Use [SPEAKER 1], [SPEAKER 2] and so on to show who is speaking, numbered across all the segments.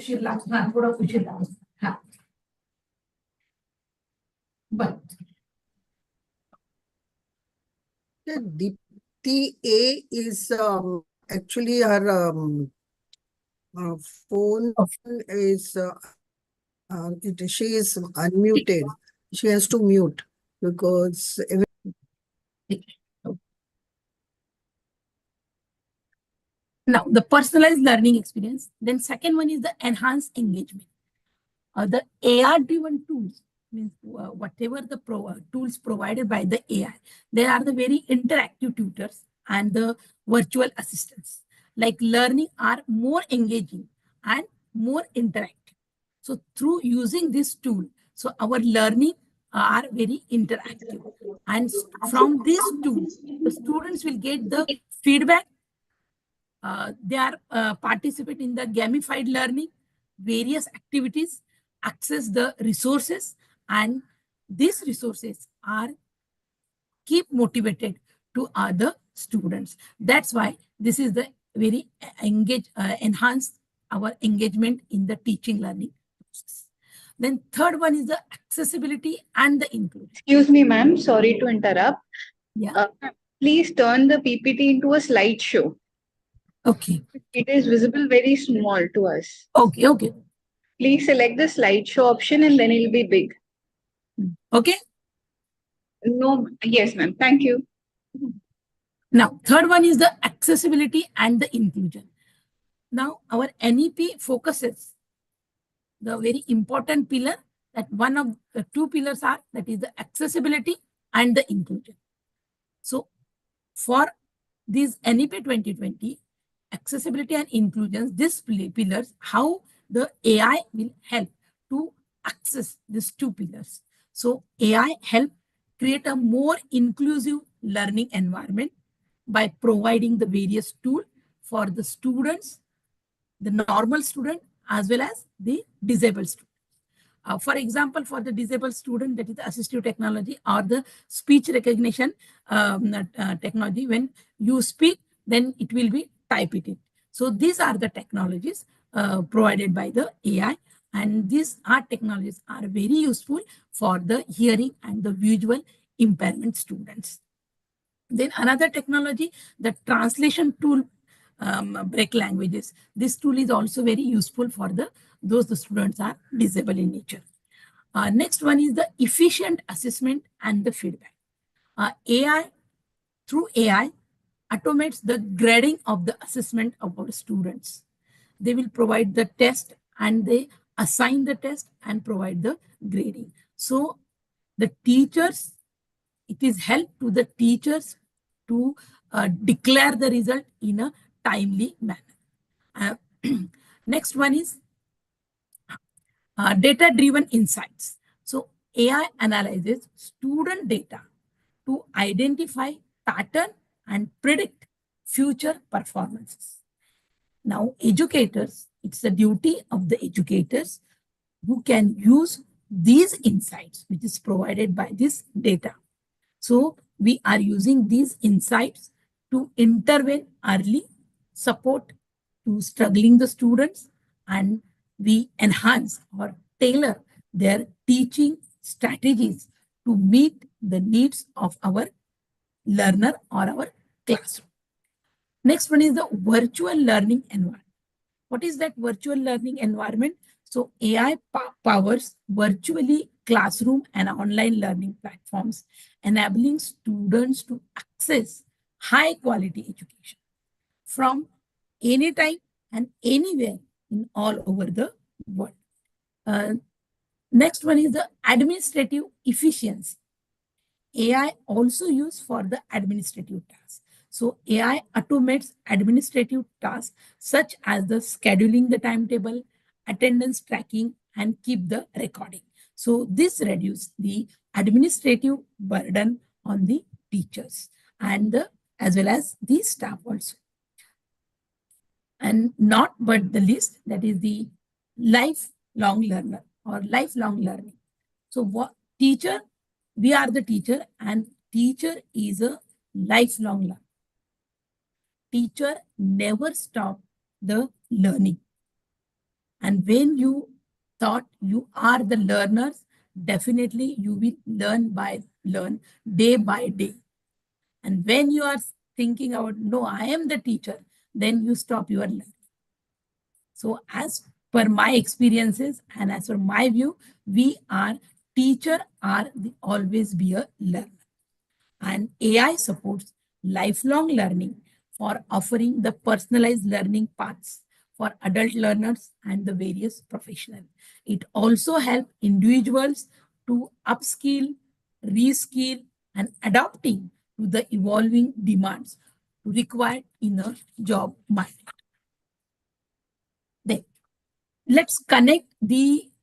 [SPEAKER 1] उशीर लागणार, थोडा उशीर लागणार. हा, बर.
[SPEAKER 2] Deepti A is actually her phone is she is unmuted. She has to mute because
[SPEAKER 1] Now, the personalized learning experience. Then second one is the enhanced engagement. The AI-driven tools, means whatever the tools provided by the AI, they are the very interactive tutors and the virtual assistants. Like learning are more engaging and more interactive. So through using this tool, so our learning are very interactive. And from this tool, the students will get the feedback. They are participate in the gamified learning, various activities, access the resources, and these resources are keep motivated to other students. That's why this is the very enhanced our engagement in the teaching learning process. Then third one is the accessibility and the inclusion.
[SPEAKER 3] Excuse me, ma'am. Sorry to interrupt.
[SPEAKER 1] Yeah.
[SPEAKER 3] Please turn the PPT into a slideshow.
[SPEAKER 1] Okay.
[SPEAKER 3] It is visible very small to us.
[SPEAKER 1] Okay. Okay.
[SPEAKER 3] Please select the slideshow option and then it'll be big.
[SPEAKER 1] Okay.
[SPEAKER 3] No, yes, ma'am. Thank you.
[SPEAKER 1] Now, third one is the accessibility and the inclusion. Now, our NEP focuses the very important pillar, that one of the two pillars are, that is the accessibility and the inclusion. So, for these NEP 2020, accessibility and inclusion, these pillars, how the AI will help to access these two pillars. So, AI help create a more inclusive learning environment by providing the various tools for the students, the normal student, as well as the disabled student. For example, for the disabled student, that is the assistive technology or the speech recognition technology. When you speak, then it will be typed in. So these are the technologies provided by the AI, and these technologies are very useful for the hearing and the visual impairment students. Then another technology, the translation tool, break languages. This tool is also very useful for those the students are disabled in nature. Next one is the efficient assessment and the feedback. Through AI, automates the grading of the assessment of our students. They will provide the test and they assign the test and provide the grading. So the teachers, it is help to the teachers to declare the result in a timely manner. Next one is data-driven insights. So AI analyzes student data to identify pattern and predict future performances. Now, educators, it's the duty of the educators who can use these insights, which is provided by this data. So we are using these insights to intervene early, support to struggling the students, and we enhance or tailor their teaching strategies to meet the needs of our learner or our classroom. Next one is the virtual learning environment. What is that virtual learning environment? So AI powers virtually classroom and online learning platforms, enabling students to access high quality education from anytime and anywhere in all over the world. Next one is the administrative efficiency. AI also used for the administrative tasks. So AI automates administrative tasks such as the scheduling the timetable, attendance tracking, and keep the recording. So this reduces the administrative burden on the teachers and as well as the staff also. And not but the least, that is the lifelong learner or lifelong learning. So what teacher, we are the teacher, and teacher is a lifelong learner. Teacher never stop the learning. And when you thought you are the learners, definitely you will learn day by day. And when you are thinking about, no, I am the teacher, then you stop your learning. So as per my experiences and as per my view, we are always be a learner. And AI supports lifelong learning for offering the personalized learning paths for adult learners and the various professionals. It also helps individuals to upskill, reskill, and adapting to the evolving demands required in a job market. Then let's connect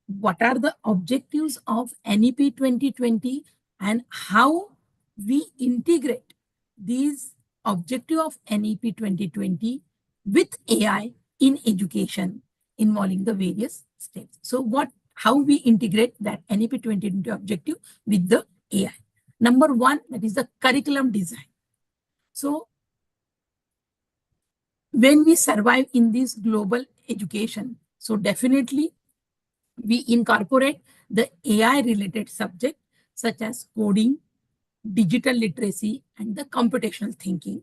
[SPEAKER 1] what are the objectives of NEP 2020 and how we integrate these objective of NEP 2020 with AI in education involving the various steps. So how we integrate that NEP 2020 objective with the AI. Number one, that is the curriculum design. So when we survive in this global education, so definitely we incorporate the AI related subject such as coding, digital literacy, and the computational thinking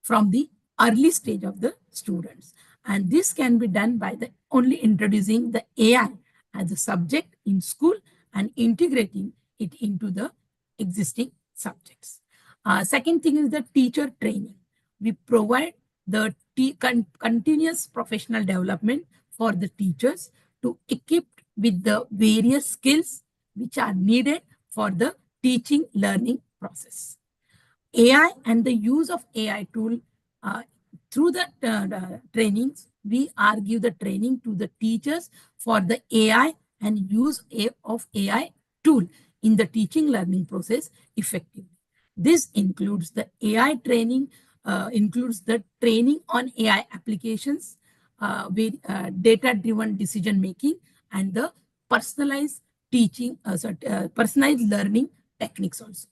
[SPEAKER 1] from the early stage of the students. And this can be done by only introducing the AI as a subject in school and integrating it into the existing subjects. Second thing is the teacher training. We provide the continuous professional development for the teachers to equip with the various skills which are needed for the teaching learning process. AI and the use of AI tool through the trainings, we give the training to the teachers for the AI and use of AI tool in the teaching learning process effectively. This includes the AI training, includes the training on AI applications, with data-driven decision making and the personalized teaching, personalized learning techniques also.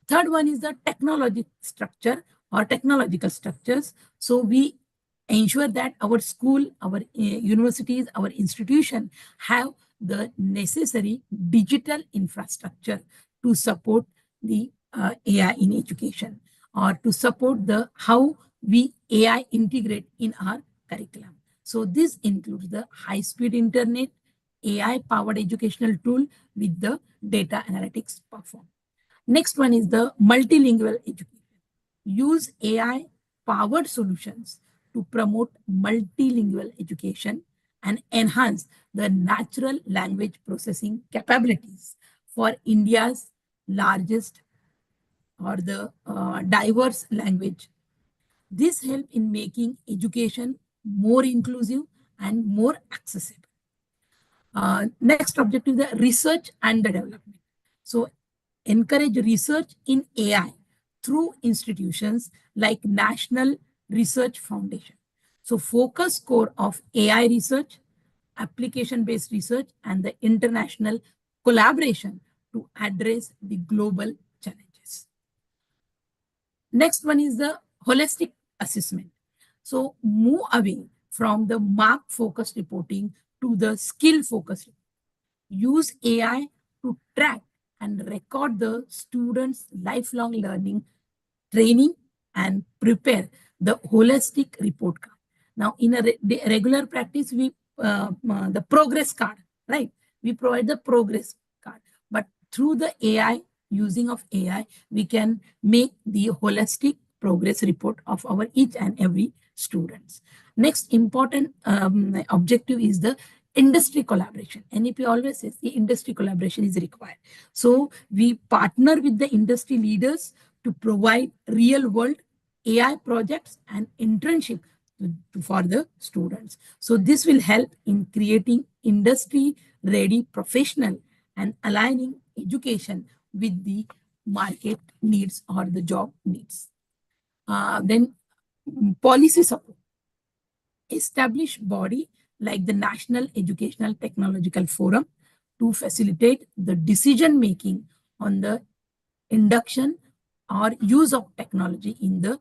[SPEAKER 1] Third one is the technology structure or technological structures. So we ensure that our school, our universities, our institution have the necessary digital infrastructure to support the AI in education or to support how we AI integrate in our curriculum. So this includes the high-speed internet, AI-powered educational tool with the data analytics platform. Next one is the multilingual education. Use AI-powered solutions to promote multilingual education and enhance the natural language processing capabilities for India's largest or the diverse language. This helps in making education more inclusive and more accessible. Next objective is the research and the development. So encourage research in AI through institutions like National Research Foundation. So focus core of AI research, application-based research, and the international collaboration to address the global challenges. Next one is the holistic assessment. So move away from the mark-focused reporting to the skill-focused. Use AI to track and record the students' lifelong learning, training, and prepare the holistic report card. Now, in a regular practice, we the progress card, right? We provide the progress card, but through the AI, using of AI, we can make the holistic progress report of our each and every students. Next important objective is the industry collaboration. NEP always says the industry collaboration is required. So we partner with the industry leaders to provide real world AI projects and internship for the students. So this will help in creating industry ready professional and aligning education with the market needs or the job needs. Then policy support. Establish body like the National Educational Technological Forum to facilitate the decision making on the induction or use of technology in the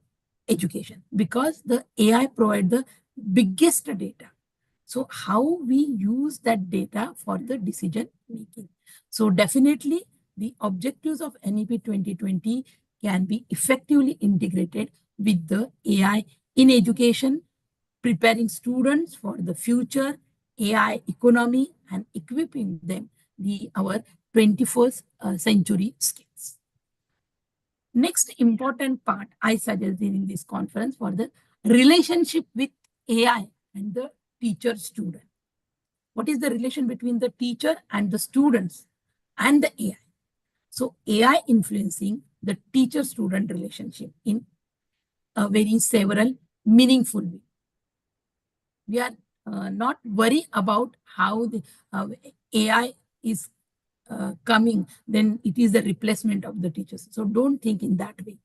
[SPEAKER 1] education, because the AI provide the biggest data So how we use that data for the decision making. So definitely the objectives of NEP 2020 can be effectively integrated with the AI in education, preparing students for the future AI economy and equipping them our 21st century skills. Next important part I suggested in this conference for the relationship with AI and the teacher student. What is the relation between the teacher and the students and the AI? So AI influencing the teacher student relationship in a very several meaningful way. We are not worried about how the AI is coming, then it is the replacement of the teachers. So don't think in that way.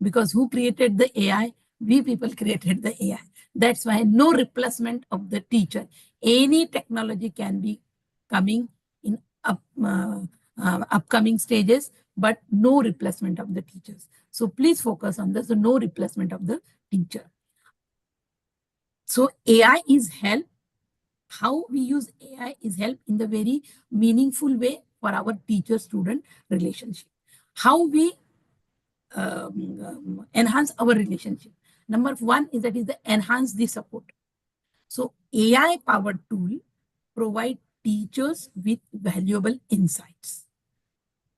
[SPEAKER 1] Because who created the AI? We people created the AI. That's why no replacement of the teacher. Any technology can be coming in upcoming stages, but no replacement of the teachers. So please focus on this, so no replacement of the teacher. So AI is help. How we use AI is help in the very meaningful way for our teacher-student relationship. How we enhance our relationship. Number one is that is the enhance the support. So AI powered tool provide teachers with valuable insights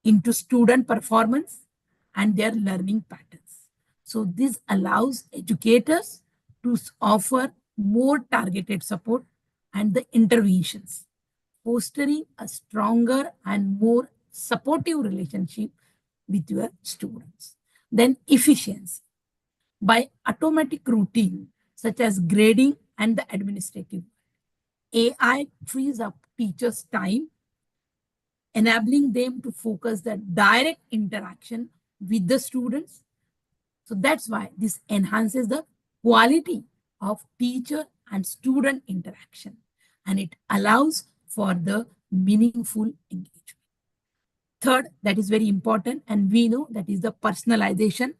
[SPEAKER 1] into student performance and their learning patterns. So this allows educators to offer more targeted support and the interventions, fostering a stronger and more supportive relationship with your students. Then efficiency. By automatic routine, such as grading and the administrative, AI frees up teachers' time, enabling them to focus the direct interaction with the students. So that's why this enhances the quality of teacher and student interaction, and it allows for the meaningful engagement. Third, that is very important, and we know that is the personalization.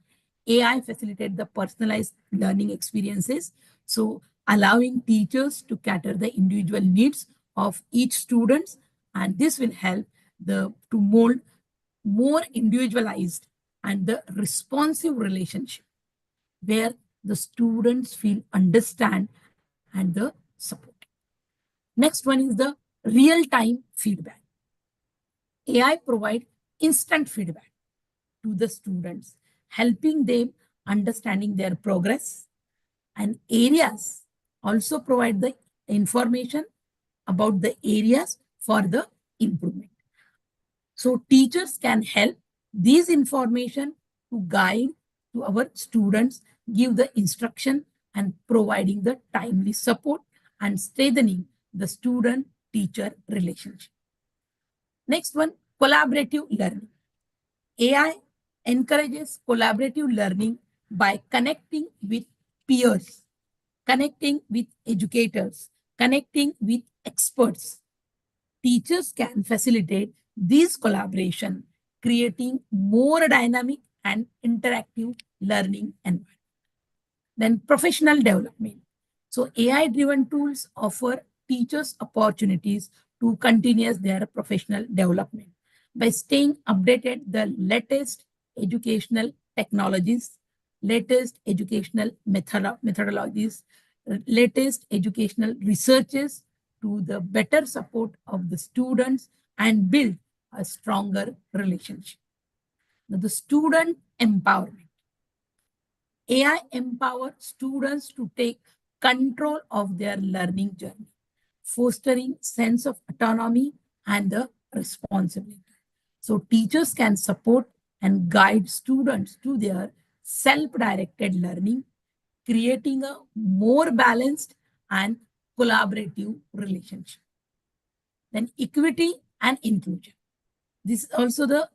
[SPEAKER 1] AI facilitate the personalized learning experiences. So allowing teachers to cater the individual needs of each student, and this will help to mold more individualized and the responsive relationship where the students feel understand and the support. Next one is the real-time feedback. AI provide instant feedback to the students, helping them understanding their progress, and areas also provide the information about the areas for the improvement. So teachers can help these information to guide to our students, give the instruction and providing the timely support and strengthening the student-teacher relationship. Next one, collaborative learning. AI encourages collaborative learning by connecting with peers, connecting with educators, connecting with experts. Teachers can facilitate this collaboration, creating more dynamic and interactive learning environment. Then professional development. So AI-driven tools offer teachers opportunities to continue their professional development by staying updated the latest educational technologies, latest educational methodologies, latest educational researches to the better support of the students and build a stronger relationship. Now, the student empowerment. AI empower students to take control of their learning journey, fostering sense of autonomy and the responsibility. So teachers can support and guide students to their self-directed learning, creating a more balanced and collaborative relationship. Then equity and inclusion. This is also the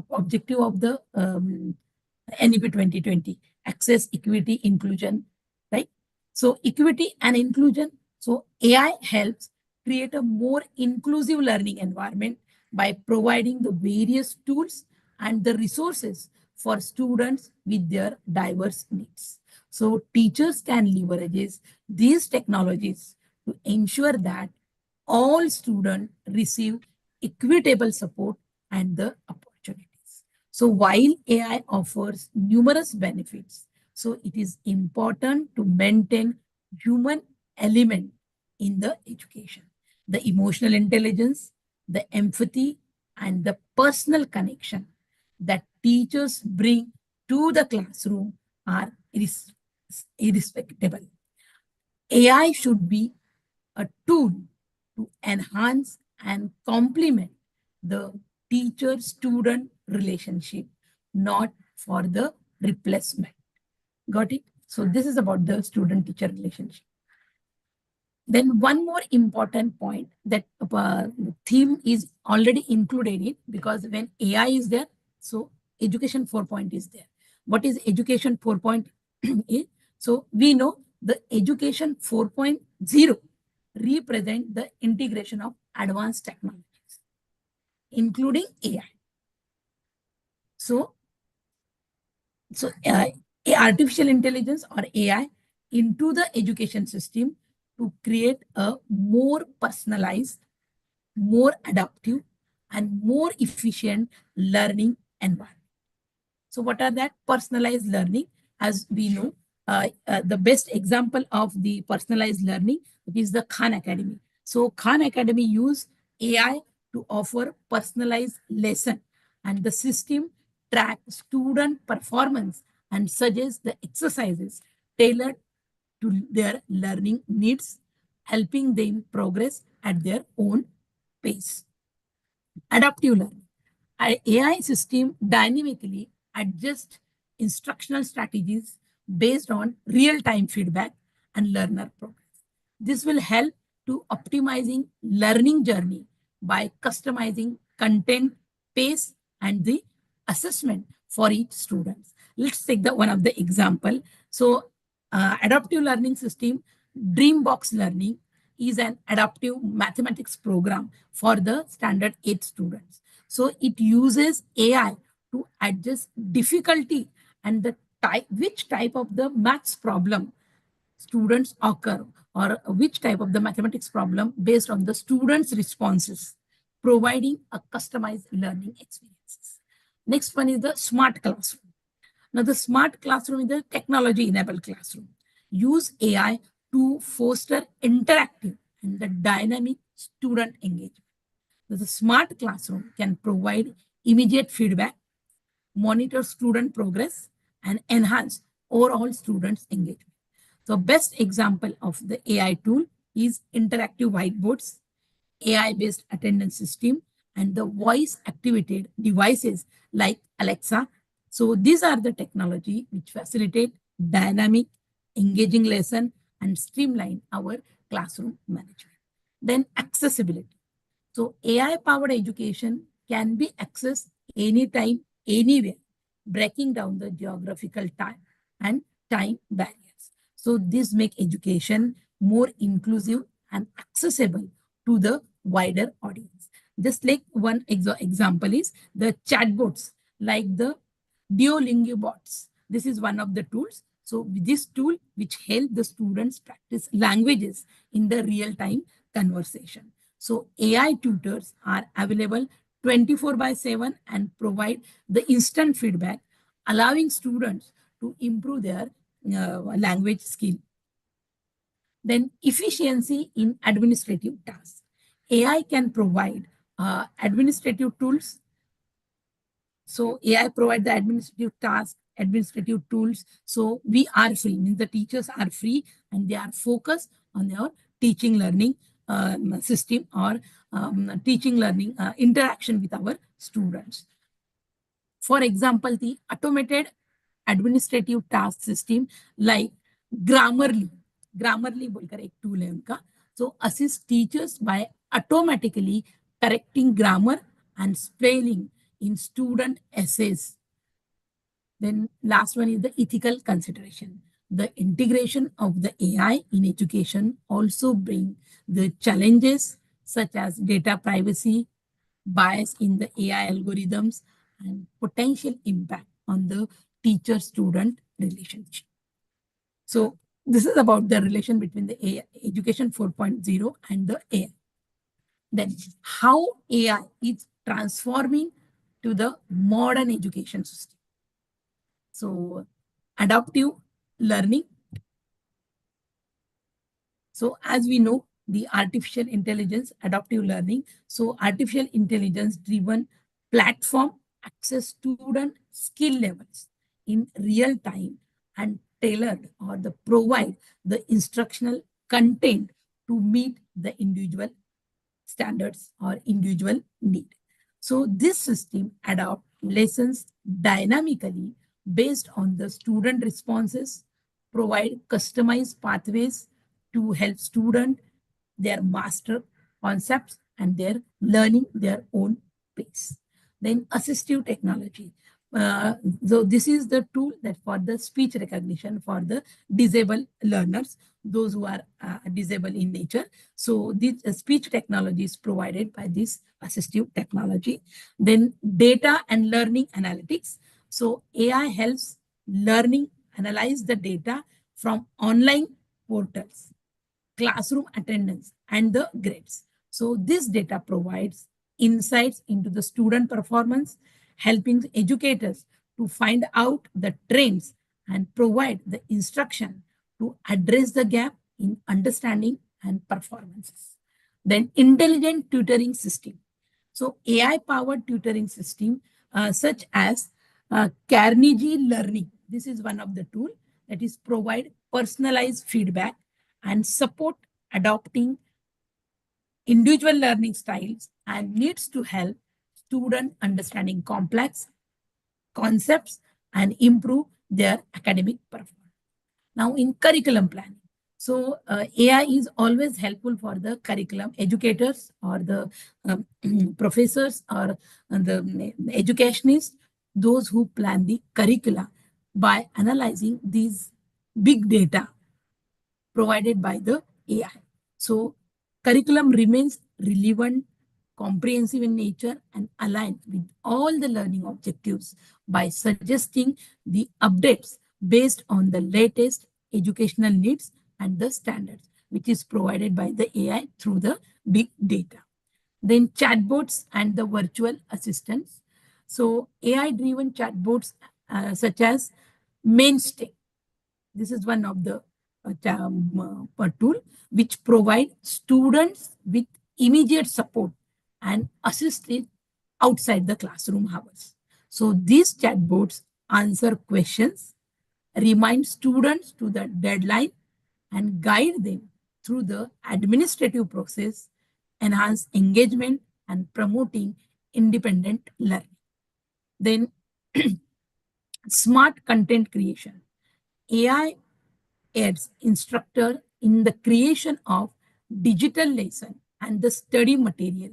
[SPEAKER 1] objective of the NEP 2020, access, equity, inclusion, right? So equity and inclusion. So AI helps create a more inclusive learning environment by providing the various tools and the resources for students with their diverse needs. So teachers can leverage these technologies to ensure that all students receive equitable support and the opportunities. So while AI offers numerous benefits, so it is important to maintain human element in the education. The emotional intelligence, the empathy, and the personal connection that teachers bring to the classroom are irrespectable. AI should be a tool to enhance and complement the teacher-student relationship, not for the replacement. Got it? So this is about the student-teacher relationship. Then one more important point that theme is already included in, because when AI is there, so education 4.0 is there. What is education 4.0? So we know the education 4.0 represent the integration of advanced technologies, including AI. So artificial intelligence or AI into the education system to create a more personalized, more adaptive, and more efficient learning environment. So what are that? Personalized learning, as we know, the best example of the personalized learning is the Khan Academy. So Khan Academy use AI to offer personalized lesson, and the system track student performance and suggests the exercises tailored to their learning needs, helping them progress at their own pace. Adaptive learning. An AI system dynamically adjusts instructional strategies based on real-time feedback and learner progress. This will help to optimizing learning journey by customizing content, pace, and the assessment for each student. Let's take the one of the example. So adaptive learning system, Dreambox Learning is an adaptive mathematics program for the standard 8 students. So it uses AI to adjust difficulty and the type, which type of the maths problem students occur, or which type of the mathematics problem based on the students' responses, providing a customized learning experiences. Next one is the smart classroom. Now the smart classroom is the technology-enabled classroom. Use AI to foster interactive and the dynamic student engagement. The smart classroom can provide immediate feedback, monitor student progress, and enhance overall students' engagement. So best example of the AI tool is interactive whiteboards, AI-based attendance system, and the voice-activated devices like Alexa. So these are the technology which facilitate dynamic, engaging lesson and streamline our classroom management. Then accessibility. So AI-powered education can be accessed anytime, anywhere, breaking down the geographical time and time barriers. So this makes education more inclusive and accessible to the wider audience. Just like one example is the chatbots, like the Duolingo bots. This is one of the tools. So this tool which help the students practice languages in the real-time conversation. So AI tutors are available 24/7 and provide the instant feedback, allowing students to improve their language skill. Then efficiency in administrative tasks. AI can provide administrative tools. So AI provide the administrative tasks, administrative tools. So we are free, means the teachers are free and they are focused on their teaching learning system, or teaching learning interaction with our students. For example, the automated administrative task system like Grammarly. Grammarly बोलकर एक tool है उनका. So assist teachers by automatically correcting grammar and spelling in student essays. Then last one is the ethical consideration. The integration of the AI in education also bring the challenges such as data privacy, bias in the AI algorithms, and potential impact on the teacher-student relationship. So this is about the relation between the AI, Education 4.0 and the AI. Then how AI is transforming to the modern education system. So adaptive learning. So as we know, the artificial intelligence, adaptive learning. So artificial intelligence driven platform access student skill levels in real time and tailored or the provide the instructional content to meet the individual standards or individual need. So this system adapt lessons dynamically based on the student responses, provide customized pathways to help student their master concepts and their learning their own pace. Then assistive technology. So this is the tool that for the speech recognition for the disabled learners, those who are disabled in nature. So this speech technology is provided by this assistive technology. Then data and learning analytics. So AI helps learning analyze the data from online portals, classroom attendance, and the grades. So this data provides insights into the student performance, helping educators to find out the trends and provide the instruction to address the gap in understanding and performances. Then intelligent tutoring system. So AI-powered tutoring system such as Carnegie Learning. This is one of the tool that is provide personalized feedback and support adopting individual learning styles and needs to help student understanding complex concepts and improve their academic performance. Now in curriculum planning. So AI is always helpful for the curriculum educators or the professors or the educationists, those who plan the curricula by analyzing these big data provided by the AI. So curriculum remains relevant, comprehensive in nature, and aligned with all the learning objectives by suggesting the updates based on the latest educational needs and the standards, which is provided by the AI through the big data. Then chatbots and the virtual assistants. So AI-driven chatbots such as Mainstay. This is one of the tool which provide students with immediate support and assistance outside the classroom hours. So these chatbots answer questions, remind students to the deadline, and guide them through the administrative process, enhance engagement, and promoting independent learning. Then smart content creation. AI aids instructor in the creation of digital lesson and the study material.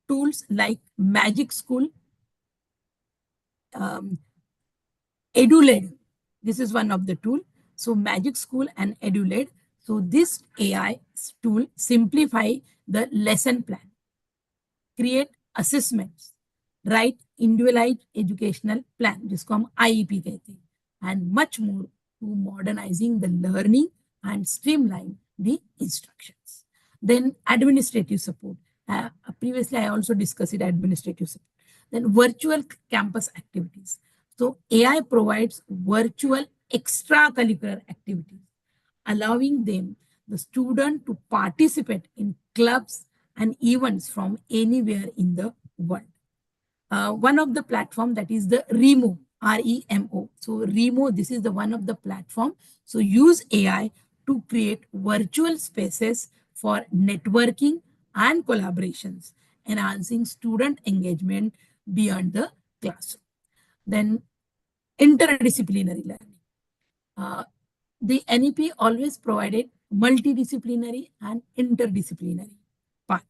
[SPEAKER 1] Tools like Magic School, EduLed. This is one of the tool. So Magic School and EduLed. So this AI tool simplify the lesson plan, create assessments, write individualized educational plan, जिसको हम IEP कहते हैं, and much more to modernizing the learning and streamline the instructions. Then administrative support. Previously, I also discussed administrative support. Then virtual campus activities. So AI provides virtual extracurricular activities, allowing them, the student, to participate in clubs and events from anywhere in the world. One of the platform that is the Remo, REMO. So Remo, this is the one of the platform. So use AI to create virtual spaces for networking and collaborations, enhancing student engagement beyond the classroom. Then interdisciplinary learning. The NEP always provided multidisciplinary and interdisciplinary path.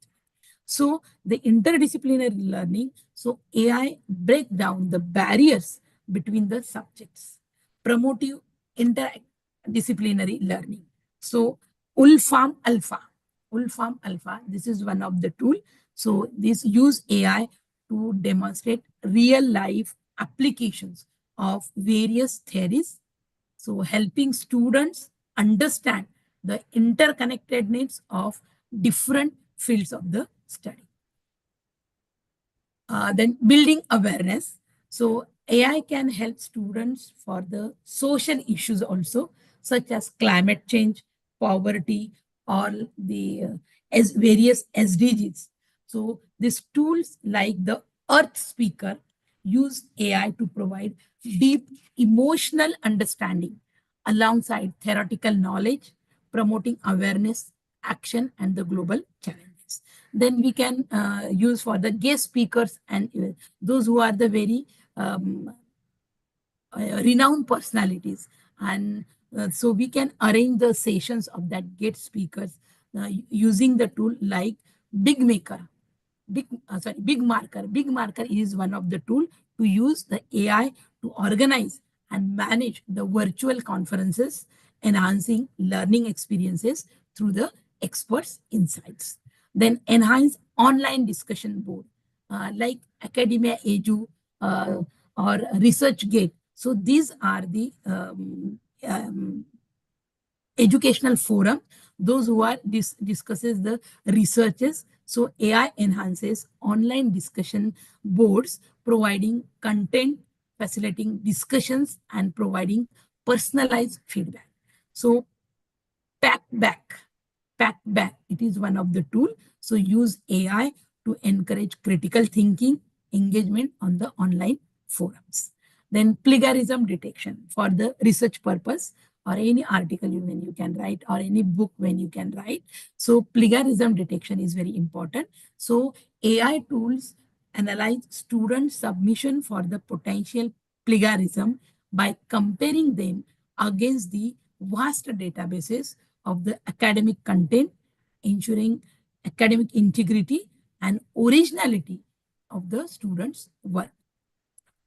[SPEAKER 1] So the interdisciplinary learning, so AI break down the barriers between the subjects, promotive interdisciplinary learning. So Ulfarm Alpha, this is one of the tool. So this use AI to demonstrate real life applications of various theories So helping students understand the interconnectedness of different fields of the study. Then building awareness. So AI can help students for the social issues also, such as climate change, poverty, or the as various SDGs. So these tools like the Earth Speaker use AI to provide deep emotional understanding alongside theoretical knowledge, promoting awareness, action, and the global challenges. Then we can use for the guest speakers and those who are the very renowned personalities. And so we can arrange the sessions of that guest speakers using the tool like Big Maker. Big Marker. Big Marker is one of the tool to use the AI to organize and manage the virtual conferences, enhancing learning experiences through the experts' insights. Then enhance online discussion board like Academia Edu or ResearchGate. So these are the educational forum, those who are discusses the researches. So AI enhances online discussion boards, providing content, facilitating discussions, and providing personalized feedback. So Pack back, it is one of the tool. So use AI to encourage critical thinking, engagement on the online forums. Then plagiarism detection for the research purpose, or any article when you can write, or any book when you can write. So plagiarism detection is very important. So AI tools analyze student submission for the potential plagiarism by comparing them against the vast databases of the academic content, ensuring academic integrity and originality of the students' work.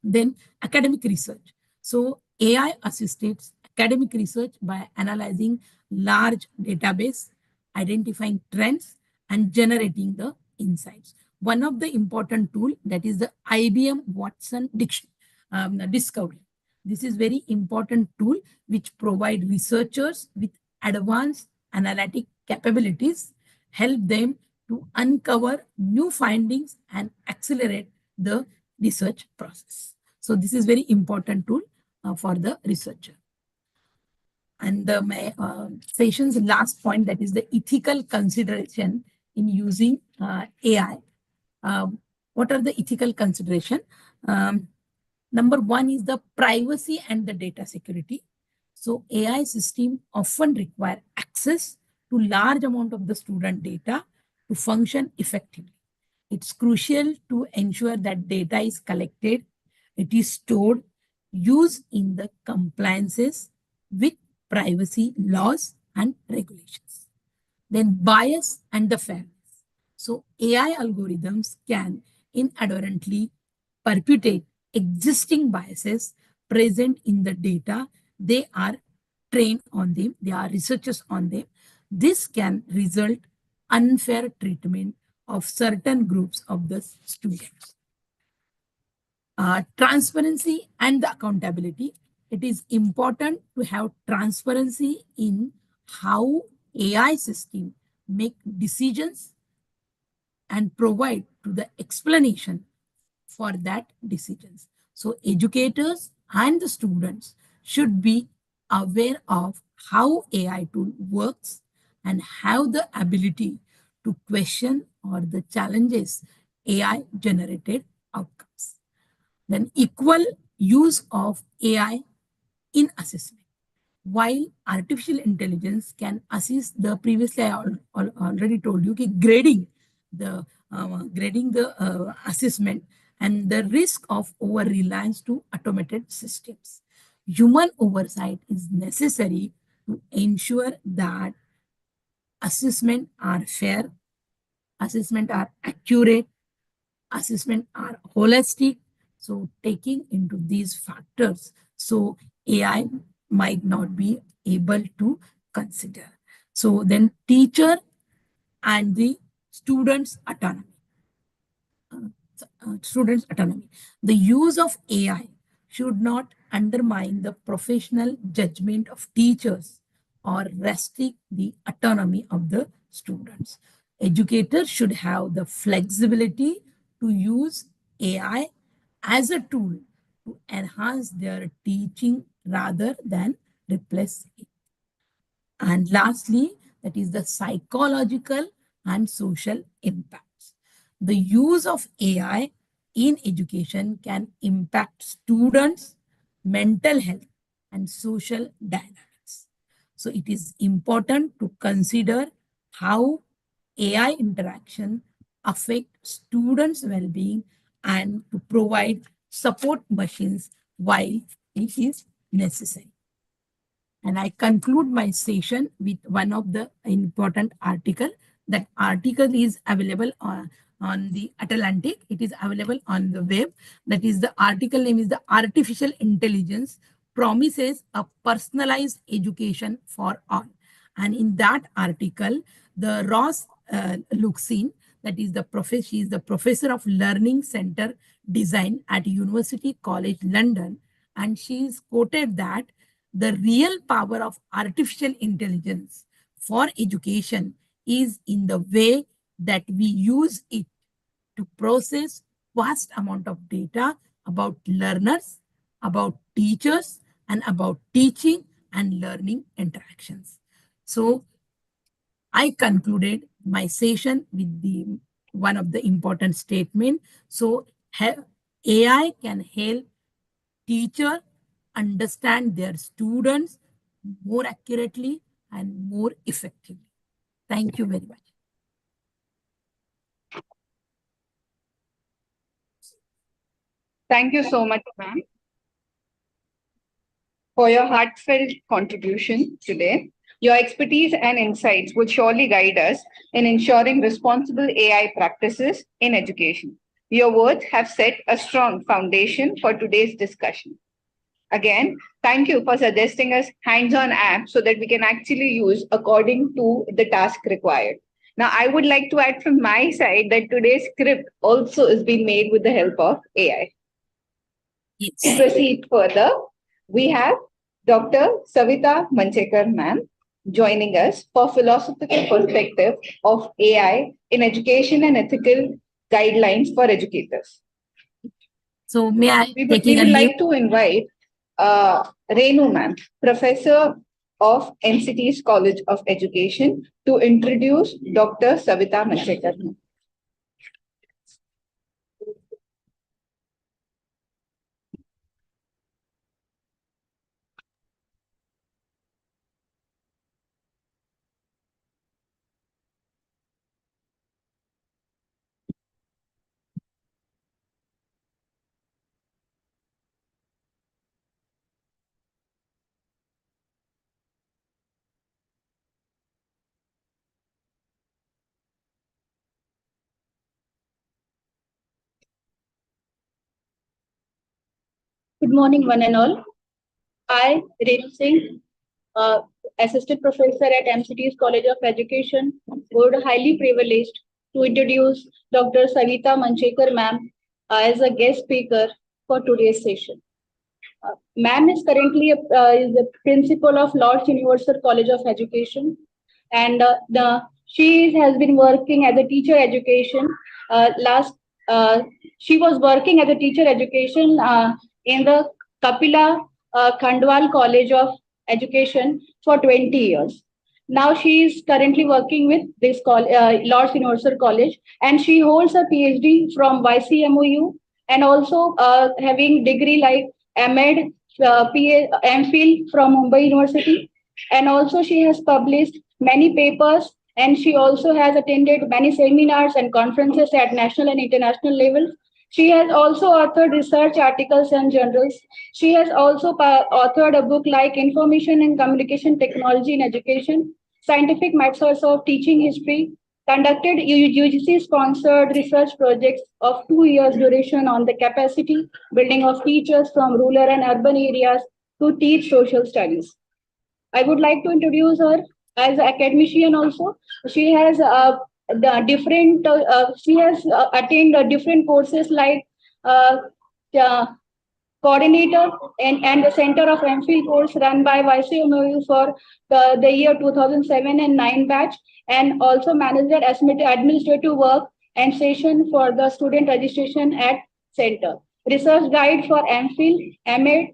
[SPEAKER 1] Then academic research. So AI assists academic research by analyzing large database, identifying trends, and generating the insights. One of the important tool, that is the IBM Watson Discovery. This is very important tool which provide researchers with advanced analytic capabilities, help them to uncover new findings and accelerate the research process. So this is very important tool for the researcher. And my session's last point, that is the ethical consideration in using AI. What are the ethical consideration? Number one is the privacy and the data security. So AI system often require access to large amount of the student data to function effectively. It's crucial to ensure that data is collected, it is stored, used in the compliances with privacy laws and regulations. Then bias and the fairness. So AI algorithms can inadvertently perpetuate existing biases present in the data they are trained on them, they are researchers on them. This can result unfair treatment of certain groups of the students. Transparency and the accountability. It is important to have transparency in how AI system make decisions and provide to the explanation for that decisions. So educators and the students should be aware of how AI tool works and have the ability to question or the challenges AI generated outcomes. Then equal use of AI in assessment. While artificial intelligence can assist the previously I already told you grading the assessment and the risk of over reliance to automated systems. Human oversight is necessary to ensure that assessment are fair, assessment are accurate, assessment are holistic. So taking into these factors, so AI might not be able to consider. So then teacher and the students' autonomy. The use of AI should not undermine the professional judgment of teachers or restrict the autonomy of the students. Educators should have the flexibility to use AI as a tool to enhance their teaching rather than replace it. And lastly, that is the psychological and social impacts. The use of AI in education can impact students' mental health and social dynamics. So it is important to consider how AI interaction affect students' well-being and to provide support machines while it is necessary. And I conclude my session with one of the important article. That article is available on the Atlantic. It is available on the web. That is, the article name is the Artificial Intelligence Promises a Personalized Education for All. And in that article, the Ross Luxin, that is the professor, she is the professor of Learning Center Design at University College London. And she is quoted that the real power of artificial intelligence for education is in the way that we use it to process vast amount of data about learners, about teachers, and about teaching and learning interactions. So I concluded my session with the one of the important statement. So AI can help teacher understand their students more accurately and more effectively. Thank you very much.
[SPEAKER 3] Thank you so much, ma'am, for your heartfelt contribution today. Your expertise and insights would surely guide us in ensuring responsible AI practices in education. Your words have set a strong foundation for today's discussion. Again, thank you for suggesting us hands-on apps so that we can actually use according to the task required. Now, I would like to add from my side that today's script also is being made with the help of AI.
[SPEAKER 1] Yes.
[SPEAKER 3] To proceed further, we have Dr. Savita Manchekar ma'am joining us for philosophical perspective of AI in education and ethical guidelines for educators.
[SPEAKER 1] So may I
[SPEAKER 3] We
[SPEAKER 1] take
[SPEAKER 3] would
[SPEAKER 1] a leave?
[SPEAKER 3] like to invite Renu ma'am, Professor of NCT's College of Education, to introduce Dr. Savita Manchekar ma'am.
[SPEAKER 4] Good morning, one and all. I, Renu Singh, Assistant Professor at MCT's College of Education, would highly privileged to introduce Dr. Savita Manchekar ma'am as a guest speaker for today's session. Ma'am is currently is the principal of Lord's Universal College of Education, and she has been working as a teacher education. She was working as a teacher education in the Kapila Khandwal College of Education for 20 years. Now she is currently working with this Lord's Universal College, and she holds a PhD from YCMOU, and also having degree like MEd, MPhil from Mumbai University, and also she has published many papers, and she also has attended many seminars and conferences at national and international level. She has also authored research articles and journals. She has also authored a book like Information and Communication Technology in Education, Scientific Methods of Teaching History, conducted UGC-sponsored research projects of 2 years duration on the capacity building of teachers from rural and urban areas to teach social studies. I would like to introduce her as an academician also. She has attained different courses like coordinator and the Center of MPhil course run by YCMOU for the year 2007 and 9 batch, and also managed administrative work and session for the student registration at center. Research guide for MPhil, MA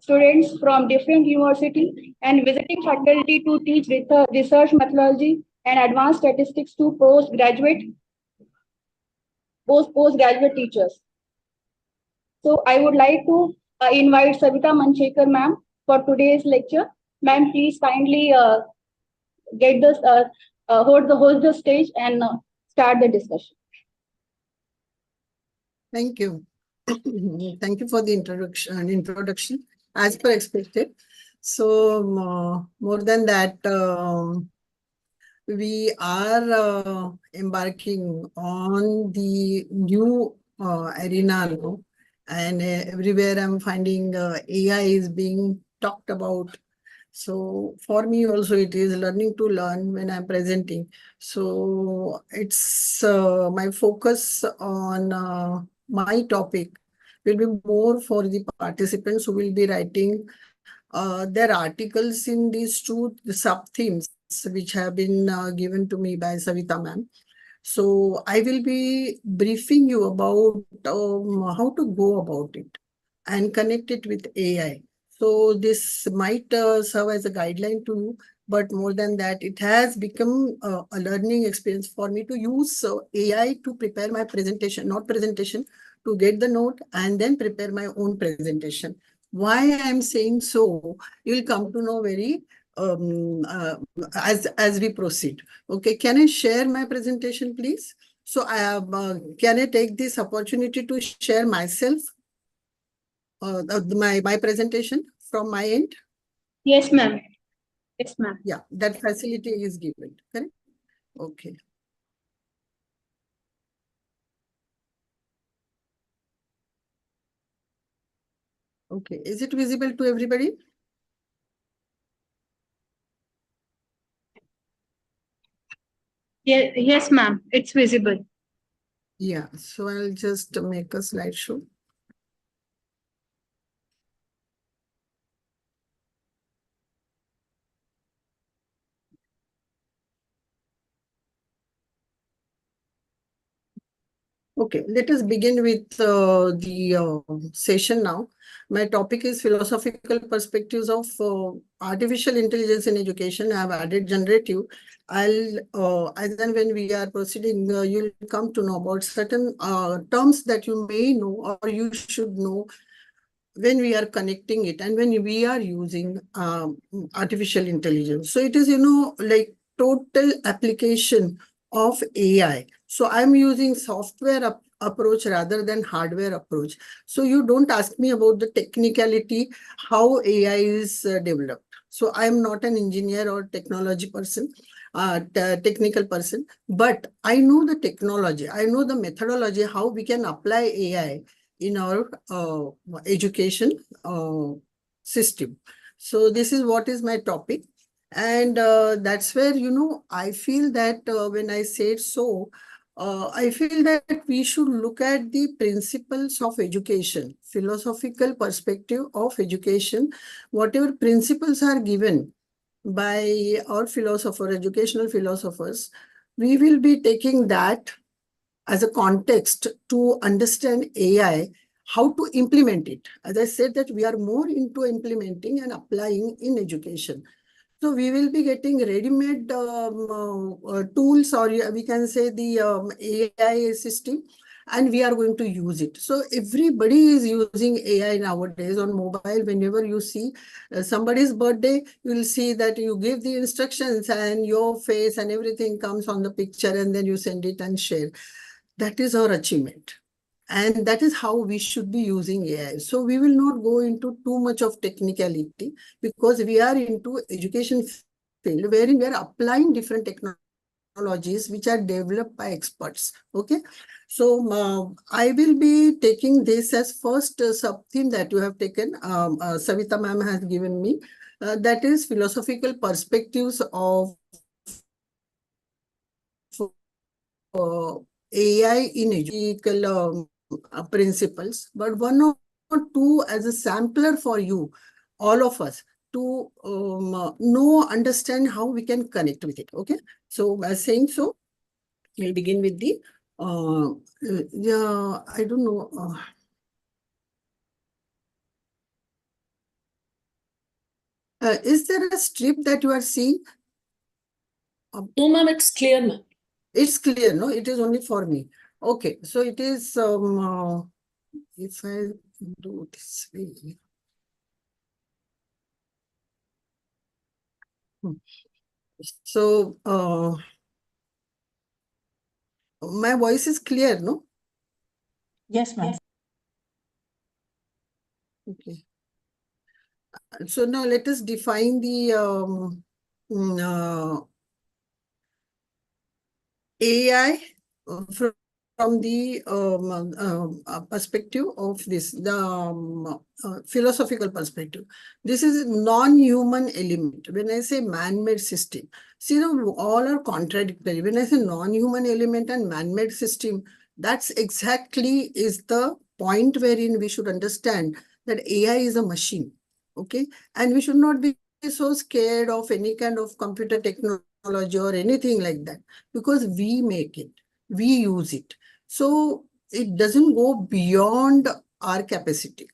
[SPEAKER 4] students from different universities and visiting faculty to teach research methodology and advanced statistics to postgraduate teachers. So I would like to invite Savita Manchekar ma'am for today's lecture. Ma'am, please kindly hold the stage and start the discussion.
[SPEAKER 2] Thank you. Thank you for the introduction, as per expected. So more than that, we are embarking on the new arena now, and everywhere I'm finding AI is being talked about. So for me also, it is learning to learn when I'm presenting. So it's my focus on my topic will be more for the participants who will be writing their articles in these two sub-themes which have been given to me by Savita ma'am. So I will be briefing you about how to go about it and connect it with AI. So this might serve as a guideline to you, but more than that, it has become a learning experience for me to use AI to prepare my presentation, not presentation, to get the note and then prepare my own presentation. Why I'm saying so, you'll come to know very as we proceed. Okay, can I share my presentation, please? So I have, can I take this opportunity to share myself, my presentation from my end?
[SPEAKER 4] Yes, ma'am. Yes, ma'am.
[SPEAKER 2] Yeah, that facility is given. Correct? Okay. Okay, is it visible to everybody?
[SPEAKER 4] Yes, ma'am. It's visible.
[SPEAKER 2] Yeah, so I'll just make a slideshow. Okay, let us begin with the session now. My topic is philosophical perspectives of artificial intelligence in education. I have added generative. As and when we are proceeding, you'll come to know about certain terms that you may know or you should know when we are connecting it and when we are using artificial intelligence. So it is, like total application of AI. So I'm using software approach rather than hardware approach. So you don't ask me about the technicality, how AI is developed. So I'm not an engineer or technology person, technical person, but I know the technology. I know the methodology, how we can apply AI in our education system. So this is what is my topic. And that's where, I feel that when I said so, I feel that we should look at the principles of education, philosophical perspective of education, whatever principles are given by our educational philosophers, we will be taking that as a context to understand AI, how to implement it. As I said that we are more into implementing and applying in education. So we will be getting ready-made tools, or we can say the AI system, and we are going to use it. So everybody is using AI nowadays on mobile. Whenever you see somebody's birthday, you will see that you give the instructions and your face and everything comes on the picture, and then you send it and share. That is our achievement. And that is how we should be using AI. So we will not go into too much of technicality because we are into education field wherein we are applying different technologies which are developed by experts. Okay. So I will be taking this as first sub-theme that you have taken. Savita ma'am has given me. That is philosophical perspectives of AI in educational principles. But one of to, as a sampler for you, all of us, to know, understand how we can connect with it. Okay. So as saying so, we'll begin with the, yeah, I don't know. Is there a strip that you are seeing?
[SPEAKER 5] No, ma'am, it's clear, ma'am.
[SPEAKER 2] It's clear, no? It is only for me. Okay, so it is, if I do this way. So, my voice is clear, no?
[SPEAKER 6] Yes, ma'am.
[SPEAKER 2] Okay. So now let us define the AI from the perspective of this, the philosophical perspective. This is non-human element. When I say man-made system, see, all are contradictory. When I say non-human element and man-made system, that's exactly is the point wherein we should understand that AI is a machine. Okay, and we should not be so scared of any kind of computer technology or anything like that, because we make it, we use it. So it doesn't go beyond our capacity.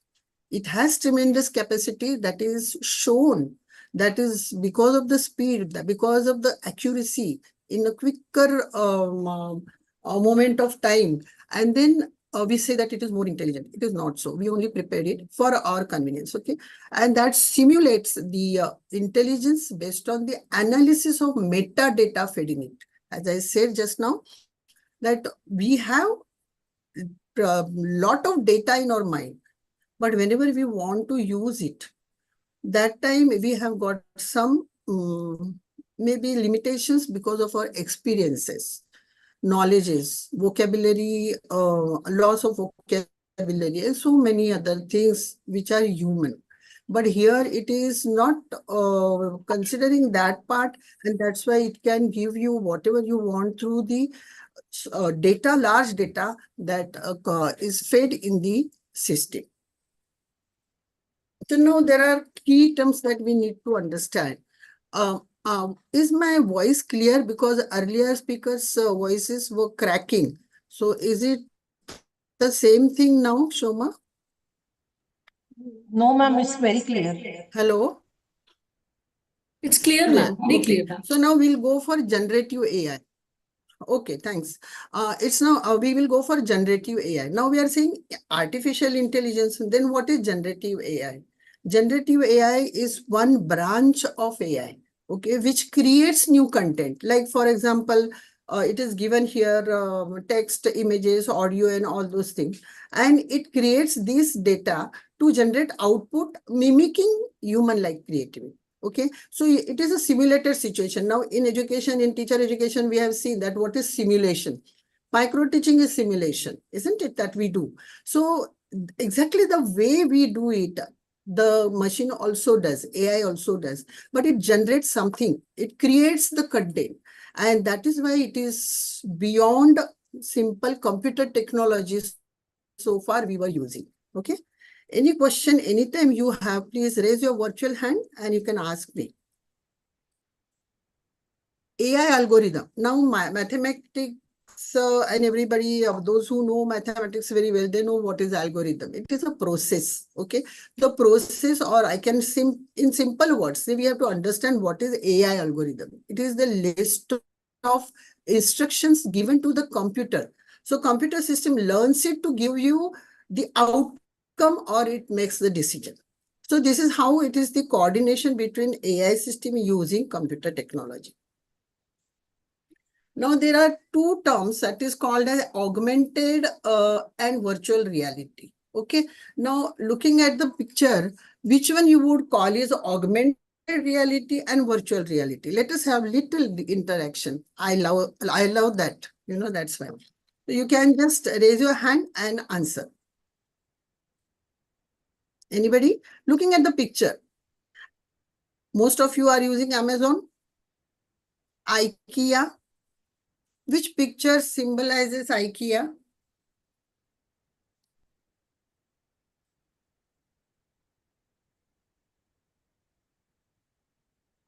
[SPEAKER 2] It has tremendous capacity that is shown. That is because of the speed, because of the accuracy in a quicker moment of time. And then we say that it is more intelligent. It is not so. We only prepared it for our convenience. Okay. And that simulates the intelligence based on the analysis of metadata fed in it. As I said just now, that we have a lot of data in our mind, but whenever we want to use it, that time we have got some maybe limitations because of our experiences, knowledges, vocabulary, loss of vocabulary, and so many other things which are human. But here it is not considering that part, and that's why it can give you whatever you want through the data, large data that is fed in the system. So now there are key terms that we need to understand. Is my voice clear? Because earlier speakers' voices were cracking. So is it the same thing now, Shoma?
[SPEAKER 6] No, ma'am, it's very clear.
[SPEAKER 2] Hello?
[SPEAKER 5] It's clear,
[SPEAKER 2] Clear.
[SPEAKER 5] ma'am. Very
[SPEAKER 2] Okay.
[SPEAKER 5] clear, ma'am.
[SPEAKER 2] So now we'll go for generative AI. Okay, thanks. It's now we will go for generative AI. Now we are saying artificial intelligence. Then what is generative AI? Generative AI is one branch of AI, okay, which creates new content. Like for example, it is given here text, images, audio, and all those things, and it creates this data to generate output mimicking human-like creativity. Okay, so it is a simulated situation. Now in education, in teacher education, we have seen that what is simulation. Micro teaching is simulation, isn't it, that we do? So exactly the way we do it, the machine also does, AI also does, but it generates something, it creates the content. And that is why it is beyond simple computer technologies so far we were using. Okay. Any question, anytime you have, please raise your virtual hand and you can ask me. AI algorithm. Now, mathematics and everybody, those who know mathematics very well, they know what is algorithm. It is a process, okay? The process, or I can in simple words, we have to understand what is AI algorithm. It is the list of instructions given to the computer. So computer system learns it to give you the outcome, or it makes the decision. So this is how it is the coordination between AI system using computer technology. Now, there are two terms that is called as augmented and virtual reality. Okay. Now, looking at the picture, which one you would call is augmented reality and virtual reality? Let us have little interaction. I love that. You know, that's fine. So you can just raise your hand and answer. Anybody? Looking at the picture. Most of you are using Amazon, IKEA. Which picture symbolizes IKEA?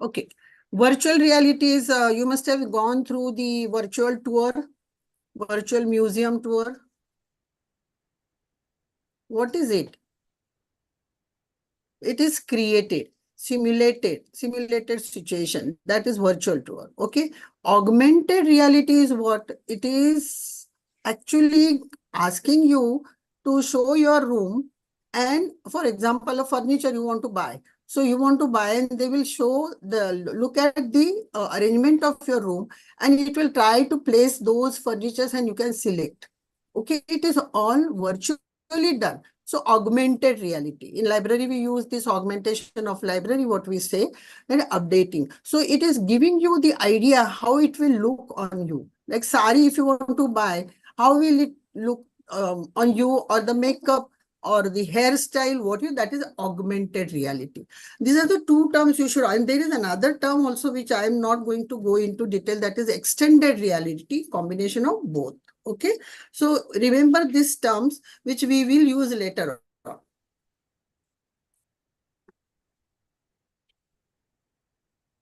[SPEAKER 2] Okay. Virtual reality is, you must have gone through the virtual tour, virtual museum tour. What is it? It is simulated situation. That is virtual tour. Okay. Augmented reality is what? It is actually asking you to show your room, and for example, a furniture you want to buy. So you want to buy, and they will show look at the arrangement of your room, and it will try to place those furnitures and you can select. Okay. It is all virtually done. So augmented reality. In library, we use this augmentation of library, what we say, and updating. So it is giving you the idea how it will look on you. Like sari, if you want to buy, how will it look on you, or the makeup or the hairstyle, that is augmented reality. These are the two terms you should, and there is another term also which I am not going to go into detail, that is extended reality, combination of both. Okay. So remember these terms which we will use later on.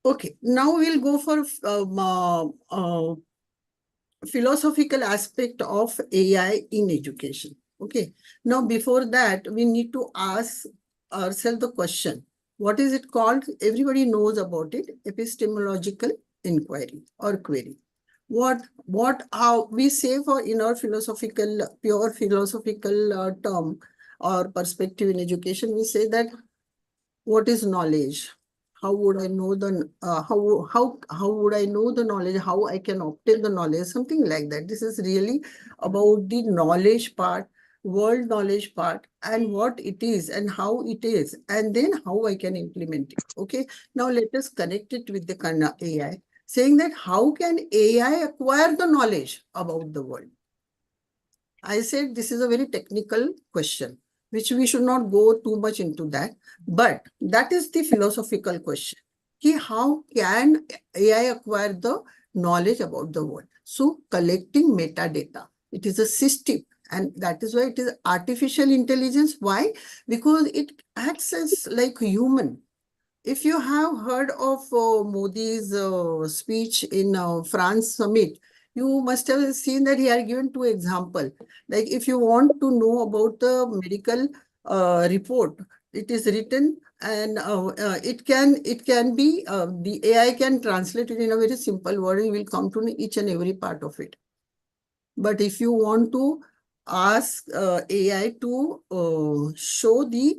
[SPEAKER 2] Okay, now we'll go for philosophical aspect of AI in education. Okay, now before that, we need to ask ourselves the question, what is it called? Everybody knows about it, epistemological inquiry or query. How we say for in our pure philosophical term or perspective in education, we say that what is knowledge? How would I know how would I know the knowledge? How I can obtain the knowledge? Something like that. This is really about the knowledge part, world knowledge part, and what it is and how it is, and then how I can implement it. Okay. Now let us connect it with the AI, saying that how can AI acquire the knowledge about the world? I said this is a very technical question, which we should not go too much into that. But that is the philosophical question. How can AI acquire the knowledge about the world? So collecting metadata, it is a system. And that is why it is artificial intelligence. Why? Because it acts as like human. If you have heard of Modi's speech in France summit, you must have seen that he had given two examples. Like if you want to know about the medical report, it is written, and it can be the AI can translate it in a very simple word. You will come to know each and every part of it. But if you want to ask AI to show the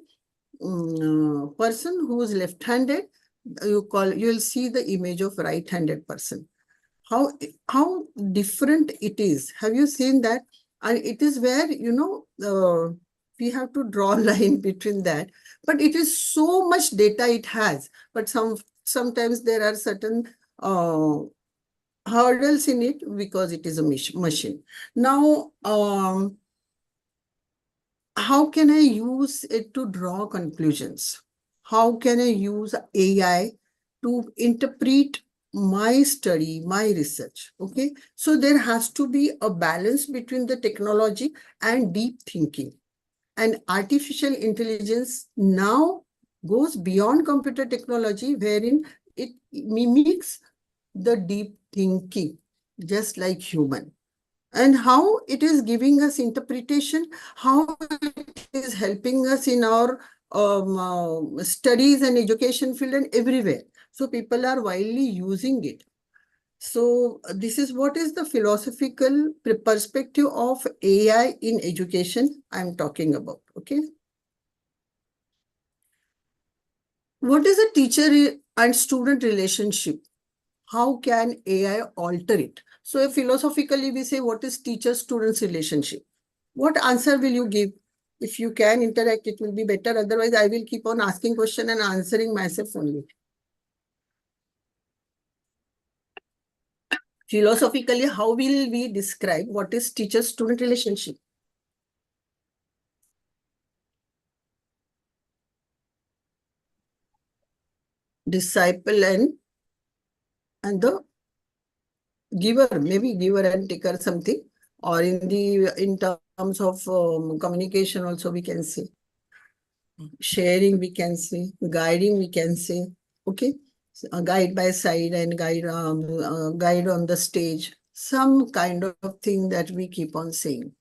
[SPEAKER 2] person who is left-handed, you'll see the image of right-handed person. How different it is. Have you seen that? And it is where, we have to draw a line between that. But it is so much data it has. But sometimes there are certain hurdles in it because it is a machine. Now, how can I use it to draw conclusions? How can I use AI to interpret my study, my research? Okay. So there has to be a balance between the technology and deep thinking. And artificial intelligence now goes beyond computer technology, wherein it mimics the deep thinking, just like human. And how it is giving us interpretation, how it is helping us in our studies and education field and everywhere. So people are widely using it. So this is what is the philosophical perspective of AI in education I'm talking about. Okay. What is a teacher and student relationship? How can AI alter it? So philosophically, we say, what is teacher-students relationship? What answer will you give? If you can interact, it will be better. Otherwise, I will keep on asking question and answering myself only. Philosophically, how will we describe what is teacher-student relationship? Disciple and the giver, maybe giver and taker something, or in terms of communication also we can say. Sharing we can say, guiding we can say. Okay. guide by side and guide on the stage, some kind of thing that we keep on saying.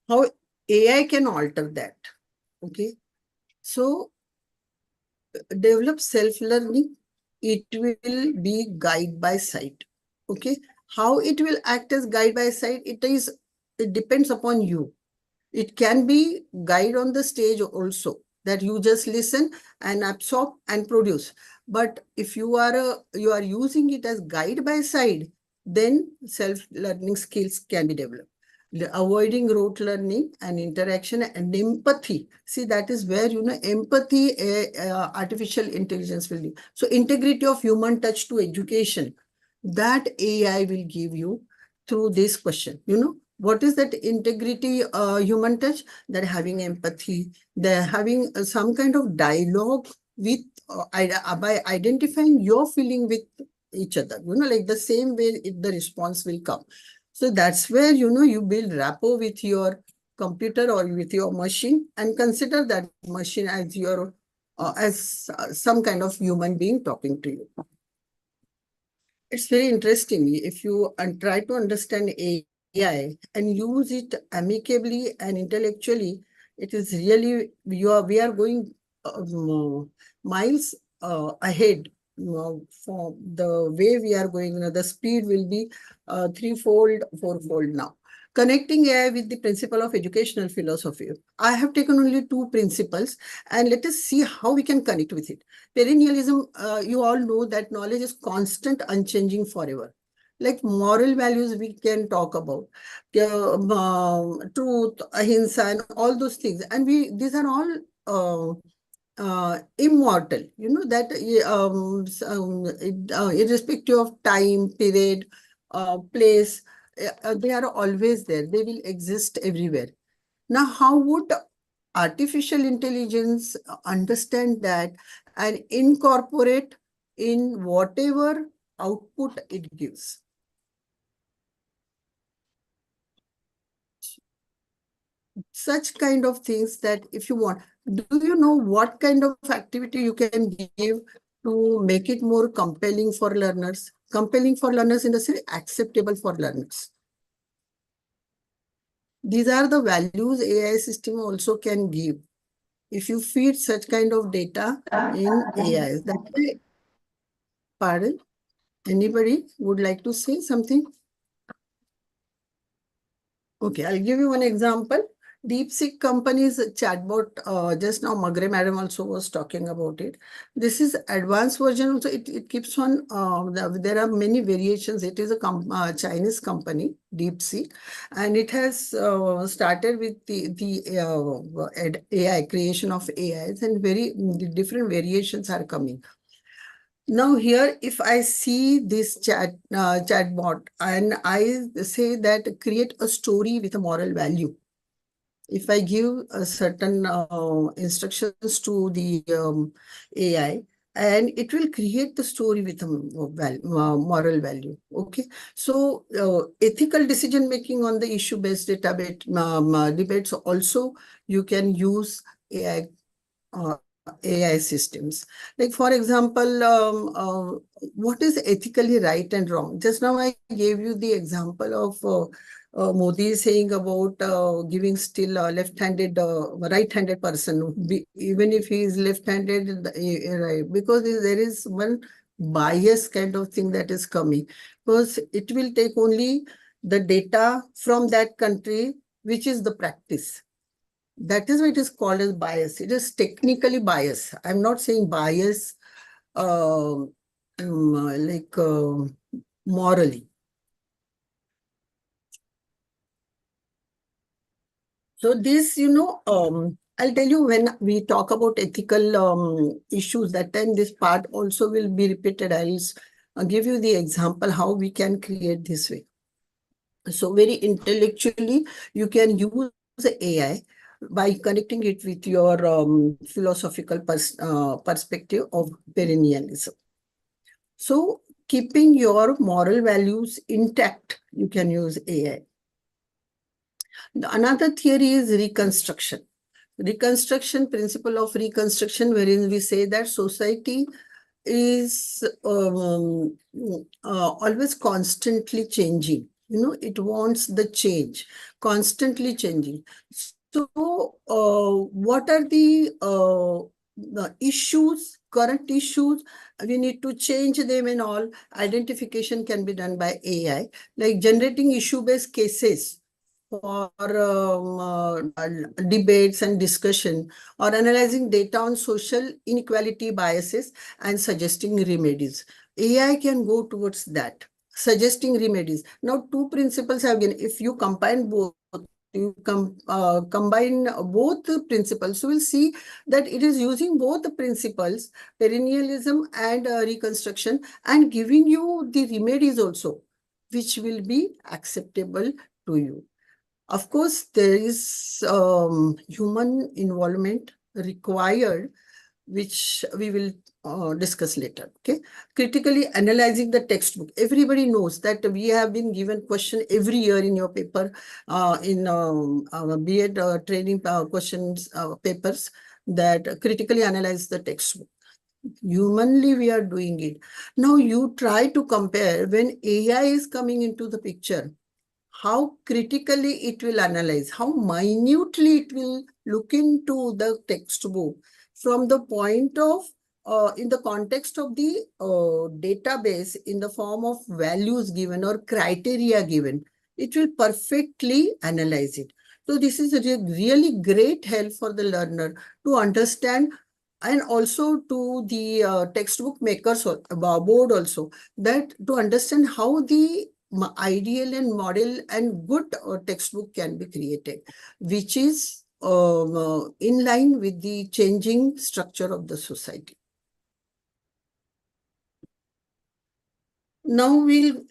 [SPEAKER 2] How AI can alter that. Okay. So develop self-learning, it will be guide by side. Okay. How it will act as guide by side, it depends upon you. It can be guide on the stage also, that you just listen and absorb and produce. But if you are using it as guide by side, then self-learning skills can be developed. Avoiding rote learning and interaction and empathy. See, that is where, empathy, artificial intelligence will do. So integrity of human touch to education, that AI will give you through this question. What is that integrity, human touch? They're having empathy. They're having some kind of dialogue with, by identifying your feeling with each other, like the same way the response will come. So that's where, you build rapport with your computer or with your machine and consider that machine as your, some kind of human being talking to you. It's very interesting if you try to understand AI and use it amicably and intellectually. It is really, we are going miles ahead for the way we are going. The speed will be threefold, fourfold now. Connecting AI with the principle of educational philosophy. I have taken only two principles and let us see how we can connect with it. Perennialism, you all know that knowledge is constant, unchanging forever. Like moral values we can talk about, truth, ahimsa, and all those things. And these are all immortal, that irrespective of time, period, place, they are always there. They will exist everywhere. Now, how would artificial intelligence understand that and incorporate in whatever output it gives? Such kind of things that if you want, do you know what kind of activity you can give to make it more compelling for learners? Compelling for learners in the sense acceptable for learners. These are the values AI system also can give. If you feed such kind of data in AI, that's why, pardon, anybody would like to say something? Okay, I'll give you one example. DeepSeek company's chatbot, just now Magre madam also was talking about it. This is advanced version also, it keeps on, there are many variations. It is a Chinese company, DeepSeek, and it has started with the AI, creation of AIs, and very different variations are coming. Now here, if I see this chatbot and I say that create a story with a moral value, if I give a certain instructions to the AI, and it will create the story with a moral value. Okay, so ethical decision making on the issue-based debates also you can use AI systems. Like for example, what is ethically right and wrong? Just now I gave you the example of Modi saying about giving still a left-handed, right-handed person, even if he is left-handed, right? Because there is one bias kind of thing that is coming, because it will take only the data from that country, which is the practice. That is why it is called as bias. It is technically bias. I'm not saying bias morally. So this, I'll tell you when we talk about ethical issues, that time this part also will be repeated. I'll give you the example how we can create this way. So very intellectually, you can use the AI by connecting it with your philosophical perspective of perennialism. So keeping your moral values intact, you can use AI. Another theory is reconstruction. Reconstruction, principle of reconstruction, wherein we say that society is always constantly changing. You know, it wants the change, constantly changing. So, what are the issues, current issues? We need to change them and all. Identification can be done by AI, like generating issue-based cases for debates and discussion, or analyzing data on social inequality biases and suggesting remedies. AI can go towards that, suggesting remedies. Now, two principles have been, if you combine both, combine both the principles, you will see that it is using both the principles, perennialism and reconstruction, and giving you the remedies also, which will be acceptable to you. Of course, there is human involvement required, which we will discuss later. Okay. Critically analyzing the textbook. Everybody knows that we have been given question every year in your paper, in our B.Ed training questions papers, that critically analyze the textbook. Humanly, we are doing it. Now, you try to compare when AI is coming into the picture, how critically it will analyze, how minutely it will look into the textbook from the point of, in the context of the database, in the form of values given or criteria given. It will perfectly analyze it. So this is a really great help for the learner to understand, and also to the textbook makers board also, that to understand how the ideal and model and good textbook can be created, which is in line with the changing structure of the society. Now we'll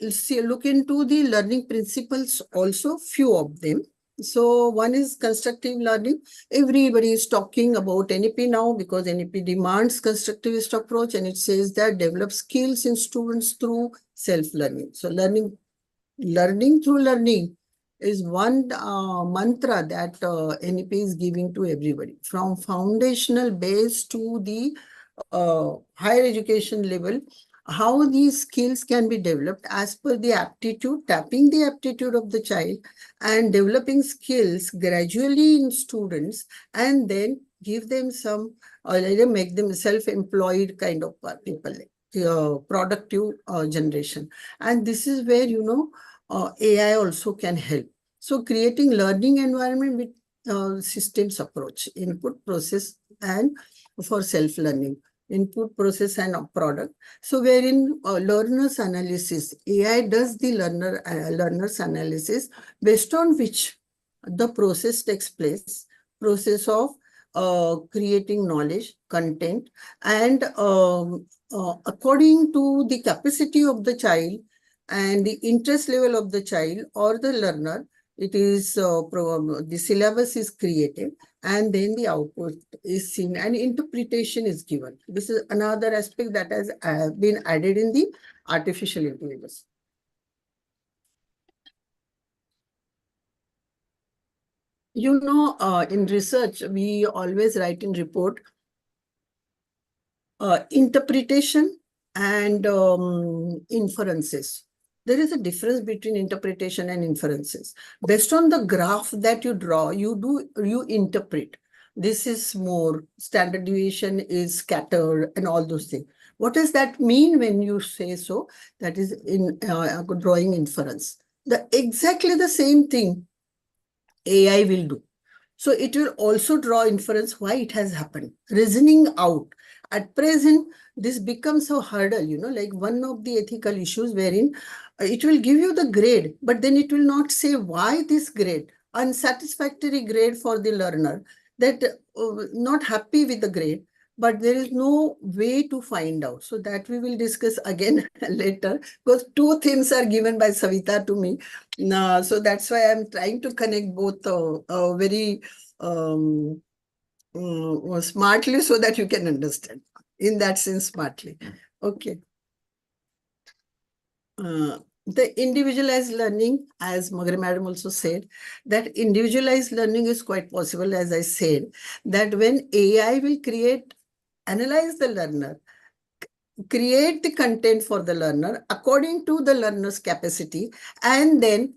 [SPEAKER 2] look into the learning principles also, few of them. So one is constructive learning. Everybody is talking about NEP now because NEP demands constructivist approach, and it says that develop skills in students through self-learning. So learning through learning is one mantra that NEP is giving to everybody, from foundational base to the higher education level. How these skills can be developed as per the aptitude, tapping the aptitude of the child, and developing skills gradually in students, and then give them some, or make them self-employed kind of people, productive generation. And this is where, you know, AI also can help. So creating learning environment with systems approach, input, process, and for self-learning. Input, process, and product. So wherein learner's analysis, AI does the learner's analysis, based on which the process takes place, process of creating knowledge, content, and according to the capacity of the child and the interest level of the child or the learner, it is the syllabus is created, and then the output is seen and interpretation is given. This is another aspect that has been added in the artificial intelligence. You know, in research, we always write in report interpretation and inferences. There is a difference between interpretation and inferences. Based on the graph that you draw, you interpret. This is more, standard deviation is scattered, and all those things. What does that mean when you say so? That is in drawing inference. Exactly the same thing AI will do. So it will also draw inference why it has happened, reasoning out. At present, this becomes a hurdle, you know, like one of the ethical issues wherein it will give you the grade, but then it will not say why this grade, unsatisfactory grade for the learner, that not happy with the grade, but there is no way to find out. So that we will discuss again later, because two themes are given by Savita to me. So that's why I'm trying to connect both very smartly, so that you can understand. In that sense, smartly. Okay. The individualized learning, as Magre Madam also said, that individualized learning is quite possible, as I said, that when AI will analyze the learner, create the content for the learner according to the learner's capacity, and then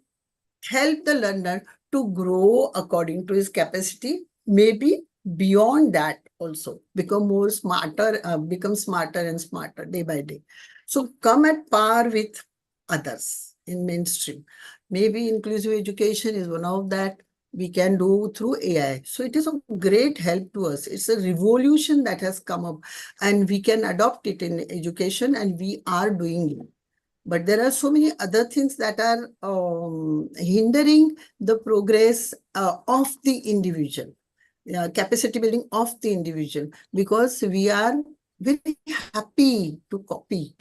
[SPEAKER 2] help the learner to grow according to his capacity, maybe beyond that also, become smarter and smarter day by day. So come at par with others in mainstream. Maybe inclusive education is one of that we can do through AI. So it is a great help to us. It's a revolution that has come up, and we can adopt it in education, and we are doing it. But there are so many other things that are hindering the progress of the individual, capacity building of the individual, because we are very happy to copy.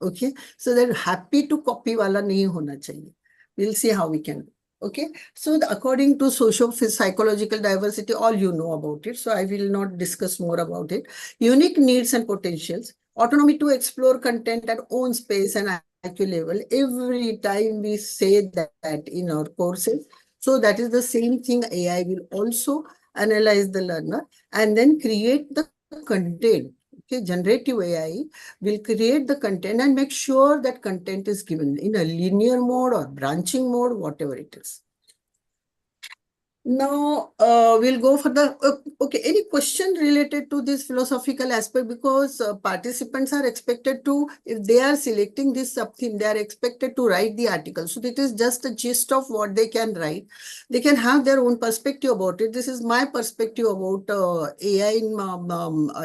[SPEAKER 2] Okay, so that happy to copy wala nahi hona chahiye. We'll see how we can do. Okay, so according to psychological diversity, all you know about it, so I will not discuss more about it. Unique needs and potentials, autonomy to explore content at own space and IQ level. Every time we say that in our courses, so that is the same thing. AI will also analyze the learner and then create the content. Okay, generative AI will create the content and make sure that content is given in a linear mode or branching mode, whatever it is. Now, we'll go for the, okay, any question related to this philosophical aspect? Because participants are expected to, if they are selecting this sub-theme, they are expected to write the article. So it is just a gist of what they can write. They can have their own perspective about it. This is my perspective about AI,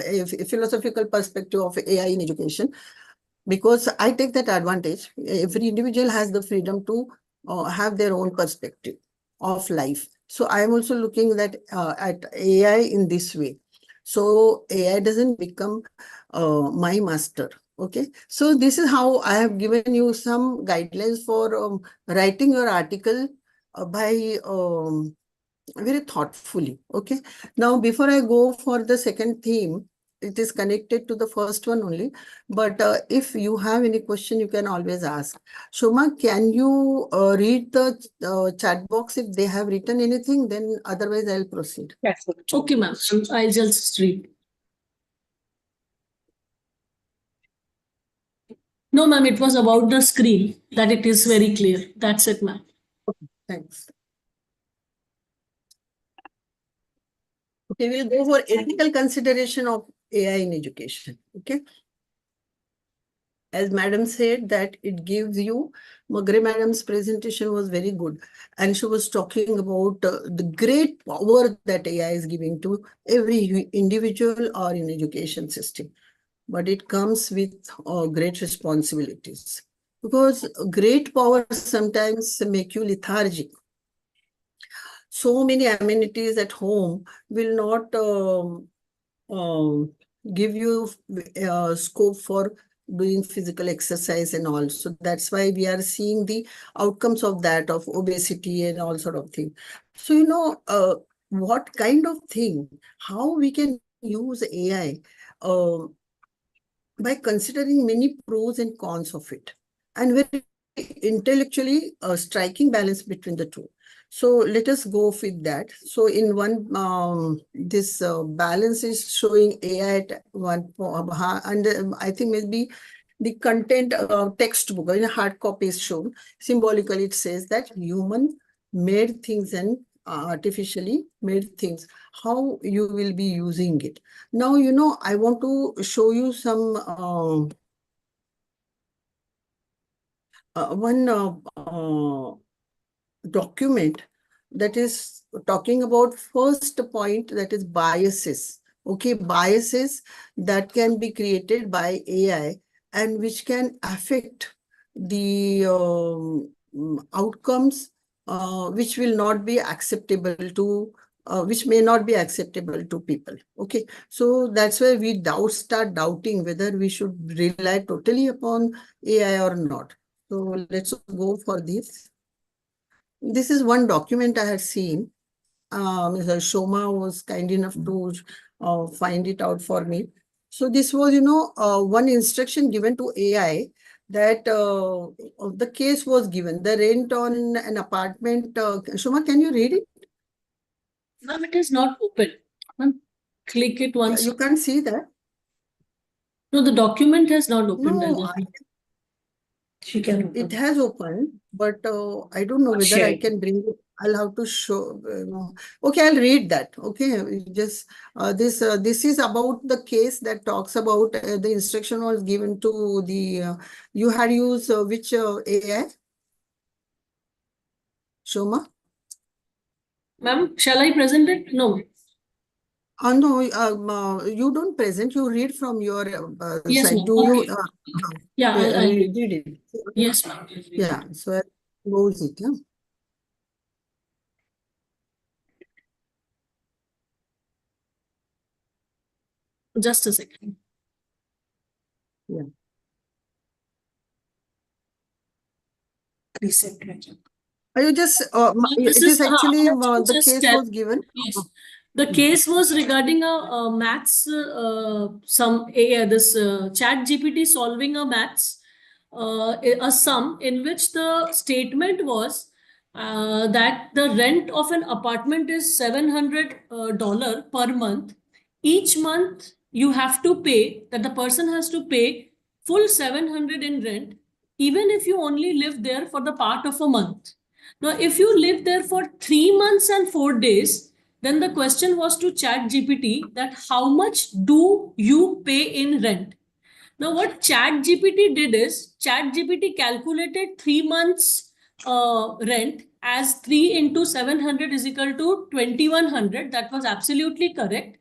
[SPEAKER 2] a philosophical perspective of AI in education, because I take that advantage. Every individual has the freedom to have their own perspective of life. So I am also looking at AI in this way. So AI doesn't become my master. Okay. So this is how I have given you some guidelines for writing your article by very thoughtfully. Okay. Now, before I go for the second theme, it is connected to the first one only. But if you have any question, you can always ask. Shoma, can you read the chat box if they have written anything? Then otherwise I'll proceed.
[SPEAKER 3] Yes.
[SPEAKER 5] Okay, ma'am. I'll just read. No, ma'am, it was about the screen that it is very clear. That's it, ma'am.
[SPEAKER 2] Thanks. Okay, we'll go for ethical consideration of AI in education. Okay. As madam said that it gives you, Magre madam's presentation was very good. And she was talking about the great power that AI is giving to every individual or in education system. But it comes with great responsibilities, because great power sometimes make you lethargic. So many amenities at home will not give you scope for doing physical exercise and all. So that's why we are seeing the outcomes of that, of obesity and all sort of thing. So, what kind of thing, how we can use AI by considering many pros and cons of it, and very intellectually striking balance between the two. So let us go with that. So in one, this balance is showing AI at one, and I think maybe the content textbook in a hard copy is shown. Symbolically, it says that human made things and artificially made things, how you will be using it. Now, I want to show you some one document that is talking about first point, that is biases. Okay, biases that can be created by AI and which can affect the outcomes which will not be acceptable to which may not be acceptable to people. Okay, so that's why we start doubting whether we should rely totally upon AI or not. So let's go for this. This is one document I had seen. Mr. Shoma was kind enough to find it out for me. So this was, one instruction given to AI that the case was given, the rent on an apartment. Shoma, can you read it?
[SPEAKER 5] Ma'am, it is not open. Ma'am, click it once.
[SPEAKER 2] You can't see that.
[SPEAKER 5] No, the document has not opened.
[SPEAKER 2] No,
[SPEAKER 5] She can
[SPEAKER 2] it
[SPEAKER 5] open.
[SPEAKER 2] has opened, but I don't know
[SPEAKER 3] Not
[SPEAKER 2] whether I
[SPEAKER 3] shared.
[SPEAKER 2] can bring it. I'll have to show. Okay, I'll read that. Okay, just this is about the case that talks about the instruction was given to the you had used which AI? Shoma?
[SPEAKER 5] Ma'am, shall I present it? No.
[SPEAKER 2] No, you don't present. You read from your
[SPEAKER 5] Yes,
[SPEAKER 2] side.
[SPEAKER 5] ma'am.
[SPEAKER 2] Do you?
[SPEAKER 5] Okay. Yeah, I'll
[SPEAKER 2] read it.
[SPEAKER 5] yes, ma'am.
[SPEAKER 2] Yeah. So I close it. Yeah.
[SPEAKER 5] Just a second.
[SPEAKER 2] Yeah.
[SPEAKER 5] Reset.
[SPEAKER 2] You just,
[SPEAKER 5] This
[SPEAKER 2] it
[SPEAKER 5] is
[SPEAKER 2] is actually the
[SPEAKER 5] just
[SPEAKER 2] case was given.
[SPEAKER 5] yes. The case was regarding a maths, this chat GPT solving a maths, a sum in which the statement was that the rent of an apartment is $700 per month. Each month you have to pay, that the person has to pay full 700 in rent, even if you only live there for the part of a month. Now, if you live there for 3 months and 4 days, then the question was to Chat GPT that how much do you pay in rent? Now, what Chat GPT did is Chat GPT calculated 3 months rent as 3 into 700 is equal to 2100. That was absolutely correct.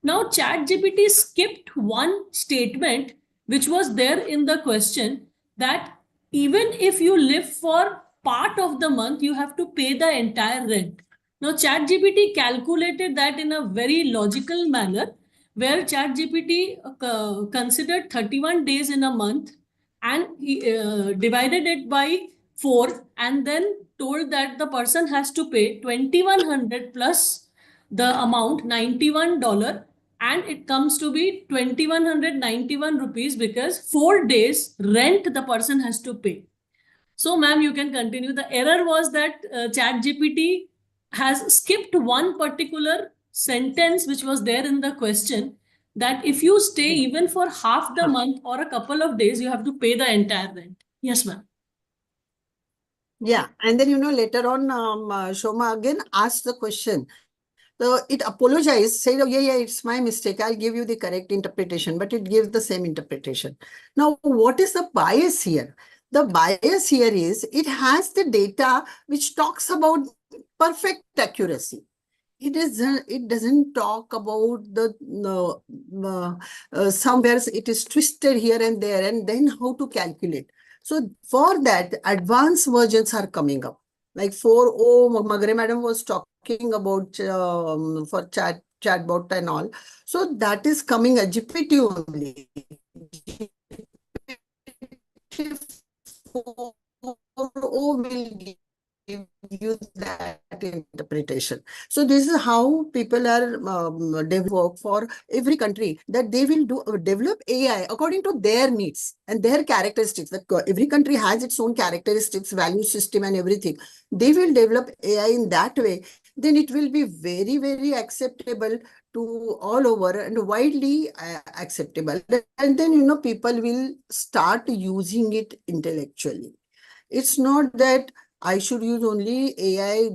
[SPEAKER 5] Now, Chat GPT skipped one statement which was there in the question, that even if you live for part of the month, you have to pay the entire rent. Now, ChatGPT calculated that in a very logical manner, where ChatGPT considered 31 days in a month and divided it by 4, and then told that the person has to pay 2100 plus the amount $91, and it comes to be 2191 rupees, because 4 days rent the person has to pay. So, ma'am, you can continue. The error was that ChatGPT has skipped one particular sentence which was there in the question, that if you stay even for half the month or a couple of days, you have to pay the entire rent. Yes, ma'am.
[SPEAKER 2] Yeah, and then later on, Shoma again asked the question. So it apologized, said, "Oh, yeah, it's my mistake. I'll give you the correct interpretation," but it gives the same interpretation. Now, what is the bias here? The bias here is it has the data which talks about perfect accuracy. It doesn't talk about the somewhere it is twisted here and there, and then how to calculate. So for that, advanced versions are coming up. Like 4.0, Magre Madam was talking about for chatbot and all. So that is coming a GPT only. GPT 4.0 will give you that interpretation. So this is how people are work for every country, that they will develop AI according to their needs and their characteristics. That every country has its own characteristics, value system and everything. They will develop AI in that way. Then it will be very, very acceptable to all over and widely acceptable. And then, people will start using it intellectually. It's not that I should use only AI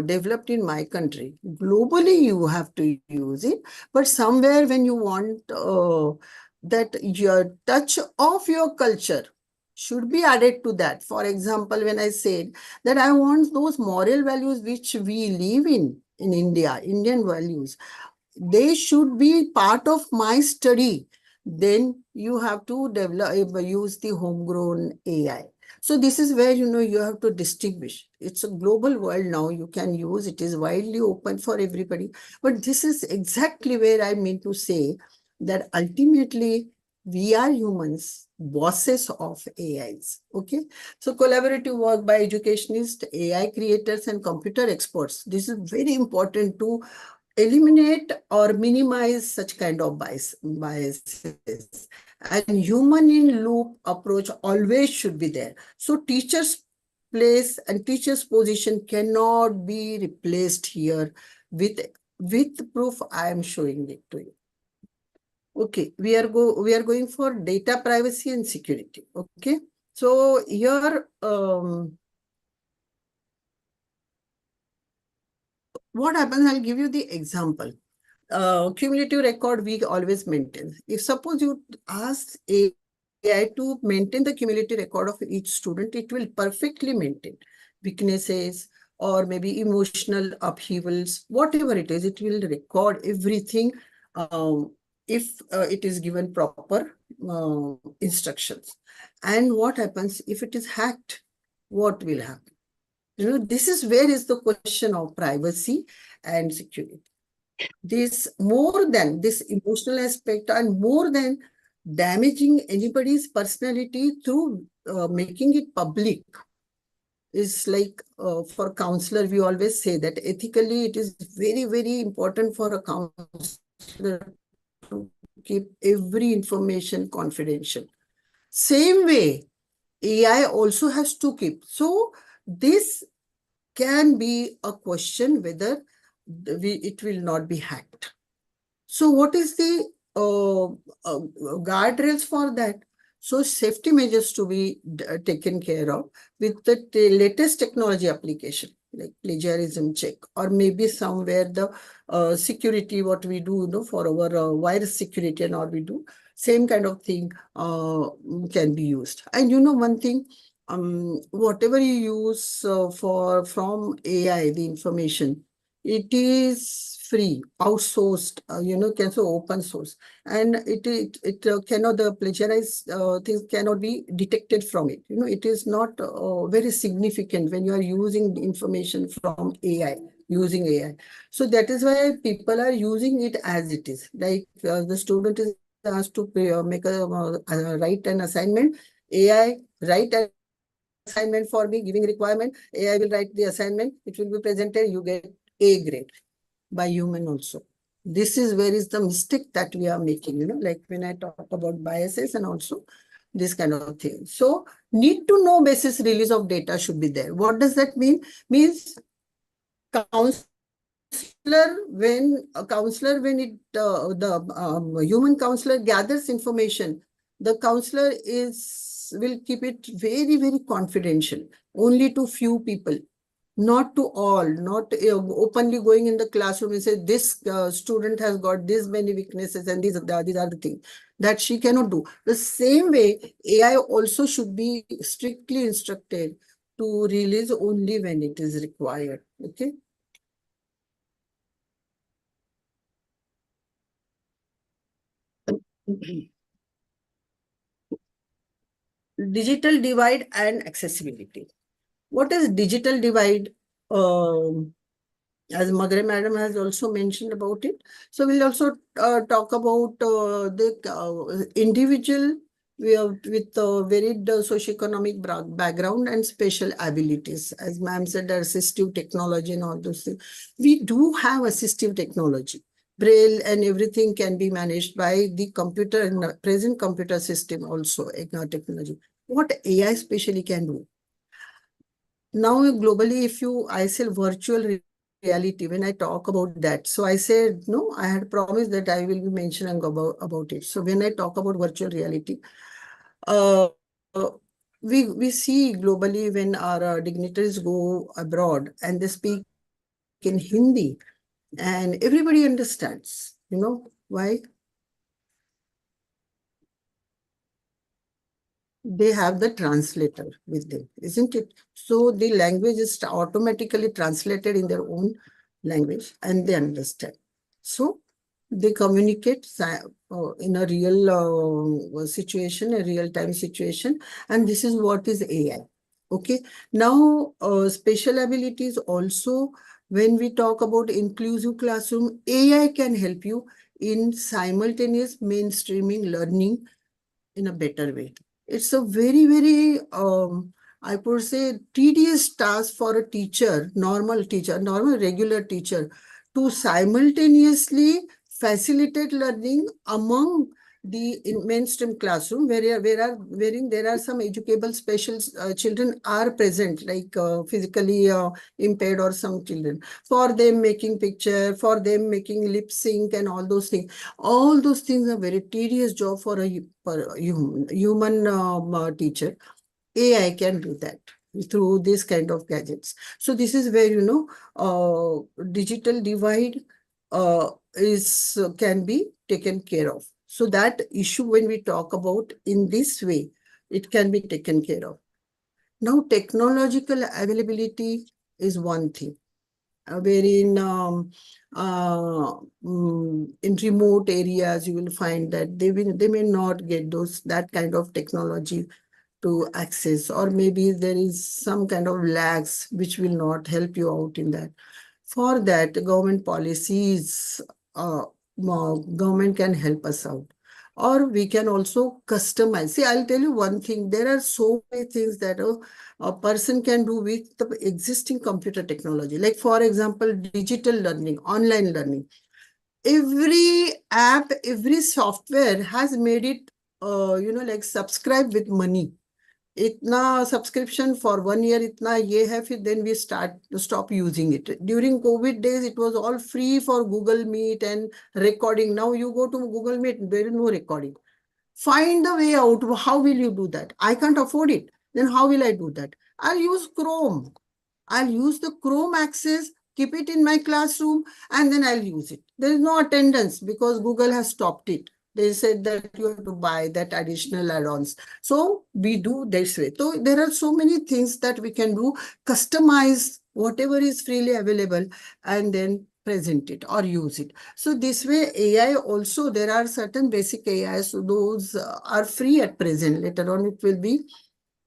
[SPEAKER 2] developed in my country. Globally, you have to use it. But somewhere when you want that your touch of your culture should be added to that. For example, when I said that I want those moral values which we live in India, Indian values, they should be part of my study. Then you have to develop, use the homegrown AI. So this is where, you have to distinguish. It's a global world now. You can use it, is widely open for everybody. But this is exactly where I mean to say that ultimately we are humans, bosses of AIs. Okay. So collaborative work by educationists, AI creators, and computer experts. This is very important to eliminate or minimize such kind of biases. And human in loop approach always should be there. So teachers' place and teachers' position cannot be replaced here with proof. I am showing it to you. Okay, we are going for data privacy and security. Okay, so here what happens, I'll give you the example. Cumulative record we always maintain. If suppose you ask AI to maintain the cumulative record of each student, it will perfectly maintain weaknesses or maybe emotional upheavals, whatever it is, it will record everything if it is given proper instructions. And what happens if it is hacked? What will happen? You know, this is where is the question of privacy and security. This more than this emotional aspect and more than damaging anybody's personality through making it public is like for counselor, we always say that ethically it is very, very important for a counselor to keep every information confidential. Same way, AI also has to keep. So this can be a question whether it will not be hacked. So what is the guardrails for that? So safety measures to be taken care of with the latest technology application like plagiarism check, or maybe somewhere the security what we do, you know, for our virus security and all we do, same kind of thing can be used. And you know one thing, whatever you use from AI, the information, it is free, outsourced, you know, can so open source, and it cannot, the plagiarized things cannot be detected from it. You know, it is not very significant when you are using the information from AI, using AI. So that is why people are using it as it is. Like the student is asked to make write an assignment. AI write an assignment for me, giving requirement. AI will write the assignment. It will be presented. You get A grade by human also. This is where is the mistake that we are making, you know, like when I talk about biases and also this kind of thing. So need to know basis release of data should be there. What does that mean? Means counselor, when the human counselor gathers information, the counselor will keep it very, very confidential, only to few people, not to all, not openly going in the classroom and say this student has got this many weaknesses and these are the things that she cannot do. The same way, AI also should be strictly instructed to release only when it is required. Okay. Digital divide and accessibility. What is digital divide? As Magre Madam has also mentioned about it. So we'll also talk about the individual with varied socioeconomic background and special abilities. As ma'am said, assistive technology and all those things. We do have assistive technology. Braille and everything can be managed by the computer and present computer system also, technology. What AI especially can do? Now, globally, I say virtual reality, when I talk about that, so I said, no, I had promised that I will be mentioning about it. So when I talk about virtual reality, we see globally when our dignitaries go abroad and they speak in Hindi and everybody understands, you know, why? They have the translator with them, isn't it? So the language is automatically translated in their own language and they understand. So they communicate in a real situation, a real-time situation, and this is what is AI. Okay. Now, special abilities also, when we talk about inclusive classroom, AI can help you in simultaneous mainstreaming learning in a better way. It's a very, very, I would say, tedious task for a teacher, normal regular teacher, to simultaneously facilitate learning among the mainstream classroom wherein there are some educable special children are present, like physically impaired or some children, for them making picture, for them making lip sync and all those things. All those things are very tedious job for a human teacher. AI can do that through this kind of gadgets. So this is where, digital divide can be taken care of. So that issue, when we talk about in this way, it can be taken care of. Now, technological availability is one thing, wherein in remote areas, you will find that they may not get that kind of technology to access, or maybe there is some kind of lags which will not help you out in that. For that, government policies, government can help us out. Or we can also customize. See, I'll tell you one thing. There are so many things that a person can do with the existing computer technology. Like, for example, digital learning, online learning. Every app, every software has made it, like subscribe with money. Itna subscription for 1 year, itna ye hai, then we stop using it. During COVID days, it was all free for Google Meet and recording. Now you go to Google Meet, there is no recording. Find a way out. How will you do that? I can't afford it. Then how will I do that? I'll use Chrome. I'll use the Chrome access, keep it in my classroom, and then I'll use it. There is no attendance because Google has stopped it. They said that you have to buy that additional add-ons. So we do this way. So there are so many things that we can do, customize whatever is freely available, and then present it or use it. So this way, AI also, there are certain basic AIs, so those are free at present. Later on, it will be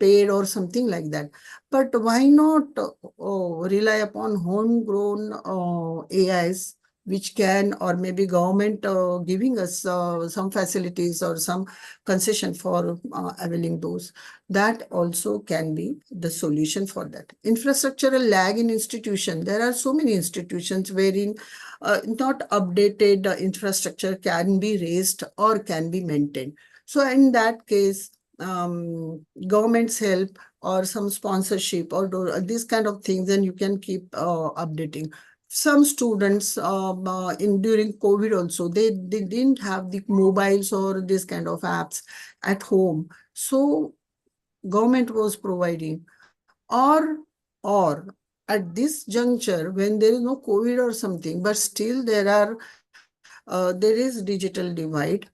[SPEAKER 2] paid or something like that. But why not rely upon homegrown AIs, which can, or maybe government giving us some facilities or some concession for availing those. That also can be the solution for that. Infrastructural lag in institution. There are so many institutions wherein not updated infrastructure can be raised or can be maintained. So in that case, government's help or some sponsorship or these kind of things, and you can keep updating. Some students during COVID also, they didn't have the mobiles or this kind of apps at home. So government was providing, or at this juncture when there is no COVID or something, but still there is digital divide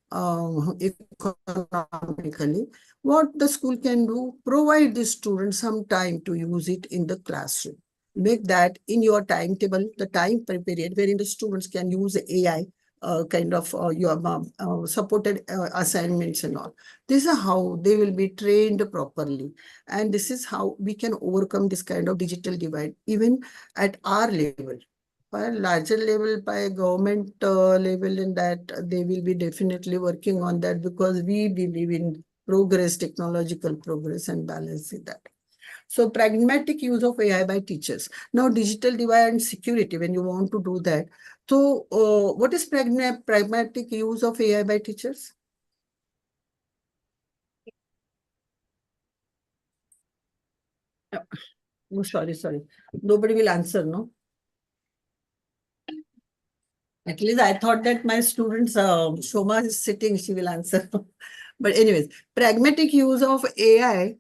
[SPEAKER 2] economically. What the school can do, provide the students some time to use it in the classroom. Make that in your timetable, the time period wherein the students can use AI, your supported assignments and all. This is how they will be trained properly. And this is how we can overcome this kind of digital divide, even at our level. By a larger level, by government level, in that they will be definitely working on that, because we believe in progress, technological progress, and balance in that. So pragmatic use of AI by teachers. Now, digital divide and security, when you want to do that. So what is pragmatic use of AI by teachers? Oh, sorry. Nobody will answer, no? At least I thought that my students, Shoma is sitting, she will answer. But anyways, pragmatic use of AI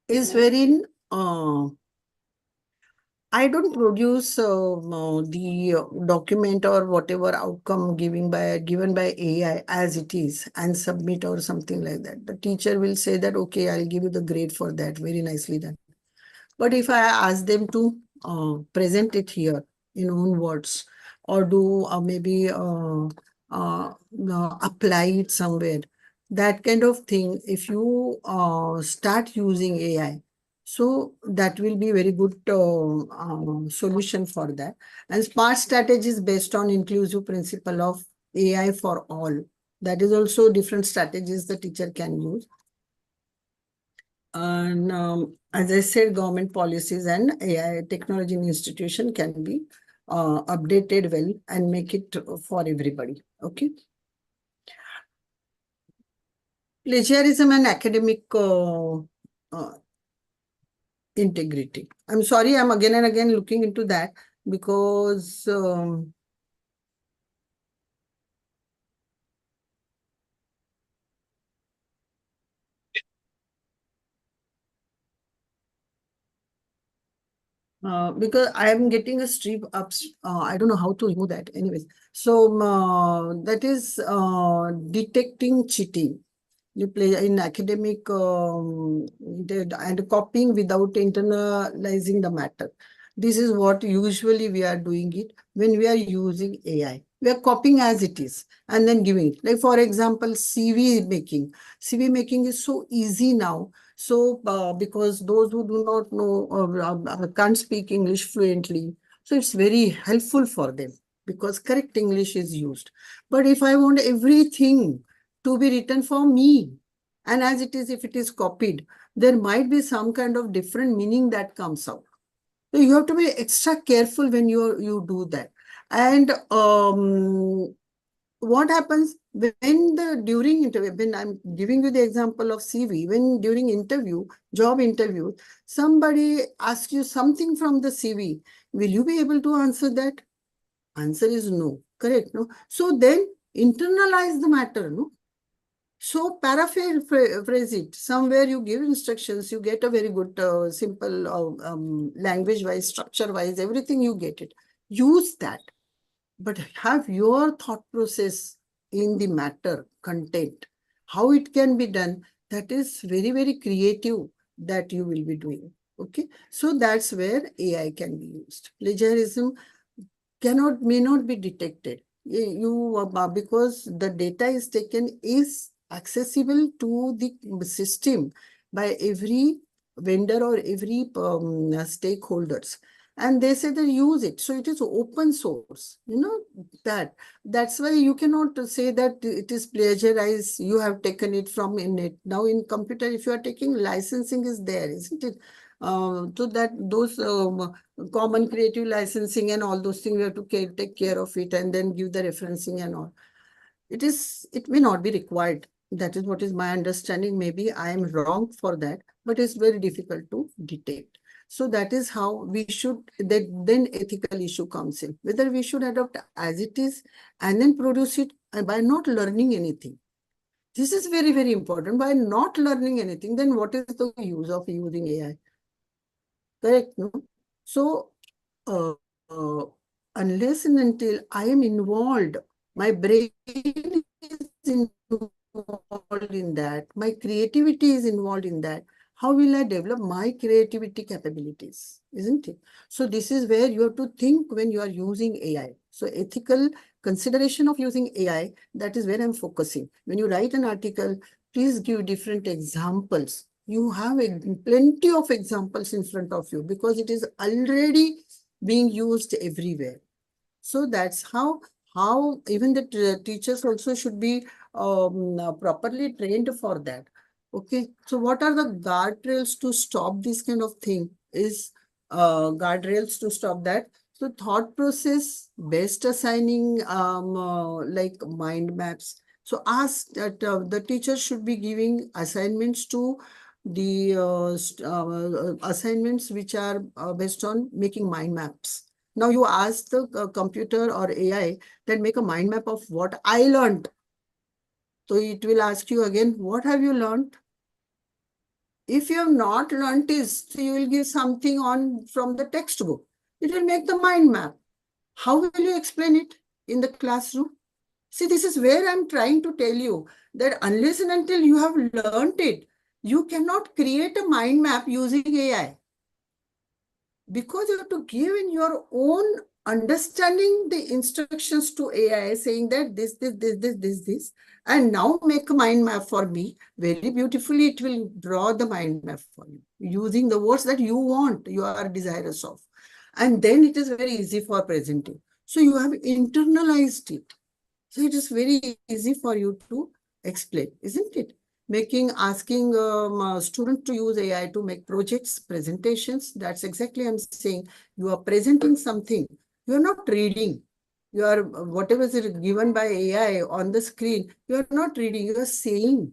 [SPEAKER 2] is wherein I don't produce the document or whatever outcome given by AI as it is and submit or something like that. The teacher will say that, okay, I'll give you the grade for that. Very nicely done. But if I ask them to present it here in own words, or do maybe apply it somewhere, that kind of thing, if you start using AI, so that will be very good solution for that. And smart strategies based on inclusive principle of AI for all. That is also different strategies the teacher can use. And as I said, government policies and AI technology institution can be updated well and make it for everybody. Okay. plagiarism and academic integrity. I'm sorry, I'm again and again looking into that because because I am getting a stream up. I don't know how to remove that. Anyways, so that is detecting cheating. You play in academic and copying without internalizing the matter. This is what usually we are doing it when we are using AI. We are copying as it is and then giving it. Like for example, CV making. CV making is so easy now. So because those who do not know, can't speak English fluently, so it's very helpful for them because correct English is used. But if I want everything to be written for me, and as it is, if it is copied, there might be some kind of different meaning that comes out. So you have to be extra careful when you do that. And what happens when during interview, when I'm giving you the example of CV, when during interview, job interview, somebody asks you something from the CV, will you be able to answer that? Answer is no, correct? No. So then internalize the matter, no? So paraphrase it. Somewhere you give instructions, you get a very good, simple language-wise, structure-wise, everything you get it. Use that. But have your thought process in the matter, content, how it can be done, that is very, very creative that you will be doing. Okay. So that's where AI can be used. Plagiarism may not be detected. Because the data is taken is accessible to the system by every vendor or every stakeholders. And they say they use it. So it is open source, that's why you cannot say that it is plagiarized. You have taken it from in it. Now in computer, if you are taking licensing is there, isn't it? So that those common creative licensing and all those things, we have to take care of it and then give the referencing and all. It may not be required. That is what is my understanding. Maybe I am wrong for that, but it's very difficult to detect. So that is how we should, then ethical issue comes in, whether we should adopt as it is and then produce it by not learning anything. This is very, very important. By not learning anything, then what is the use of using AI? Correct, no? So, uh, uh, unless and until I am involved, my brain is involved in that, my creativity is involved in that, how will I develop my creativity capabilities, isn't it? So this is where you have to think when you are using AI. So ethical consideration of using AI, that is where I'm focusing. When you write an article, please give different examples. You have plenty of examples in front of you because it is already being used everywhere. So that's how even the teachers also should be properly trained for that. Okay. So what are the guardrails to stop this kind of thing? Is guardrails to stop that. So thought process, best assigning like mind maps. So ask that the teacher should be giving assignments to the assignments which are based on making mind maps. Now you ask the computer or AI that make a mind map of what I learned. So it will ask you again, what have you learned? If you have not learned this, so you will give something on from the textbook. It will make the mind map. How will you explain it in the classroom? See, this is where I'm trying to tell you that unless and until you have learned it, you cannot create a mind map using AI. Because you have to give in your own understanding the instructions to AI saying that this, and now make a mind map for me. Very beautifully, it will draw the mind map for you using the words that you want, you are desirous of. And then it is very easy for presenting. So you have internalized it. So it is very easy for you to explain, isn't it? Asking students to use AI to make projects, presentations. That's exactly I'm saying. You are presenting something. You are not reading. You are, whatever is given by AI on the screen, you are not reading, you are saying.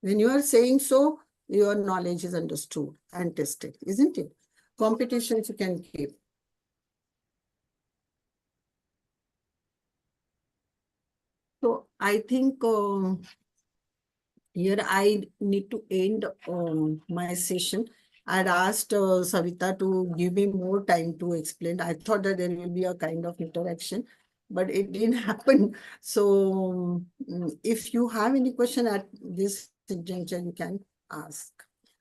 [SPEAKER 2] When you are saying so, your knowledge is understood and tested, isn't it? Competitions you can keep. So I think here I need to end my session. I'd asked Savita to give me more time to explain. I thought that there will be a kind of interaction, but it didn't happen. So if you have any question at this juncture, you can ask.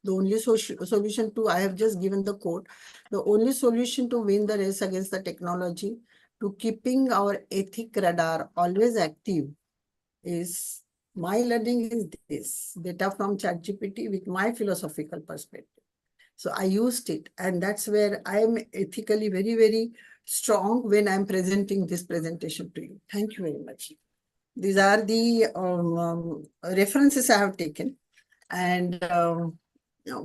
[SPEAKER 2] The only solution to, I have just given the code, the only solution to win the race against the technology, to keeping our ethic radar always active, is my learning is this data from ChatGPT with my philosophical perspective. So I used it, and that's where I am ethically very, very strong when I'm presenting this presentation to you. Thank you very much. These are the references I have taken, and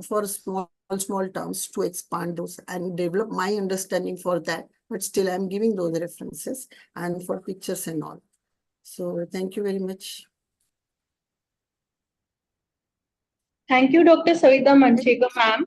[SPEAKER 2] for small terms to expand those and develop my understanding for that. But still, I'm giving those references and for pictures and all. So thank you very much.
[SPEAKER 4] Thank you, Dr. Savita Manchekar, ma'am,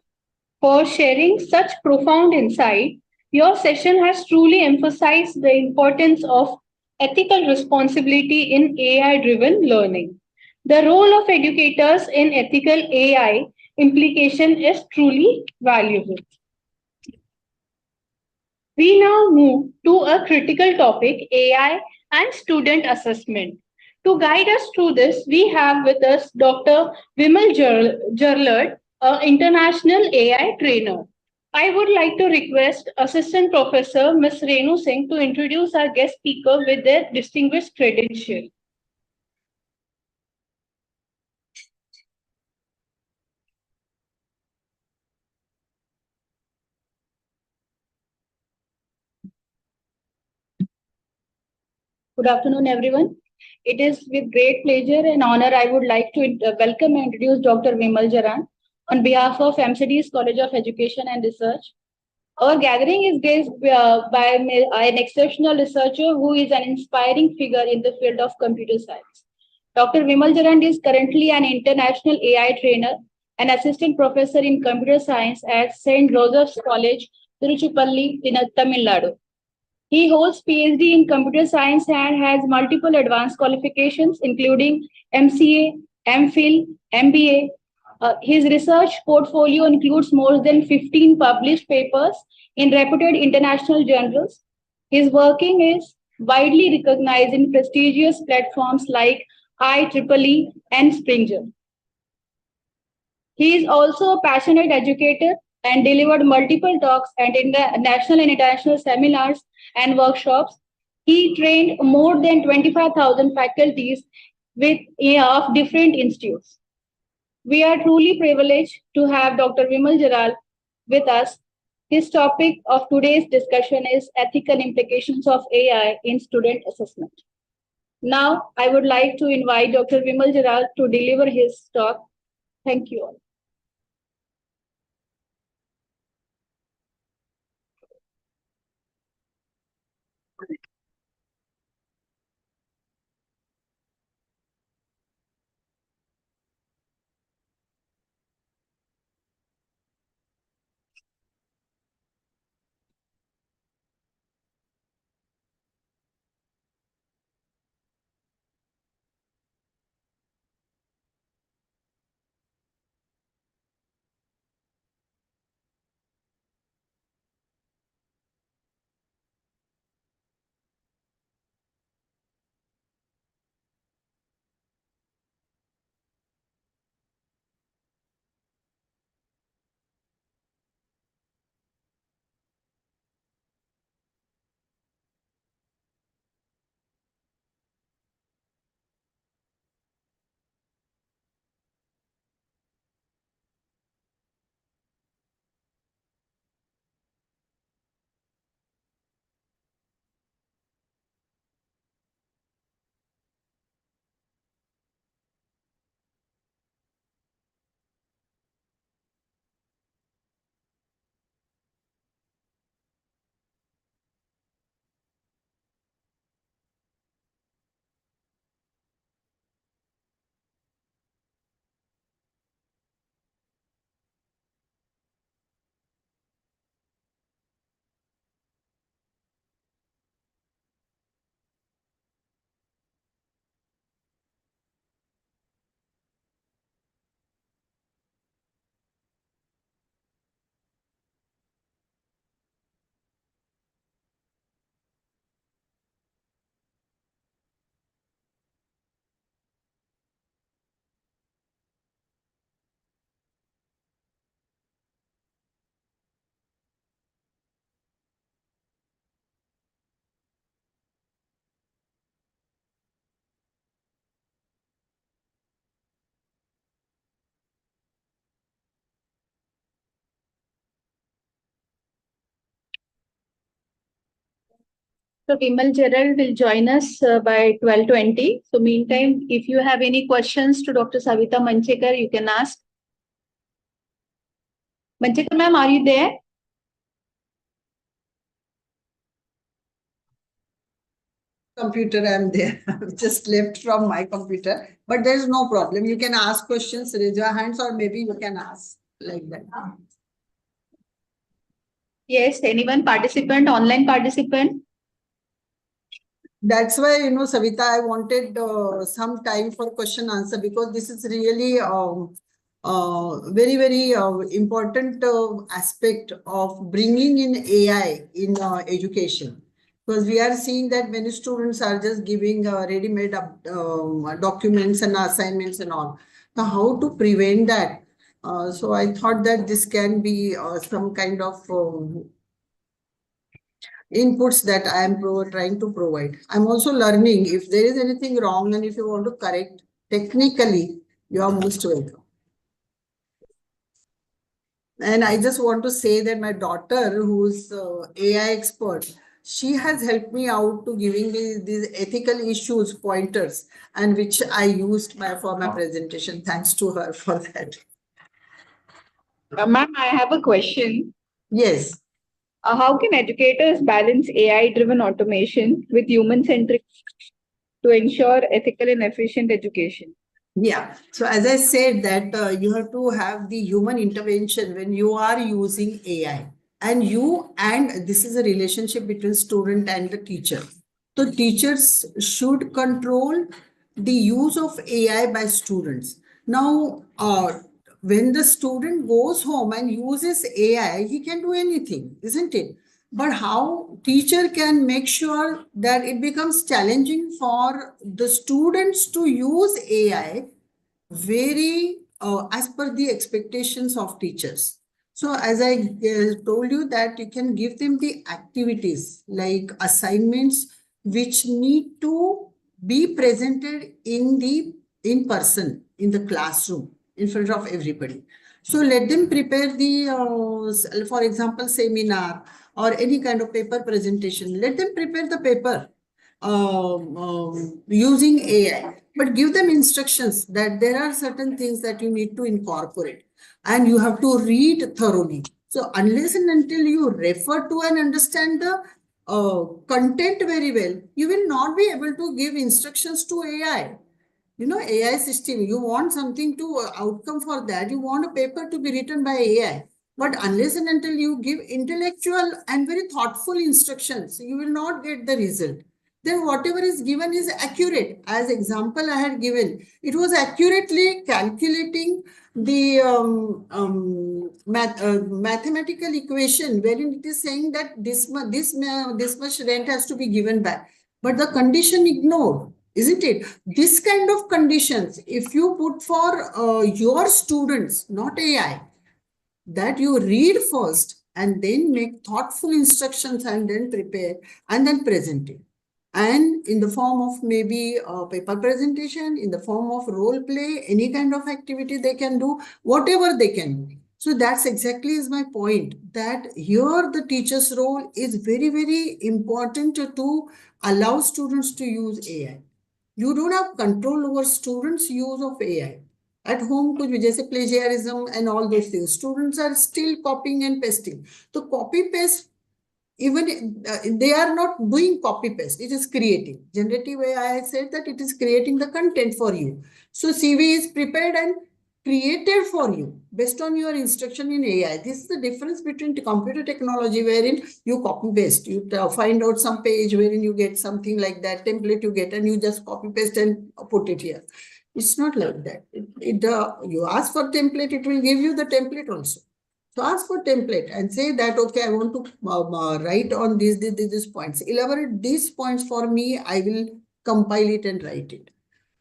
[SPEAKER 4] for sharing such profound insight. Your session has truly emphasized the importance of ethical responsibility in AI-driven learning. The role of educators in ethical AI implication is truly valuable. We now move to a critical topic, AI and student assessment. To guide us through this, we have with us Dr. Vimal Jarlad, an international AI trainer. I would like to request Assistant Professor Ms. Renu Singh to introduce our guest speaker with their distinguished credential. Good afternoon, everyone. It is with great pleasure and honor I would like to welcome and introduce Dr. Vimal Jaran on behalf of MCD's College of Education and Research. Our gathering is graced by an exceptional researcher who is an inspiring figure in the field of computer science. Dr. Vimal Jaran is currently an international AI trainer and assistant professor in computer science at St. Joseph's College, Tiruchirappalli, Tamil Nadu. He holds PhD in computer science and has multiple advanced qualifications, including MCA, MPhil, MBA. His research portfolio includes more than 15 published papers in reputed international journals. His working is widely recognized in prestigious platforms like IEEE and Springer. He is also a passionate educator and delivered multiple talks at national and international seminars and workshops. He trained more than 25,000 faculties of different institutes. We are truly privileged to have Dr. Vimal Jaral with us. His topic of today's discussion is ethical implications of AI in student assessment. Now, I would like to invite Dr. Vimal Jaral to deliver his talk. Thank you all. Dr. Vimal Gerald will join us by 12:20. So meantime, if you have any questions to Dr. Savita Manchekar, you can ask. Manchekar ma'am, are you there?
[SPEAKER 2] Computer, I'm there. I've just left from my computer, but there's no problem. You can ask questions, raise your hands, or maybe you can ask like that.
[SPEAKER 3] Yes, anyone participant, online participant?
[SPEAKER 2] That's why, Savita, I wanted some time for question answer, because this is really very, very important aspect of bringing in AI in education. Because we are seeing that many students are just giving ready-made documents and assignments and all. Now, how to prevent that? So I thought that this can be some kind of inputs that I am trying to provide. I'm also learning. If there is anything wrong and if you want to correct technically, you are most welcome. And I just want to say that my daughter, who's AI expert, she has helped me out to giving me these ethical issues pointers, and which I used for my presentation. Thanks to her for that.
[SPEAKER 3] Ma'am, I have a question.
[SPEAKER 2] Yes.
[SPEAKER 3] How can educators balance AI-driven automation with human-centric to ensure ethical and efficient education?
[SPEAKER 2] Yeah. So as I said that you have to have the human intervention when you are using AI, and this is a relationship between student and the teacher. So teachers should control the use of AI by students. Now, when the student goes home and uses AI, he can do anything, isn't it? But how teacher can make sure that it becomes challenging for the students to use AI very as per the expectations of teachers. So as I told you that you can give them the activities like assignments which need to be presented in person in the classroom in front of everybody. So let them prepare the, for example, seminar or any kind of paper presentation. Let them prepare the paper using AI, but give them instructions that there are certain things that you need to incorporate and you have to read thoroughly. So unless and until you refer to and understand the content very well, you will not be able to give instructions to AI. AI system, you want something to outcome for that. You want a paper to be written by AI. But unless and until you give intellectual and very thoughtful instructions, you will not get the result. Then whatever is given is accurate. As example I had given, it was accurately calculating the mathematical equation wherein it is saying that this much rent has to be given back. But the condition ignored. Isn't it? This kind of conditions, if you put for your students, not AI, that you read first and then make thoughtful instructions and then prepare and then present it. And in the form of maybe a paper presentation, in the form of role play, any kind of activity they can do, whatever they can do. So that's exactly is my point, that here the teacher's role is very, very important to allow students to use AI. You don't have control over students' use of AI. At home, कुछ भी जैसे plagiarism and all those things, students are still copying and pasting. So copy paste, even they are not doing copy paste. It is creating. Generative AI said that it is creating the content for you. So CV is prepared and created for you based on your instruction in AI. This is the difference between computer technology, wherein you copy paste. You find out some page wherein you get something like that template you get, and you just copy paste and put it here. It's not like that. You ask for template, it will give you the template also. So ask for template and say that, okay, I want to write on these points. Elaborate these points for me. I will compile it and write it.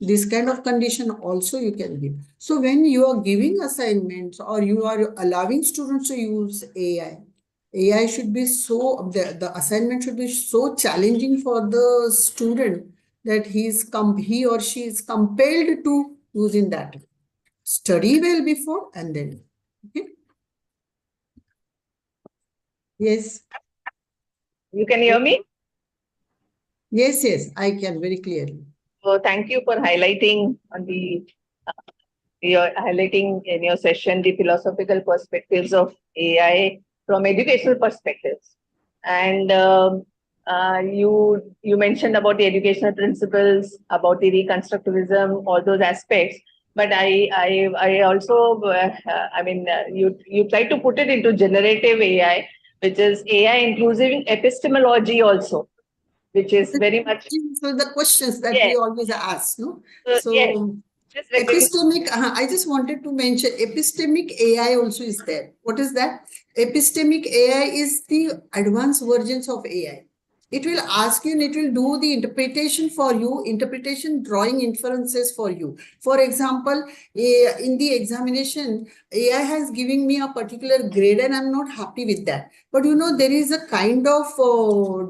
[SPEAKER 2] This kind of condition also you can give. So when you are giving assignments or you are allowing students to use AI should be the assignment should be so challenging for the student that he or she is compelled to using that. Study well before and then. Okay. Yes.
[SPEAKER 3] You can hear me?
[SPEAKER 2] Yes, yes, I can very clearly.
[SPEAKER 3] So thank you for highlighting on the you're highlighting in your session the philosophical perspectives of AI from educational perspectives, and you mentioned about the educational principles, about the reconstructivism, all those aspects. But I also you try to put it into generative AI, which is AI inclusive epistemology also, which is very much
[SPEAKER 2] So the questions that we
[SPEAKER 3] yes.
[SPEAKER 2] always ask, no?
[SPEAKER 3] Yes,
[SPEAKER 2] So
[SPEAKER 3] just recognize.
[SPEAKER 2] epistemic, I just wanted to mention epistemic AI also is there. What is that? Epistemic AI is the advanced versions of AI. It will ask you and it will do the interpretation for you, interpretation, drawing inferences for you. For example, in the examination, AI has given me a particular grade and I'm not happy with that. But there is a kind of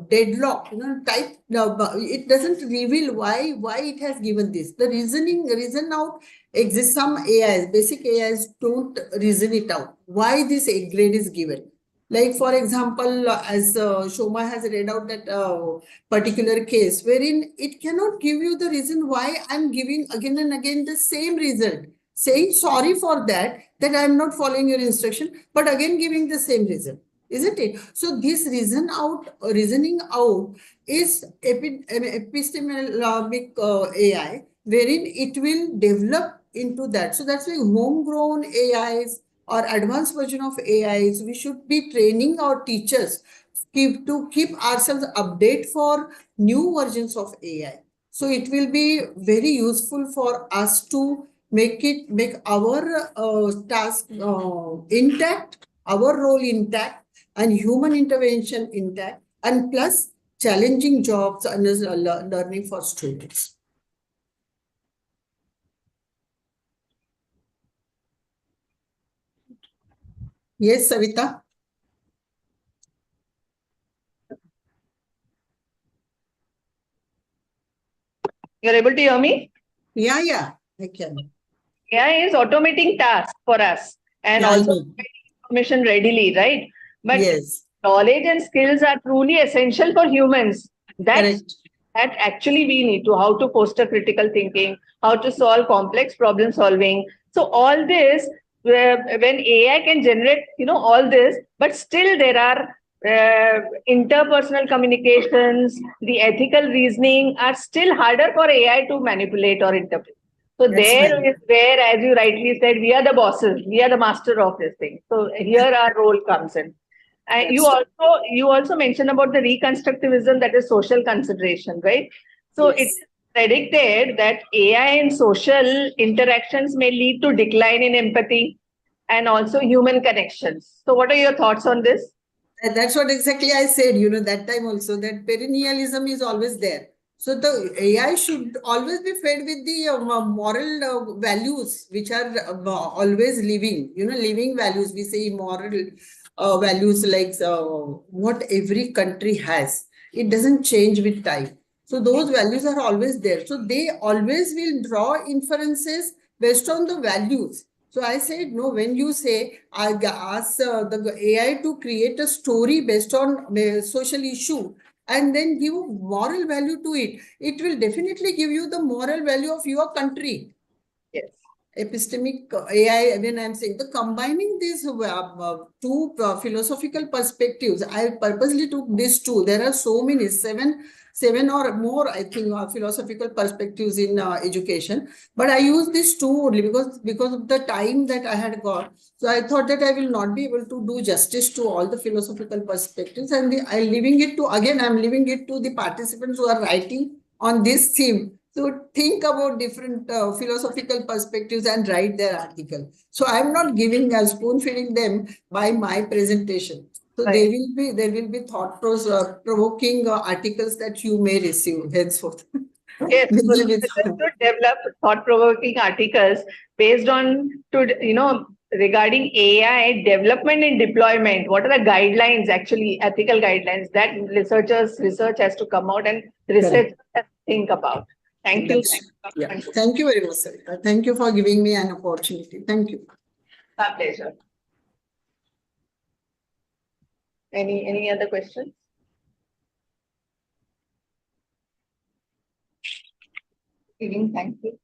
[SPEAKER 2] deadlock, type. It doesn't reveal why it has given this. The reason out exists. Some AIs, basic AIs don't reason it out. Why this A grade is given? Like, for example, as Shoma has read out that particular case, wherein it cannot give you the reason why I'm giving again and again the same result. Saying sorry for that I'm not following your instruction, but again giving the same result. Isn't it? So this reasoning out is epistemic AI, wherein it will develop into that. So that's why homegrown AIs or advanced version of AIs, we should be training our teachers to keep ourselves update for new versions of AI. So it will be very useful for us to make our task intact, our role intact, and human intervention intact, and plus challenging jobs and learning for students. Yes, Savita?
[SPEAKER 3] You're able to hear me?
[SPEAKER 2] Yeah, I can.
[SPEAKER 3] AI is automating tasks for us and
[SPEAKER 2] Yeah, I
[SPEAKER 3] also
[SPEAKER 2] know.
[SPEAKER 3] providing information readily, right? But
[SPEAKER 2] Yes,
[SPEAKER 3] knowledge and skills are truly essential for humans.
[SPEAKER 2] correct.
[SPEAKER 3] That actually we need to how to foster critical thinking, how to solve complex problem solving. So all this, when AI can generate, all this, but still there are interpersonal communications, the ethical reasoning are still harder for AI to manipulate or interpret. So
[SPEAKER 2] That's
[SPEAKER 3] there
[SPEAKER 2] right.
[SPEAKER 3] is where, as you rightly said, we are the bosses, we are the master of this thing. So here our role comes in. And you also mentioned about the reconstructivism, that is social consideration, right? So
[SPEAKER 2] Yes.
[SPEAKER 3] it's predicted that AI and social interactions may lead to decline in empathy and also human connections. So what are your thoughts on this?
[SPEAKER 2] And that's what exactly I said, that time also, that perennialism is always there. So the AI should always be fed with the moral values, which are always living, living values. We say moral values like what every country has. It doesn't change with time. So those values are always there. So they always will draw inferences based on the values. So I said, no, when you say, I ask the AI to create a story based on a social issue and then give moral value to it, it will definitely give you the moral value of your country.
[SPEAKER 3] Yes.
[SPEAKER 2] Epistemic AI, when I'm saying the combining these two philosophical perspectives, I purposely took these two. There are so many, seven or more, I think, philosophical perspectives in education. But I use these two only because of the time that I had got. So I thought that I will not be able to do justice to all the philosophical perspectives. And I'm leaving it to the participants who are writing on this theme. So think about different philosophical perspectives and write their article. So I'm not giving a spoon feeding them by my presentation. So
[SPEAKER 3] Right.
[SPEAKER 2] there will be provoking articles that you may receive henceforth.
[SPEAKER 3] Yes, so researchers should develop thought-provoking articles based on regarding AI development and deployment. What are the guidelines, actually ethical guidelines that research has to come out and research has to think about. Thank you.
[SPEAKER 2] Yeah. Thank you very much, Sarita. Thank you for giving me an opportunity. Thank you.
[SPEAKER 3] My pleasure. Any other questions? Thank you.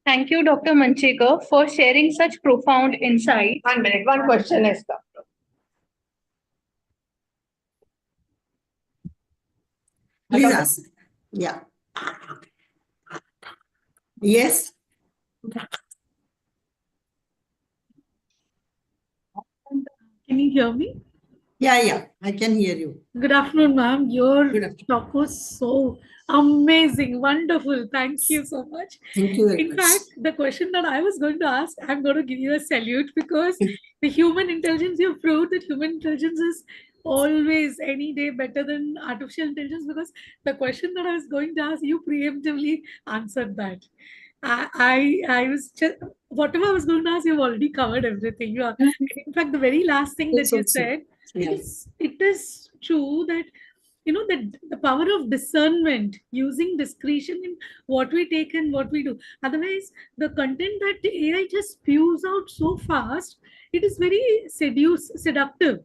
[SPEAKER 3] Thank you, Dr. Manchekar, for sharing such profound insight. 1 minute, one question is come.
[SPEAKER 2] Please ask. Yeah. Yes.
[SPEAKER 7] Can you hear me?
[SPEAKER 2] Yeah, I can hear you.
[SPEAKER 7] Good afternoon, ma'am. Your
[SPEAKER 2] Good afternoon.
[SPEAKER 7] talk was so amazing, wonderful. Thank you so much.
[SPEAKER 2] Thank you very
[SPEAKER 7] In
[SPEAKER 2] much.
[SPEAKER 7] fact, the question that I was going to ask, I'm going to give you a salute because the human intelligence, you've proved that human intelligence is always any day better than artificial intelligence, because the question that I was going to ask, you preemptively answered that. I was just, whatever I was going to ask, you've already covered everything. You are, in fact, the very last thing that
[SPEAKER 2] It's
[SPEAKER 7] you
[SPEAKER 2] also-
[SPEAKER 7] said,
[SPEAKER 2] Yeah.
[SPEAKER 7] it is true that that the power of discernment, using discretion in what we take and what we do. Otherwise, the content that the AI just spews out so fast, it is very seductive.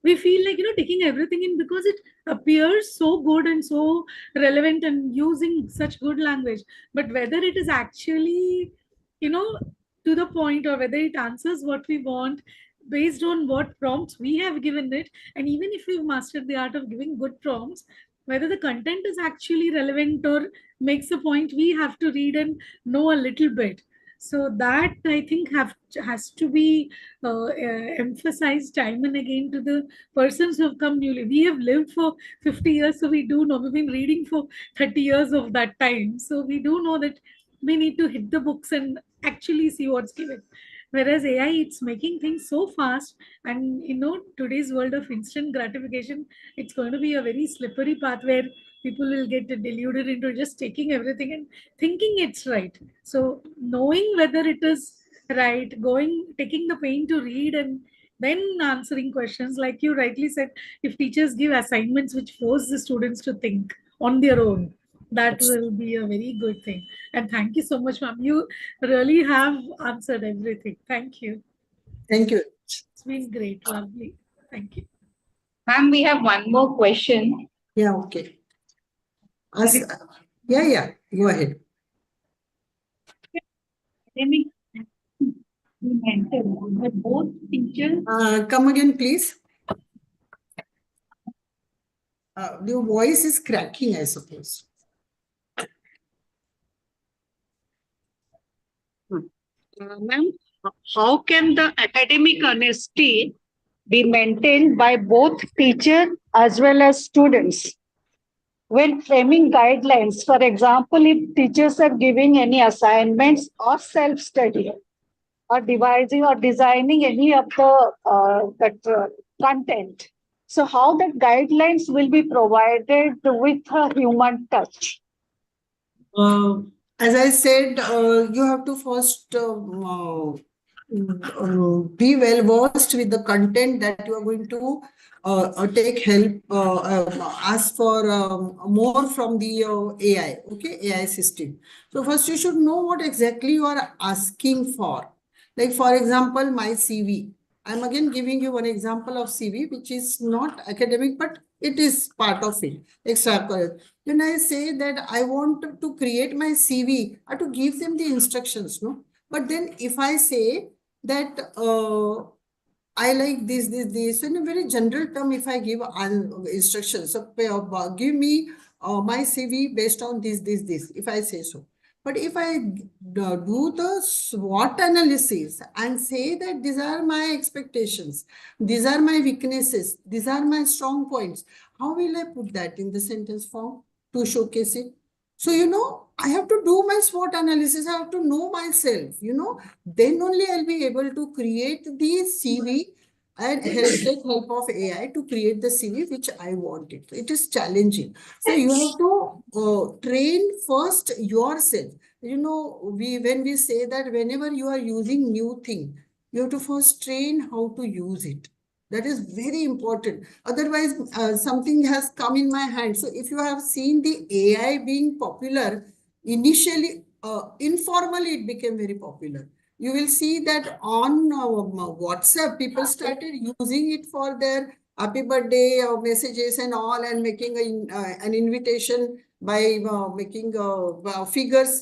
[SPEAKER 7] We feel like taking everything in because it appears so good and so relevant and using such good language. But whether it is actually you know to the point, or whether it answers what we want based on what prompts we have given it, and even if we've mastered the art of giving good prompts, whether the content is actually relevant or makes a point, we have to read and know a little bit. So that, I think, has to be emphasized time and again to the persons who have come newly. We have lived for 50 years, so we do know. We've been reading for 30 years of that time, so we do know that we need to hit the books and actually see what's given. Whereas AI, it's making things so fast, and today's world of instant gratification, it's going to be a very slippery path where people will get deluded into just taking everything and thinking it's right. So knowing whether it is right, taking the pain to read and then answering questions, like you rightly said, if teachers give assignments which force the students to think on their own, that will be a very good thing. And thank you so much, ma'am. You really have answered everything. Thank you.
[SPEAKER 2] Thank you.
[SPEAKER 7] It's been great. Lovely. Thank you.
[SPEAKER 3] Ma'am, we have one more question.
[SPEAKER 2] Yeah, okay. Yeah, go ahead.
[SPEAKER 4] Academic mental, but both teachers.
[SPEAKER 2] Come again, please. Your voice is cracking, I suppose.
[SPEAKER 8] Ma'am, how can the academic honesty be maintained by both teacher as well as students when framing guidelines? For example, if teachers are giving any assignments or self-study or devising or designing any of the content, so how that guidelines will be provided with a human touch?
[SPEAKER 2] As I said, you have to first be well versed with the content that you are going to take help, ask for more from the AI, okay, AI system. So first you should know what exactly you are asking for. Like, for example, my CV. I'm again giving you one example of CV, which is not academic, but it is part of it. Extracurricular. When I say that I want to create my CV, I have to give them the instructions, no? But then if I say that I like this, so in a very general term, if I give instructions, so give me my CV based on this, if I say so. But if I do the SWOT analysis and say that these are my expectations, these are my weaknesses, these are my strong points, how will I put that in the sentence form to showcase it? So, I have to do my SWOT analysis. I have to know myself, then only I'll be able to create the CV and take help of AI to create the CV which I wanted. It is challenging. So you have to train first yourself. When we say that whenever you are using new thing, you have to first train how to use it. That is very important. Otherwise, something has come in my hand. So if you have seen the AI being popular, initially, informally, it became very popular. You will see that on WhatsApp, people started using it for their happy birthday messages and all, and making an invitation by making figures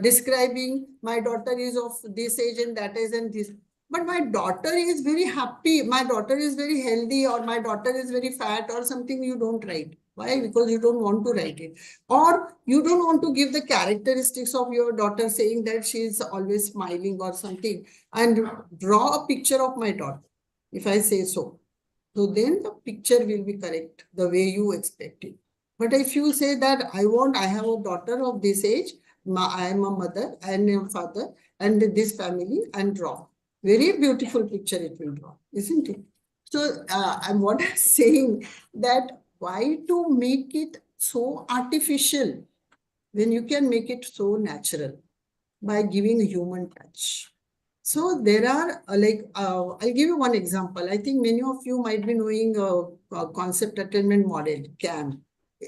[SPEAKER 2] describing my daughter is of this age and that age and this. But my daughter is very happy, my daughter is very healthy, or my daughter is very fat or something, you don't write. Why? Because you don't want to write it. Or you don't want to give the characteristics of your daughter, saying that she is always smiling or something, and draw a picture of my daughter, if I say so. So then the picture will be correct, the way you expect it. But if you say that I have a daughter of this age, I am a mother and a father and this family, and draw. Very beautiful picture it will draw, isn't it? So and what I'm saying, that why to make it so artificial when you can make it so natural by giving a human touch? So there are I'll give you one example. I think many of you might be knowing a concept attainment model, CAM.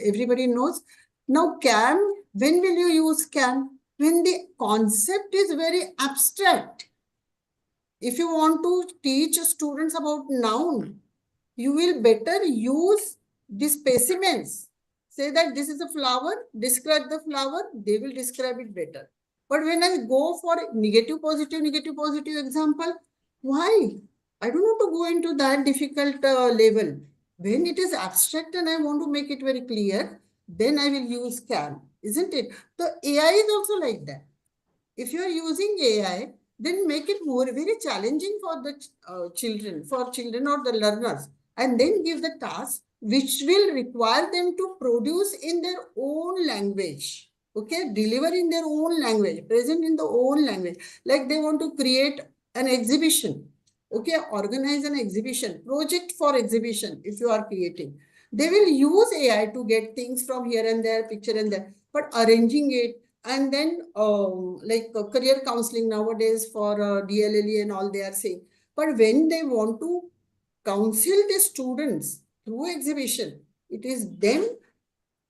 [SPEAKER 2] Everybody knows. Now CAM, when will you use CAM? When the concept is very abstract. If you want to teach students about noun, you will better use the specimens. Say that this is a flower, describe the flower, they will describe it better. But when I go for negative, positive example, why? I don't want to go into that difficult level. When it is abstract and I want to make it very clear, then I will use CAM, isn't it? The AI is also like that. If you are using AI, then make it very challenging for the children or the learners, and then give the task which will require them to produce in their own language. Okay, deliver in their own language, present in the own language. Like they want to create an exhibition. Okay, organize an exhibition, project for exhibition if you are creating. They will use AI to get things from here and there, picture and there, but arranging it, and then career counseling nowadays for DLLE and all they are saying. But when they want to counsel the students through exhibition, it is them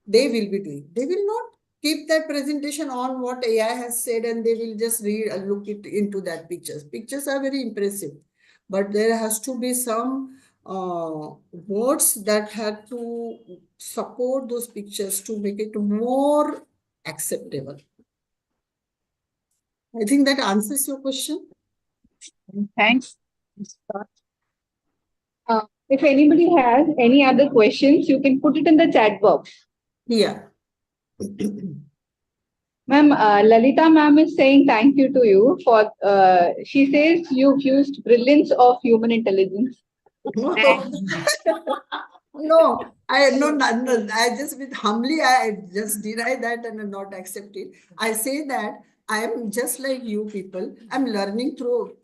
[SPEAKER 2] they will be doing. They will not keep that presentation on what AI has said and they will just read and look into that pictures. Pictures are very impressive, but there has to be some words that had to support those pictures to make it more acceptable. I think that answers your question.
[SPEAKER 3] Thanks. If anybody has any other questions, you can put it in the chat box.
[SPEAKER 2] Yeah.
[SPEAKER 3] Ma'am, Lalita ma'am is saying thank you to you for, she says you've used brilliance of human intelligence.
[SPEAKER 2] No, I just with humbly, I just deny that and not accept it. I say that I am just like you people. I'm learning through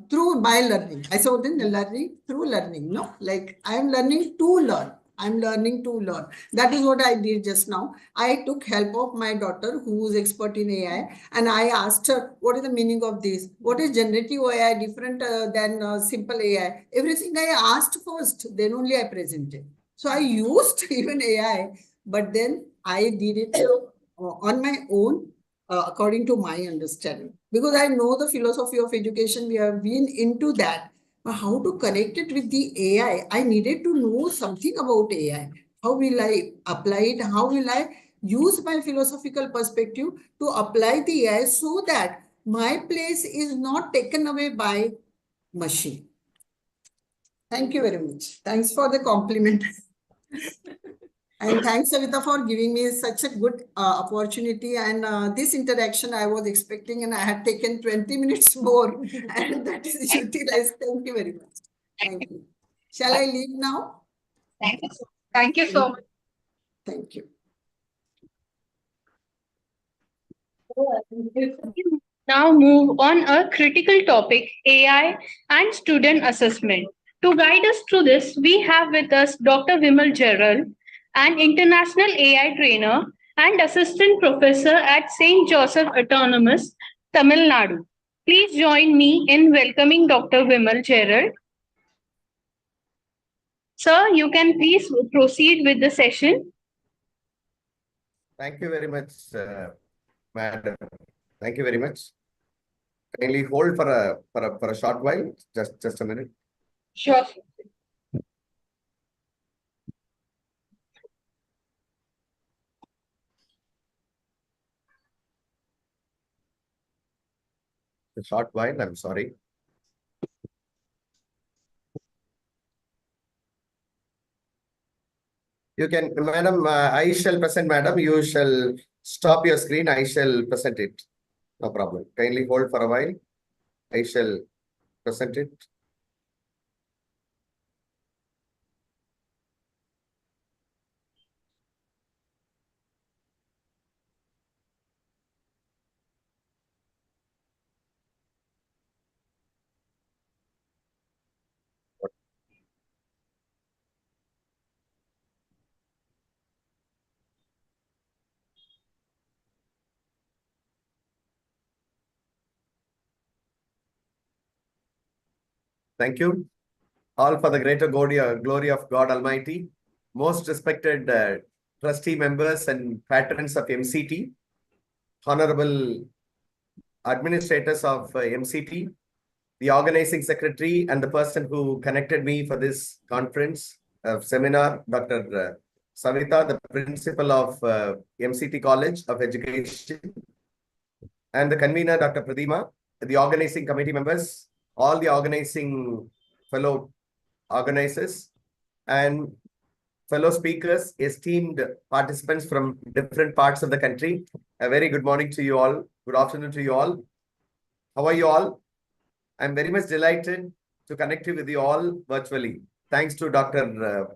[SPEAKER 2] through my learning. I saw then learning through learning. No, like I am learning to learn. I'm learning to learn. That is what I did just now. I took help of my daughter who is expert in AI, and I asked her, what is the meaning of this? What is generative AI different than simple AI? Everything I asked first, then only I presented. So I used even AI, but then I did it on my own, according to my understanding. Because I know the philosophy of education, we have been into that. But how to connect it with the AI? I needed to know something about AI. How will I apply it? How will I use my philosophical perspective to apply the AI so that my place is not taken away by machine? Thank you very much. Thanks for the compliment. And thanks, Savita, for giving me such a good opportunity. And this interaction I was expecting, and I had taken 20 minutes more, and that is utilized. Thank you very much. Thank you. Shall I leave now?
[SPEAKER 3] Thank you. Thank you so much.
[SPEAKER 2] Thank you.
[SPEAKER 3] Now move on a critical topic, AI and student assessment. To guide us through this, we have with us Dr. Vimal Gerald, an international AI trainer and assistant professor at St. Joseph Autonomous, Tamil Nadu. Please join me in welcoming Dr. Vimal Gerald. Sir, you can please proceed with the session.
[SPEAKER 9] Thank you very much, madam. Thank you very much. Kindly hold for a short while. Just a minute.
[SPEAKER 3] Sure.
[SPEAKER 9] A short while. I'm sorry. You can, madam. I shall present, madam. You shall stop your screen. I shall present it. No problem. Kindly hold for a while. I shall present it. Thank you. All for the greater glory of God Almighty. Most respected trustee members and patrons of MCT, honorable administrators of MCT, the organizing secretary and the person who connected me for this conference seminar, Dr. Savita, the principal of MCT College of Education, and the convener, Dr. Pradima, the organizing committee members, all the organizing fellow organizers, and fellow speakers, esteemed participants from different parts of the country. A very good morning to you all. Good afternoon to you all. How are you all? I'm very much delighted to connect with you all virtually. Thanks to Dr.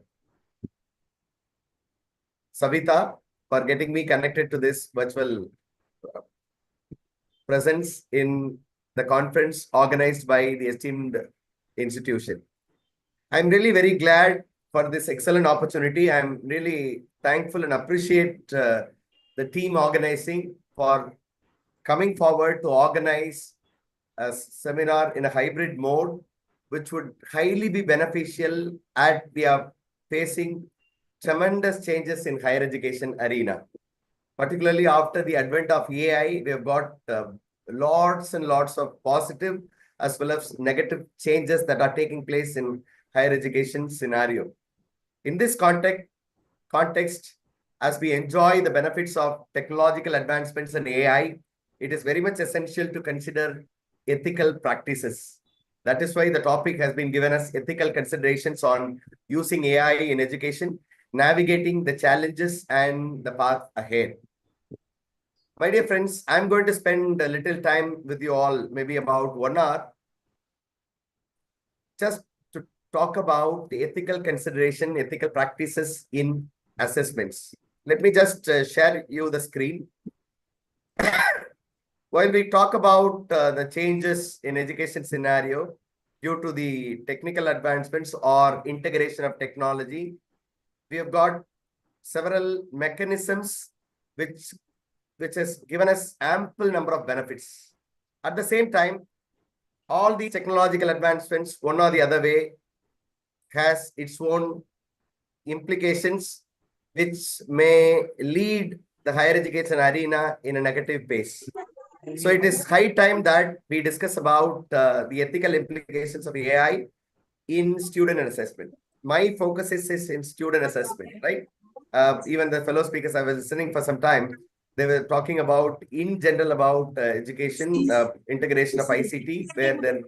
[SPEAKER 9] Savita for getting me connected to this virtual presence in the conference organized by the esteemed institution. I'm really very glad for this excellent opportunity. I'm really thankful and appreciate the team organizing for coming forward to organize a seminar in a hybrid mode, which would highly be beneficial as we are facing tremendous changes in higher education arena. Particularly after the advent of AI, we have got lots and lots of positive as well as negative changes that are taking place in higher education scenario. In this context, as we enjoy the benefits of technological advancements and AI, it is very much essential to consider ethical practices. That is why the topic has been given as ethical considerations on using AI in education, navigating the challenges and the path ahead. My dear friends, I'm going to spend a little time with you all, maybe about 1 hour, just to talk about the ethical consideration, ethical practices in assessments. Let me just share you the screen. While we talk about the changes in education scenario due to the technical advancements or integration of technology, we have got several mechanisms which has given us ample number of benefits. At the same time, all these technological advancements, one or the other way, has its own implications which may lead the higher education arena in a negative pace. So it is high time that we discuss about the ethical implications of AI in student assessment. My focus is in student assessment, right? Even the fellow speakers I was listening for some time, they were talking about in general about education, integration of ICT, where there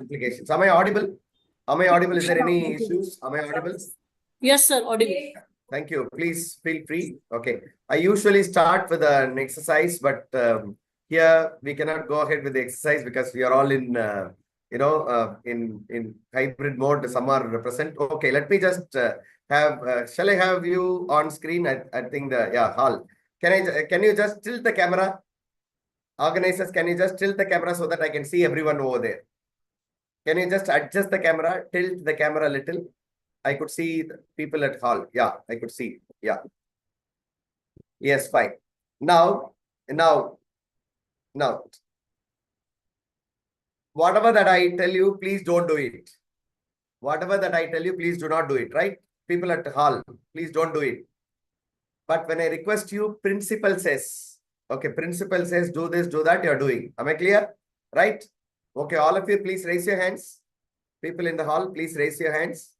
[SPEAKER 9] implications. Am I audible? Am I audible? Is there any issues? Am I audible?
[SPEAKER 5] Yes, sir, audible.
[SPEAKER 9] Thank you. Please feel free. Okay. I usually start with an exercise, but here we cannot go ahead with the exercise because we are all in, in hybrid mode. Some are present. Okay. Let me just shall I have you on screen? I think Hall. Can you just tilt the camera? Organizers, can you just tilt the camera so that I can see everyone over there? Can you just adjust the camera, tilt the camera a little? I could see the people at Hall. Yeah, I could see. Yeah. Yes, fine. Now, whatever that I tell you, please don't do it. Whatever that I tell you, please do not do it, right? People at Hall, please don't do it. But when I request you, principal says, Okay, principal says do this, do that, you're doing. Am I clear? Right? Okay, all of you, please raise your hands. People in the hall, please raise your hands.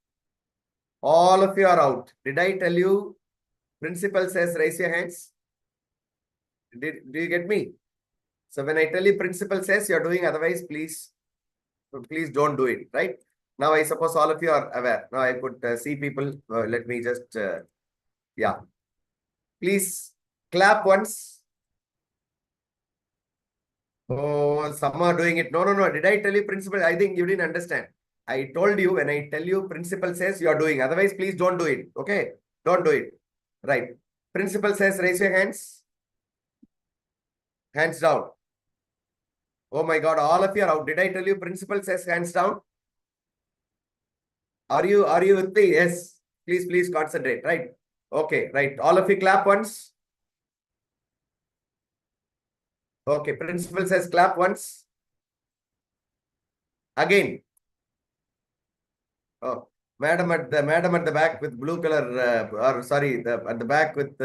[SPEAKER 9] All of you are out. Did I tell you? Principal says raise your hands. Do you get me? So when I tell you principal says you're doing, otherwise please don't do it, right? Now I suppose all of you are aware. Now I could see people. Let me just, yeah. Please clap once. Oh, some are doing it. No. Did I tell you principal? I think you didn't understand. I told you when I tell you principal says you are doing. Otherwise, please don't do it. Okay? Don't do it. Right. Principal says raise your hands. Hands down. Oh my God, all of you are out. Did I tell you principal says hands down? Are you with me? Yes. Please concentrate. Right. Okay, right. All of you clap once. Okay, principal says clap once. Again. Oh, madam at the back with blue color, or sorry, at the back with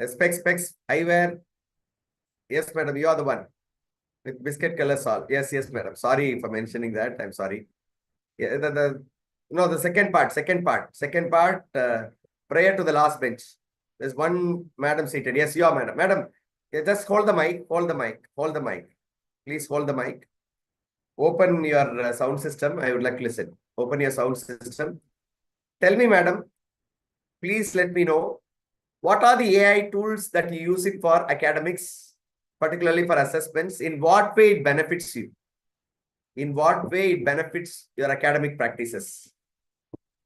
[SPEAKER 9] specs, eyewear. Yes, madam, you are the one with biscuit color shawl. Yes, madam. Sorry for mentioning that. I'm sorry. Yeah, the second part. Prior to the last bench. There's one madam seated. Yes, you are, madam. Madam, just hold the mic. Please hold the mic. Open your sound system. I would like to listen. Open your sound system. Tell me, madam, please let me know what are the AI tools that you use it for academics, particularly for assessments. In what way it benefits you? In what way it benefits your academic practices?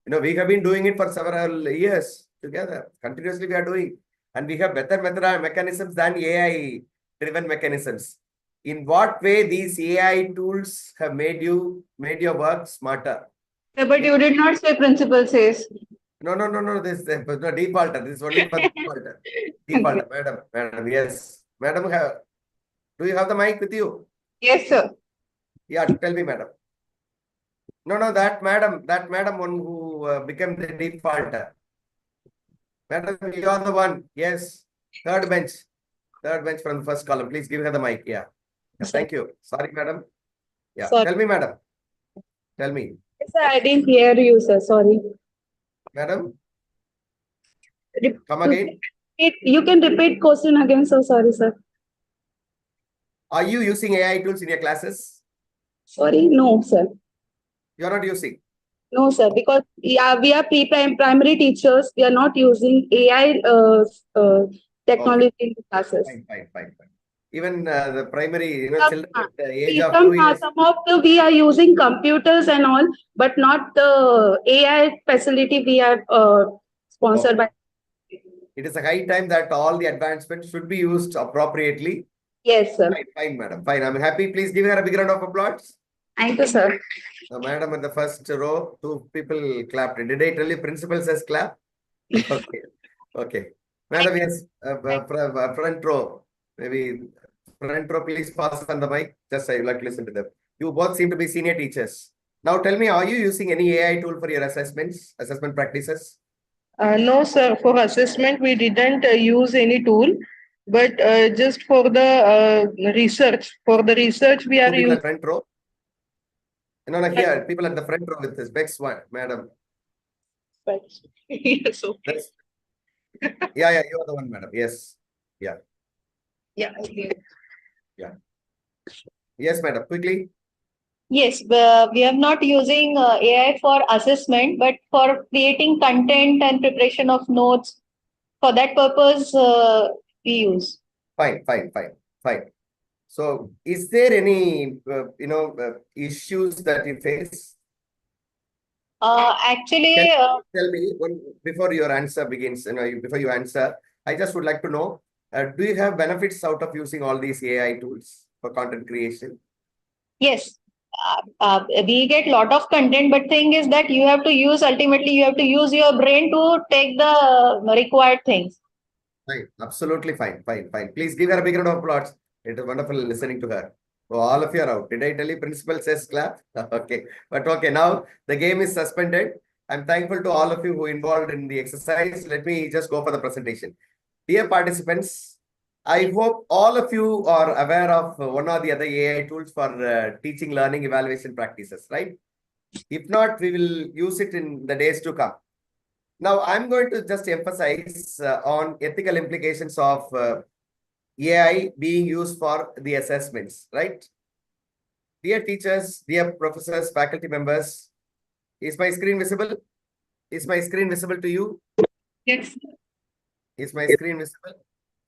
[SPEAKER 9] You know, we have been doing it for several years together. Continuously we are doing. And we have better mechanisms than AI-driven mechanisms. In what way these AI tools have made your work smarter?
[SPEAKER 3] Yeah, but you did not say principal says.
[SPEAKER 9] No. This no, defaulter. This is only for defaulter. Defaulter, madam. Yes, madam. Do you have the mic with you?
[SPEAKER 3] Yes, sir.
[SPEAKER 9] Yeah, tell me, madam. No, that madam one who became the defaulter. Madam, you are the one. Yes, third bench from the first column. Please give her the mic. Yeah. Thank you. Sorry, madam. Yeah.
[SPEAKER 4] Sorry.
[SPEAKER 9] Tell me, madam. Tell me.
[SPEAKER 4] Sir, I didn't hear you, sir. Sorry.
[SPEAKER 9] Madam,
[SPEAKER 4] Rep-
[SPEAKER 9] come again.
[SPEAKER 4] You can repeat question again, sir. Sorry, sir.
[SPEAKER 9] Are you using AI tools in your classes?
[SPEAKER 4] Sorry, no, sir.
[SPEAKER 9] You are not using.
[SPEAKER 4] No, sir, because we are primary teachers. We are not using AI technology in the classes.
[SPEAKER 9] Fine. Even the primary, children at the age of
[SPEAKER 4] Some
[SPEAKER 9] 2 years.
[SPEAKER 4] we are using computers and all, but not the AI facility we are sponsored by.
[SPEAKER 9] It is a high time that all the advancements should be used appropriately.
[SPEAKER 4] Yes, sir.
[SPEAKER 9] Fine, madam. Fine. I'm happy. Please give her a big round of applause.
[SPEAKER 4] Thank you, sir.
[SPEAKER 9] Madam in the first row, 2 people clapped. Did I tell you principal says clap? Okay. Madam, yes, front row. Maybe front row, please pass on the mic. Just I would like to listen to them. You both seem to be senior teachers. Now tell me, are you using any AI tool for your assessment practices?
[SPEAKER 10] No, sir. For assessment, we didn't use any tool, but just for the research. For the research, we are using.
[SPEAKER 9] Front row. No, here, people at the front row with this specs one, madam.
[SPEAKER 10] Yes, okay.
[SPEAKER 9] Yeah, you are the one, madam. Yes. Yeah.
[SPEAKER 10] Yeah. Okay.
[SPEAKER 9] Yeah. Yes, madam. Quickly.
[SPEAKER 11] Yes, we are not using AI for assessment, but for creating content and preparation of notes. For that purpose, we use.
[SPEAKER 9] Fine. So, is there any issues that you face?
[SPEAKER 11] Actually,
[SPEAKER 9] tell me before your answer begins. Before you answer, I just would like to know: do you have benefits out of using all these AI tools for content creation?
[SPEAKER 11] Yes. We get a lot of content, but thing is that ultimately you have to use your brain to take the required things.
[SPEAKER 9] Fine, absolutely fine. Please give her a big round of applause. It is wonderful listening to her. So all of you are out. Did I tell you principal says clap? Okay. But okay, now the game is suspended. I'm thankful to all of you who involved in the exercise. Let me just go for the presentation. Dear participants, I hope all of you are aware of one or the other AI tools for teaching, learning, evaluation practices, right? If not, we will use it in the days to come. Now, I'm going to just emphasize on ethical implications of AI being used for the assessments, right? Dear teachers, dear professors, faculty members, is my screen visible? Is my screen visible to you?
[SPEAKER 3] Yes.
[SPEAKER 9] Is my screen visible?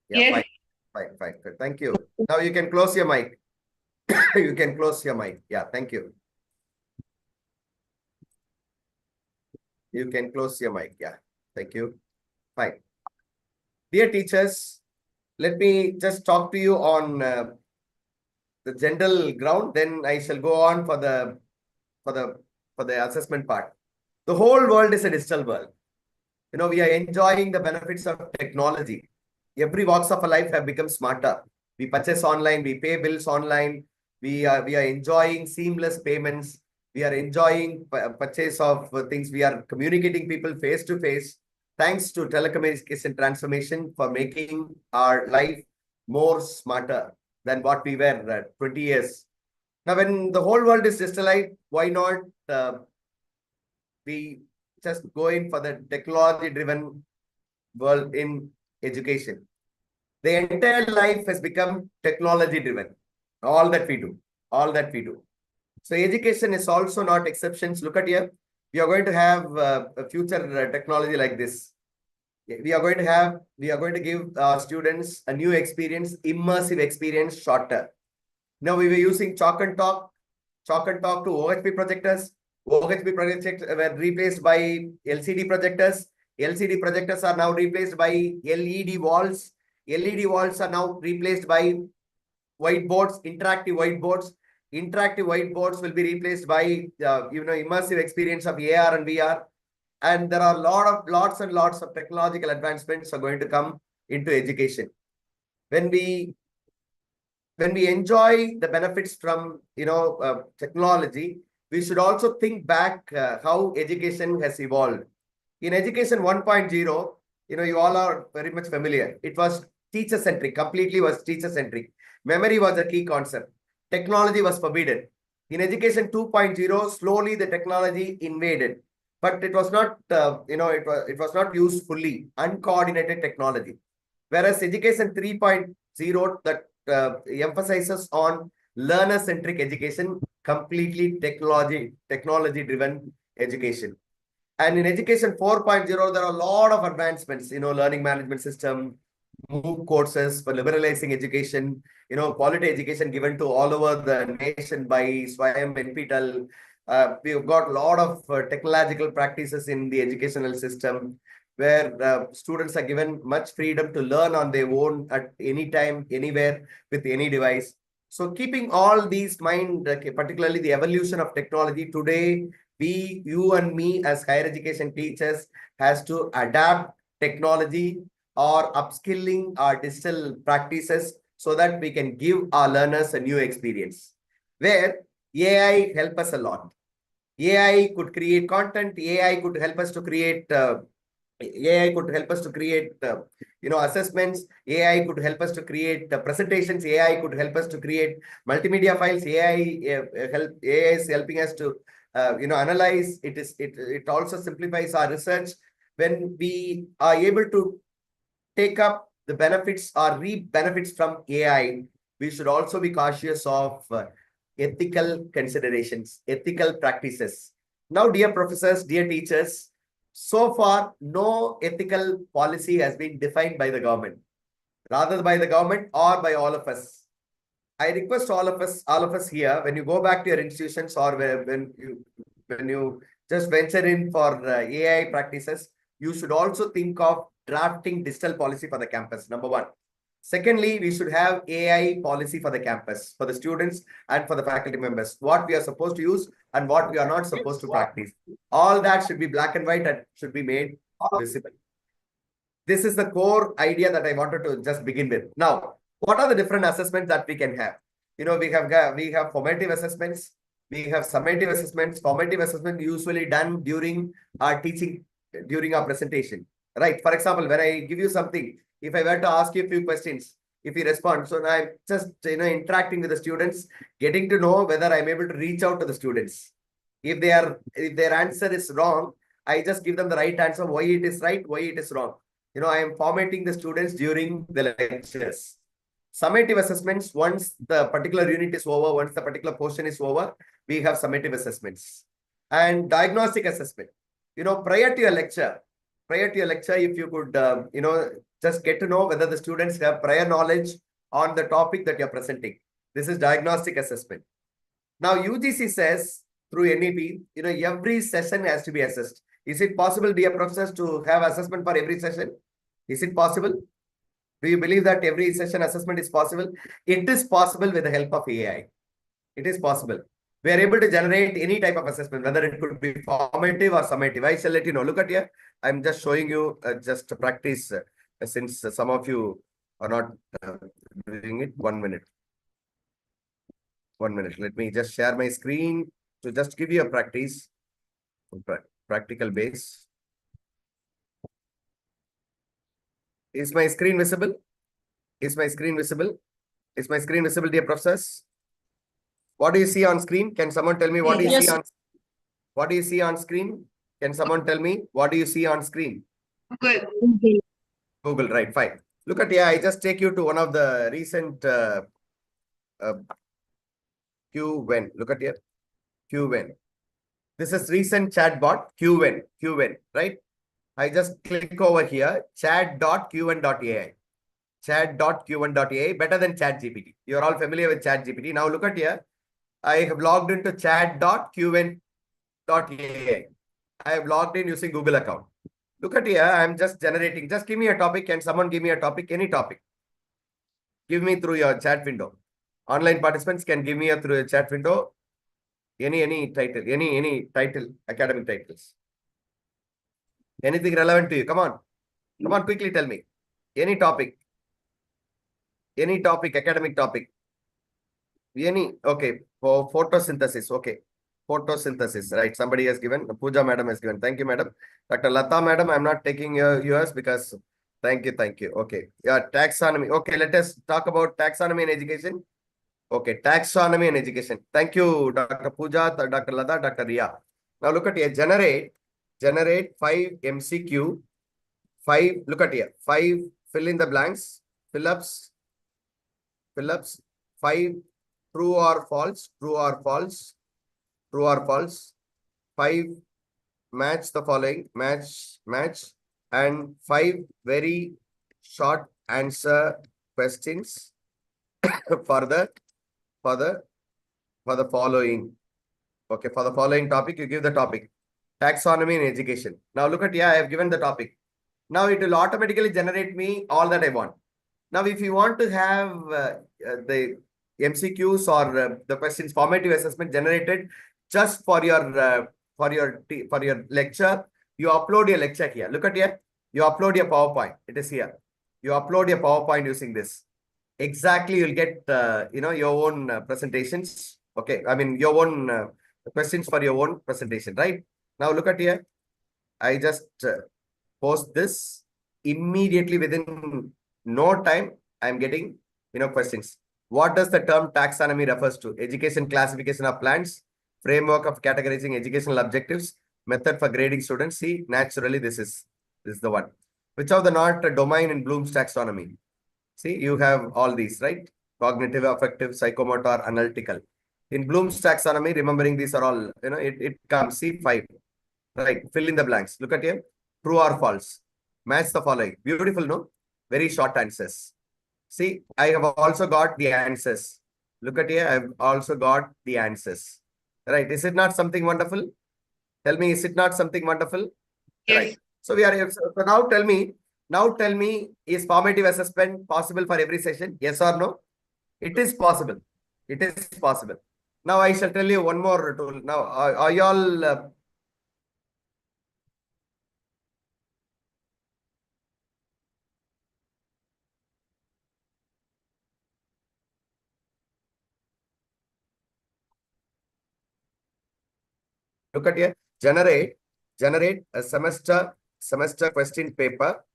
[SPEAKER 9] Yeah,
[SPEAKER 3] Yes.
[SPEAKER 9] fine. Thank you. Now you can close your mic. You can close your mic. Yeah, thank you. You can close your mic. Yeah, thank you. Fine. Dear teachers, let me just talk to you on the general ground. Then I shall go on for the assessment part. The whole world is a digital world. You know, we are enjoying the benefits of technology. Every walks of our life have become smarter. We purchase online, we pay bills online. We are enjoying seamless payments. We are enjoying purchase of things. We are communicating people face to face. Thanks to telecommunication transformation for making our life more smarter than what we were 20 years. Now, when the whole world is digitalized, why not we just go in for the technology-driven world in education? The entire life has become technology-driven. All that we do. So education is also not exceptions. Look at here. We are going to have a future technology like this. We are going to give our students a new experience, immersive experience, shorter. Now we were using chalk and talk to OHP projectors. OHP projectors were replaced by LCD projectors. LCD projectors are now replaced by LED walls. LED walls are now replaced by whiteboards, interactive whiteboards. Interactive whiteboards will be replaced by immersive experience of AR and VR. And there are lots and lots of technological advancements are going to come into education. When we enjoy the benefits from technology, we should also think back how education has evolved. In education 1.0, you all are very much familiar. It was teacher-centric, completely was teacher-centric. Memory was a key concept. Technology was forbidden. In education 2.0, slowly the technology invaded, but it was not, it was not used fully, uncoordinated technology. Whereas education 3.0 that emphasizes on learner-centric education, completely technology-driven education. And in education 4.0, there are a lot of advancements, learning management system, MOOC courses for liberalizing education, quality education given to all over the nation by SWAYAM, NPTEL. We've got a lot of technological practices in the educational system where students are given much freedom to learn on their own at any time, anywhere, with any device. So keeping all these in mind, particularly the evolution of technology today, you and me as higher education teachers has to adapt technology or upskilling our digital practices so that we can give our learners a new experience. Where AI help us a lot. AI could create content. AI could help us to create assessments. AI could help us to create presentations. AI could help us to create multimedia files. AI is helping us to analyze. It also simplifies our research. When we are able to take up the benefits or reap benefits from AI, we should also be cautious of ethical considerations, ethical practices. Now, dear professors, dear teachers, so far, no ethical policy has been defined by the government, rather by the government or by all of us. I request all of us here, when you go back to your institutions or when you just venture in for AI practices, you should also think of drafting digital policy for the campus, number one. Secondly, we should have AI policy for the campus, for the students and for the faculty members, what we are supposed to use and what we are not supposed to practice. All that should be black and white and should be made visible. This is the core idea that I wanted to just begin with. Now, what are the different assessments that we can have? We have formative assessments, we have summative assessments. Formative assessment usually done during our teaching, during our presentation, right? For example, when I give you something, if I were to ask you a few questions, if he responds. So I'm just, interacting with the students, getting to know whether I'm able to reach out to the students. If their answer is wrong, I just give them the right answer, why it is right, why it is wrong. I am formatting the students during the lectures. Summative assessments, once the particular unit is over, once the particular portion is over, we have summative assessments. And diagnostic assessment. Prior to your lecture, if you could, just get to know whether the students have prior knowledge on the topic that you're presenting. This is diagnostic assessment. Now, UGC says through NEP, every session has to be assessed. Is it possible, dear professors, to have assessment for every session? Is it possible? Do you believe that every session assessment is possible? It is possible with the help of AI. It is possible. We are able to generate any type of assessment, whether it could be formative or summative. I shall let you know. Look at here. I'm just showing you just to practice since some of you are not doing it. 1 minute. 1 minute. Let me just share my screen to just give you a practice, practical base. Is my screen visible? Is my screen visible? Is my screen visible, dear professors? What do you see on screen? Can someone tell me what do you see on? What do you see on screen? Can someone tell me what do you see on screen? Google, right? Fine. Look at here. I just take you to one of the recent QWen. Look at here. QWen. This is recent chatbot QWen, right? I just click over here, chat.qwen.ai. Chat.qwen.ai, better than ChatGPT. You're all familiar with ChatGPT. Now look at here. I have logged into chat.qwen.ai. I have logged in using Google account. Look at here. I'm just generating. Just give me a topic. Can someone give me a topic? Any topic. Give me through your chat window. Online participants can give me through a chat window. Any title, any title, academic titles. Anything relevant to you? Come on. Come on, quickly tell me. Any topic. Any topic, academic topic. Okay. For photosynthesis. Okay. Photosynthesis. Right. Somebody has given. Pooja madam has given. Thank you, madam. Dr. Lata madam, I'm not taking yours because thank you. Okay. Yeah. Taxonomy. Okay. Let us talk about taxonomy and education. Okay. Taxonomy and education. Thank you, Dr. Pooja, Dr. Lata, Dr. Ria. Now look at here. Generate 5 MCQ. 5. Look at here. 5 fill in the blanks. Fill-ups. 5 true or false. 5 match the following. Match. And 5 very short answer questions for the following. Okay, for the following topic, you give the topic. Taxonomy in education. Now look at here, I have given the topic. Now it will automatically generate me all that I want. Now, if you want to have the MCQs or the questions formative assessment generated just for your lecture, you upload your lecture here. Look at here. You upload your PowerPoint. It is here. You upload your PowerPoint using this. Exactly, you'll get your own presentations. Okay, I mean your own questions for your own presentation, right? Now look at here. I just post this immediately within no time. I'm getting questions. What does the term taxonomy refers to? Education classification of plants, framework of categorizing educational objectives, method for grading students. See, naturally this is the one. Which of the not a domain in Bloom's taxonomy? See, you have all these, right? Cognitive, affective, psychomotor, analytical. In Bloom's taxonomy, remembering these are all, it comes. See, 5. Right, fill in the blanks. Look at here. True or false. Match the following. Beautiful, no? Very short answers. See, I have also got the answers. Look at here. I have also got the answers. Right. Is it not something wonderful? Tell me, is it not something wonderful?
[SPEAKER 3] Yes.
[SPEAKER 9] Right. So now tell me, is formative assessment possible for every session? Yes or no? It is possible. It is possible. Now I shall tell you one more tool. Now, are you all look at here. Generate a semester question paper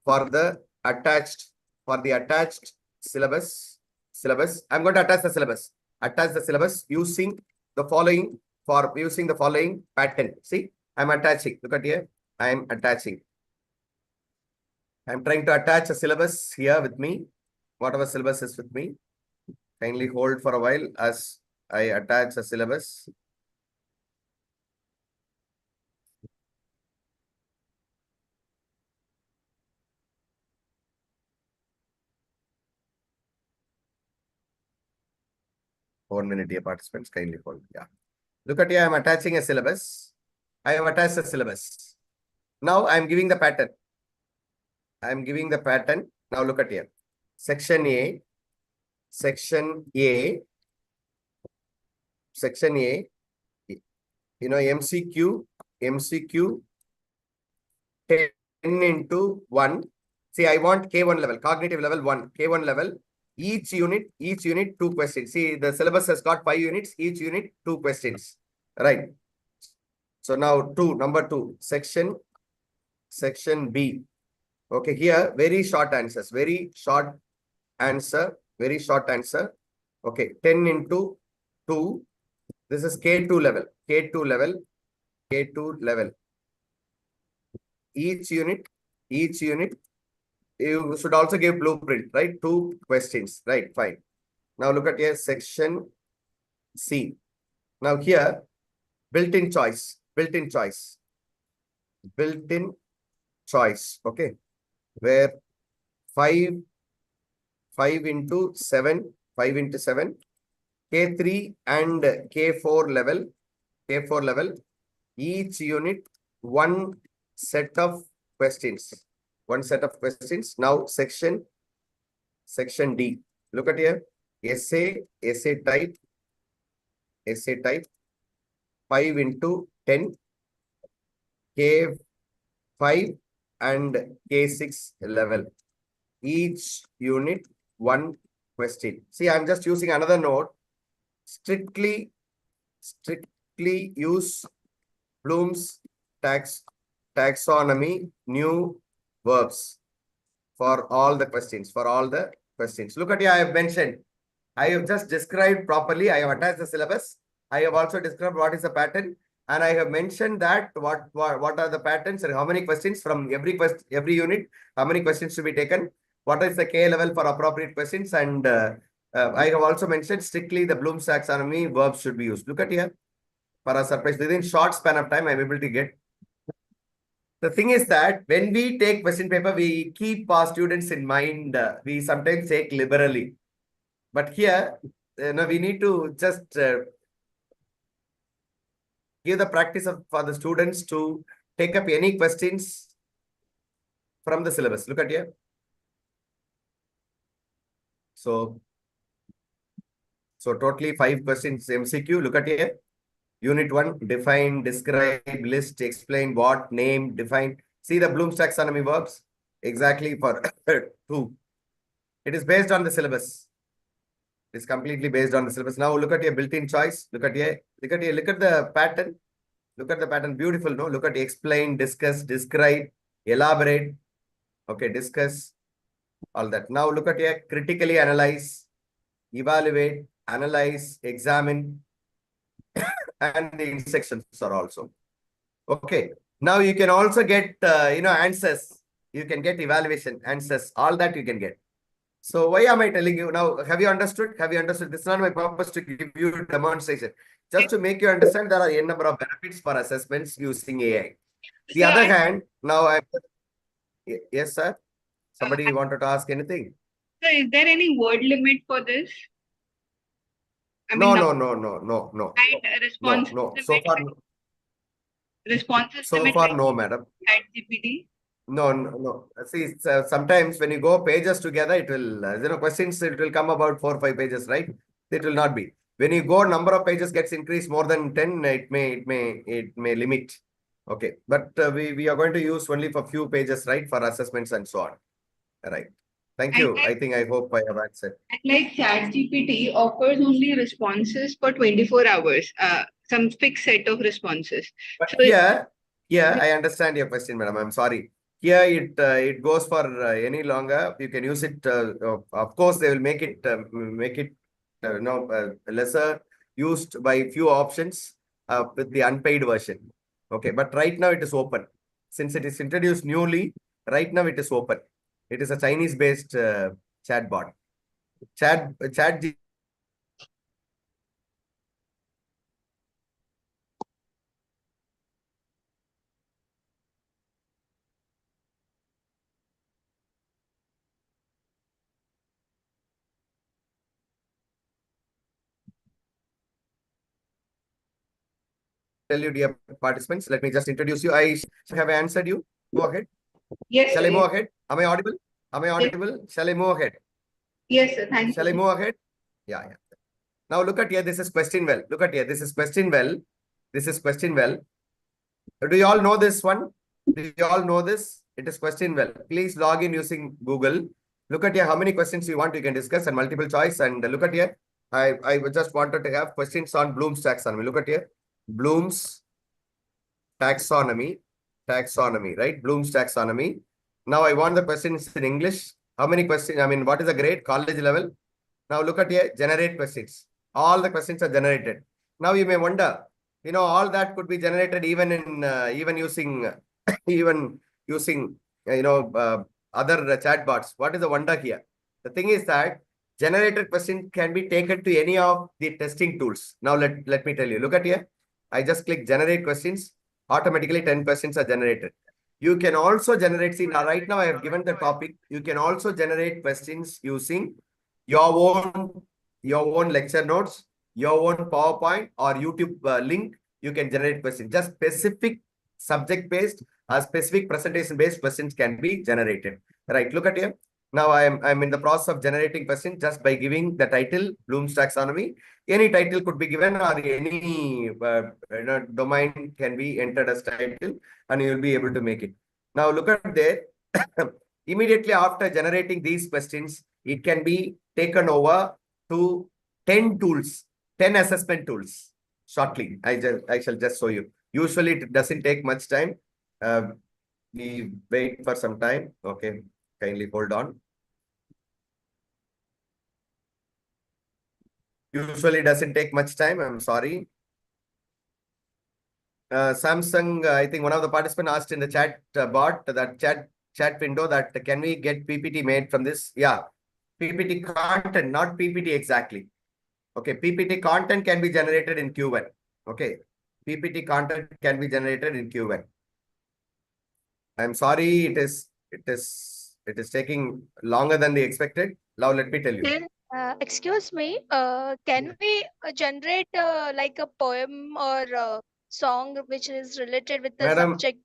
[SPEAKER 9] for the attached syllabus. I'm going to attach the syllabus. Attach the syllabus using the following pattern. See, I'm attaching. Look at here. I'm attaching. I'm trying to attach a syllabus here with me. Whatever syllabus is with me. Kindly hold for a while as I attach a syllabus. One minute, dear participants, kindly hold. Yeah. Look at here, I'm attaching a syllabus. I have attached a syllabus. Now I'm giving the pattern. I'm giving the pattern. Now look at here. Section A. Section A. Section A. You know, MCQ 10 into 1. See, I want K1 level, cognitive level 1, K1 level. Each unit, 2 questions. See, the syllabus has got 5 units, each unit, 2 questions. Right. So now number 2, section B. Okay, here, very short answers, very short answer. Okay, 10 into 2. This is K2 level. Each unit, you should also give blueprint, right? 2 questions, right? Fine. Now look at here, section C. Now here, built-in choice. Okay, where 5 into 7, K3 and K4 level, each unit, 1 set of questions. Now section D. Look at here. Essay type. 5 into 10. K5 and K6 level. Each unit, 1 question. See, I'm just using another note. Strictly use Bloom's taxonomy, new verbs for all the questions. Look at here, I have mentioned. I have just described properly. I have attached the syllabus. I have also described what is the pattern. And I have mentioned that what are the patterns and how many questions from every unit, how many questions to be taken, what is the K level for appropriate questions. And I have also mentioned strictly the Bloom's taxonomy verbs should be used. Look at here. For a surprise, within short span of time, I'm able to get. The thing is that when we take question paper, we keep our students in mind. We sometimes take liberally. But here, we need to just give the practice for the students to take up any questions from the syllabus. Look at here. So totally 5 questions MCQ. Look at here. Unit 1, define, describe, list, explain, what, name, define. See the Bloom's taxonomy verbs exactly for 2. It is based on the syllabus. It's completely based on the syllabus. Now look at your built-in choice. Look at here. Look at the pattern. Look at the pattern. Beautiful, no? Look at explain, discuss, describe, elaborate. Okay, discuss, all that. Now look at here. Critically analyze, evaluate, analyze, examine, and the intersections are also. Okay. Now you can also get, answers. You can get evaluation, answers, all that you can get. So why am I telling you now? Have you understood? This is not my purpose to give you a demonstration. Just to make you understand there are a number of benefits for assessments using AI. The other hand, now yes, sir. Somebody wanted to ask anything?
[SPEAKER 3] So is there any word limit for this?
[SPEAKER 9] No.
[SPEAKER 3] Right, response
[SPEAKER 9] No.
[SPEAKER 3] limit,
[SPEAKER 9] So far, no.
[SPEAKER 3] Responses
[SPEAKER 9] So
[SPEAKER 3] limit,
[SPEAKER 9] far, no, madam.
[SPEAKER 3] ChatGPT.
[SPEAKER 9] No. See, sometimes when you go pages together, it will, questions, it will come about 4 or 5 pages, right? It will not be. When you go, number of pages gets increased more than 10, it may limit. Okay. But we are going to use only for few pages, right? For assessments and so on. All right. Thank you. I hope I have answered.
[SPEAKER 3] Like ChatGPT offers only responses for 24 hours, some fixed set of responses.
[SPEAKER 9] But here, I understand your question, madam. I'm sorry. here it goes for any longer. You can use it. Of course, they will make it lesser used by few options with the unpaid version. Okay, but right now it is open. Since it is introduced newly, right now it is open. It is a Chinese-based chatbot. Chat tell you, dear participants, let me just introduce you. I have answered you. Go ahead.
[SPEAKER 3] Yes,
[SPEAKER 9] Shall
[SPEAKER 3] sir.
[SPEAKER 9] I move ahead? Am I audible? Am I audible? Shall I move ahead?
[SPEAKER 3] Yes, sir. Thank
[SPEAKER 9] Shall I
[SPEAKER 3] you.
[SPEAKER 9] move ahead? Yeah, yeah. Now look at here. This is question well. Look at here. This is question well. This is question well. Do you all know this one? Do you all know this? It is question well. Please log in using Google. Look at here. How many questions you want? You can discuss and multiple choice. And look at here. I just wanted to have questions on Bloom's taxonomy. Look at here. Bloom's taxonomy. Taxonomy, right? Bloom's taxonomy. Now I want the questions in English. How many questions? I mean, what is the grade? College level. Now look at here, generate questions. All the questions are generated. Now you may wonder, all that could be generated even in even using other chatbots. What is the wonder here? The thing is that generated questions can be taken to any of the testing tools. Now let me tell you. Look at here. I just click generate questions. Automatically 10 questions are generated. You can also generate, see now right now I have given the topic. You can also generate questions using your own lecture notes, your own PowerPoint or YouTube link. You can generate questions. Just specific subject based or specific presentation based questions can be generated. Right. Look at here. Now I'm in the process of generating questions just by giving the title Bloom's taxonomy. Any title could be given or any domain can be entered as title and you will be able to make it. Now look at there. Immediately after generating these questions, it can be taken over to 10 tools, 10 assessment tools shortly. I shall just show you. Usually it doesn't take much time. We wait for some time. Okay, kindly hold on. Usually doesn't take much time. I'm sorry. Samsung, I think one of the participants asked in the chat bot, that chat window, that can we get PPT made from this? Yeah, PPT content, not PPT exactly. Okay, PPT content can be generated in Q1. Okay, PPT content can be generated in Q1. I'm sorry, it is taking longer than the expected. Now let me tell you.
[SPEAKER 12] Then, excuse me, can we generate like a poem or a song which is related with the
[SPEAKER 9] Madam,
[SPEAKER 12] subject?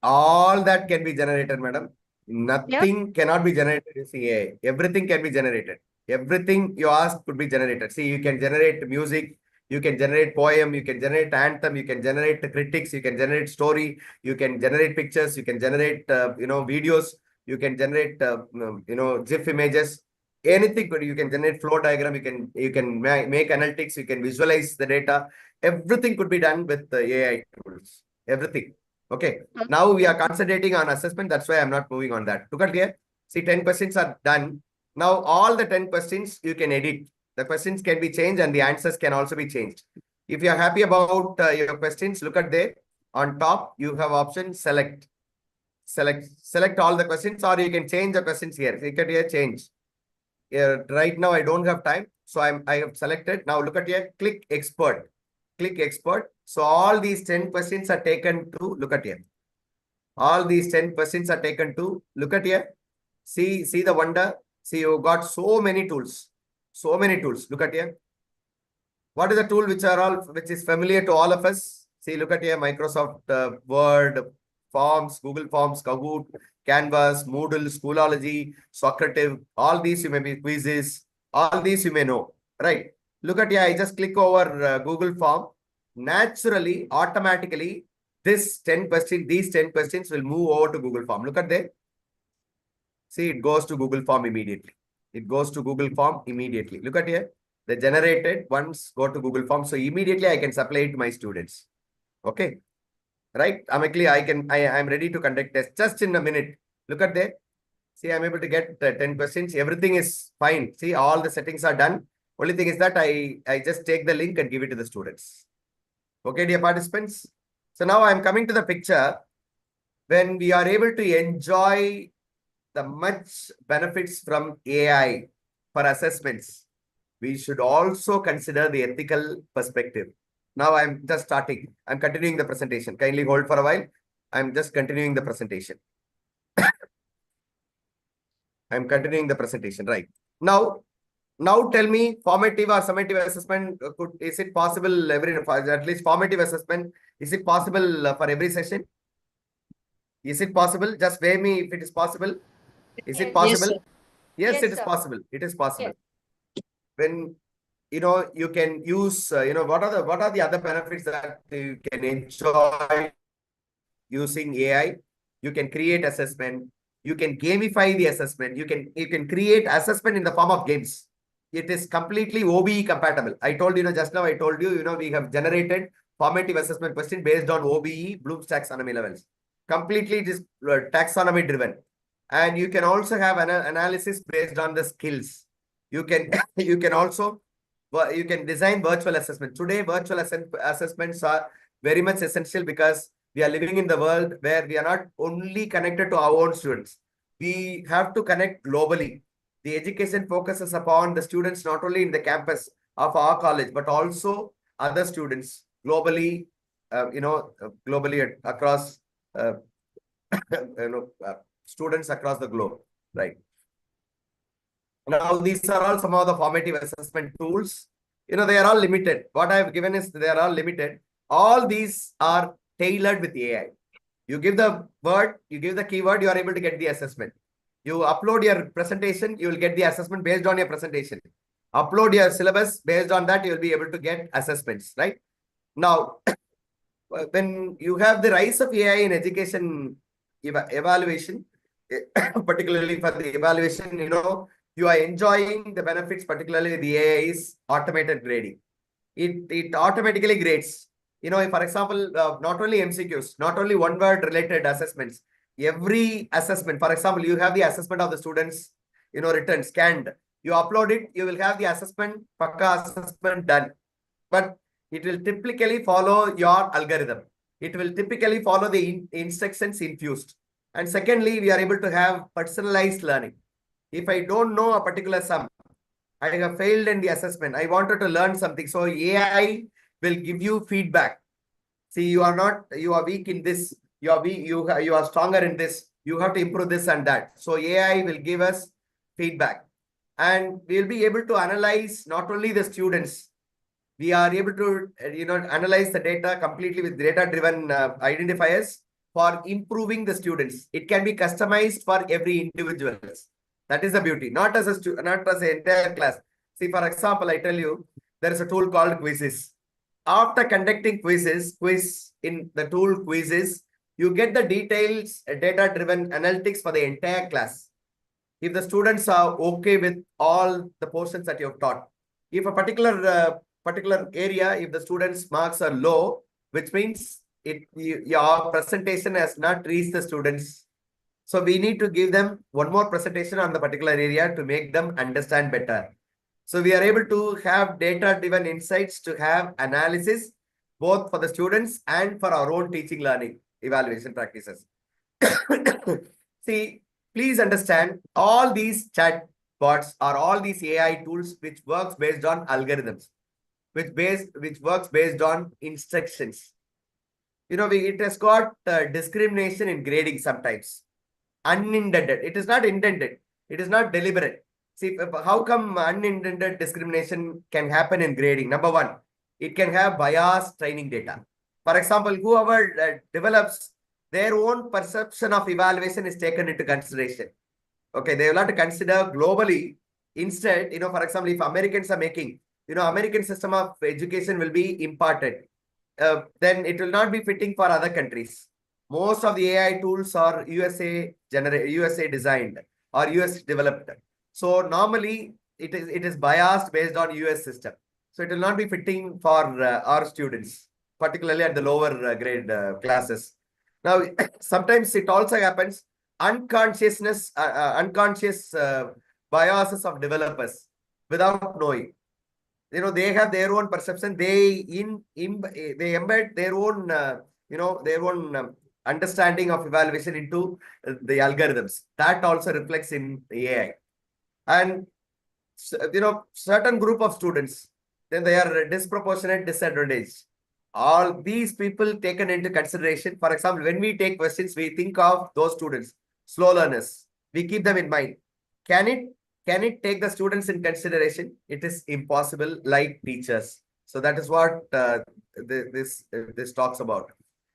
[SPEAKER 9] all that can be generated, madam. Nothing cannot be generated using AI. Everything can be generated. Everything you ask could be generated. See, you can generate music, you can generate poem, you can generate anthem, you can generate critics, you can generate story, you can generate pictures, you can generate videos, you can generate GIF images. Anything could, you can generate flow diagram, you can make analytics, you can visualize the data. Everything could be done with the AI tools. Everything. Okay. Now we are concentrating on assessment. That's why I'm not moving on that. Look at here. See, 10 questions are done. Now all the 10 questions you can edit. The questions can be changed and the answers can also be changed. If you are happy about your questions, look at there. On top, you have option select. Select all the questions, or you can change the questions here. Look at here, change. Right now I don't have time, so I have selected. Now look at here, click export. Click export. So all these 10 questions are taken to, look at here. All these 10 questions are taken to, look at here. See the wonder. See, you got so many tools. So many tools. Look at here. What is the tool which is familiar to all of us? See, look at here. Microsoft Word, Forms, Google Forms, Kahoot, Canvas, Moodle, Schoology, Socrative. All these you may be quizzes. All these you may know. Right. Look at here. I just click over Google Form. Naturally, automatically, these 10 questions will move over to Google Form. Look at that. See, it goes to Google Form immediately. It goes to Google Form immediately. Look at here. The generated ones go to Google Form. So immediately I can supply it to my students. Okay. right? Amekli, I'm ready to conduct test just in a minute. Look at there. See, I'm able to get 10 questions. Everything is fine. See, all the settings are done. Only thing is that I just take the link and give it to the students. Okay, dear participants. So now I'm coming to the picture when we are able to enjoy the much benefits from AI for assessments. We should also consider the ethical perspective. Now I'm just starting. I'm continuing the presentation. Kindly hold for a while. I'm just continuing the presentation. I'm continuing the presentation, right? Now tell me, formative or summative assessment, is it possible at least formative assessment, is it possible for every session? Is it possible? Just weigh me if it is possible. Is it possible? Yes,
[SPEAKER 12] Yes,
[SPEAKER 9] it is
[SPEAKER 12] sir.
[SPEAKER 9] possible. It is possible.
[SPEAKER 12] Yes.
[SPEAKER 9] When you can use, what are the other benefits that you can enjoy using AI? You can create assessment. You can gamify the assessment. You can create assessment in the form of games. It is completely OBE compatible. I told you, just now I told you, we have generated formative assessment question based on OBE, Bloom's taxonomy levels. Completely it is taxonomy driven. And you can also have an analysis based on the skills. You can also design virtual assessment. Today, virtual assessments are very much essential because we are living in the world where we are not only connected to our own students. We have to connect globally. The education focuses upon the students not only in the campus of our college, but also other students globally, globally across, students across the globe, right? Now, these are all some of the formative assessment tools. They are all limited. What I have given is they are all limited. All these are tailored with AI. You give the word, you give the keyword, you are able to get the assessment. You upload your presentation, you will get the assessment based on your presentation. Upload your syllabus, based on that, you will be able to get assessments, right? Now, when you have the rise of AI in education evaluation, particularly for the evaluation, you are enjoying the benefits, particularly the AI's automated grading. It automatically grades. For example, not only MCQs, not only one-word related assessments, every assessment, for example, you have the assessment of the students, written, scanned. You upload it, you will have the assessment, Pakka assessment done. But it will typically follow your algorithm. It will typically follow the instructions infused. And secondly, we are able to have personalized learning. If I don't know a particular sum, I have failed in the assessment, I wanted to learn something. So AI will give you feedback. See, you are weak in this, you are weak, you are stronger in this, you have to improve this and that. So AI will give us feedback. And we'll be able to analyze not only the students, we are able to analyze the data completely with data-driven identifiers for improving the students. It can be customized for every individual. That is the beauty, not as an entire class. See, for example, I tell you, there is a tool called Quizzes. After conducting quiz in the tool Quizzes, you get the details, data-driven analytics for the entire class. If the students are okay with all the portions that you have taught, if a particular area, if the students' marks are low, which means your presentation has not reached the students. So we need to give them one more presentation on the particular area to make them understand better. So we are able to have data-driven insights to have analysis, both for the students and for our own teaching learning evaluation practices. See, please understand, all these chat bots are all these AI tools which works based on algorithms, which works based on instructions. It has got discrimination in grading sometimes. Unintended. It is not intended. It is not deliberate. See, how come unintended discrimination can happen in grading? Number one, it can have biased training data. For example, whoever develops their own perception of evaluation is taken into consideration. Okay, they will have to consider globally. Instead, for example, if Americans are making, American system of education will be imparted, then it will not be fitting for other countries. Most of the AI tools are USA designed or US developed. So normally it is biased based on US system. So it will not be fitting for our students. particularly at the lower grade classes. Now, sometimes it also happens unconscious biases of developers without knowing. They have their own perception. They embed their own, their own understanding of evaluation into the algorithms. That also reflects in AI. And certain group of students, then they are disproportionate disadvantage. All these people taken into consideration. For example, when we take questions, we think of those students, slow learners. We keep them in mind. Can it take the students in consideration? It is impossible, like teachers. So that is what this talks about.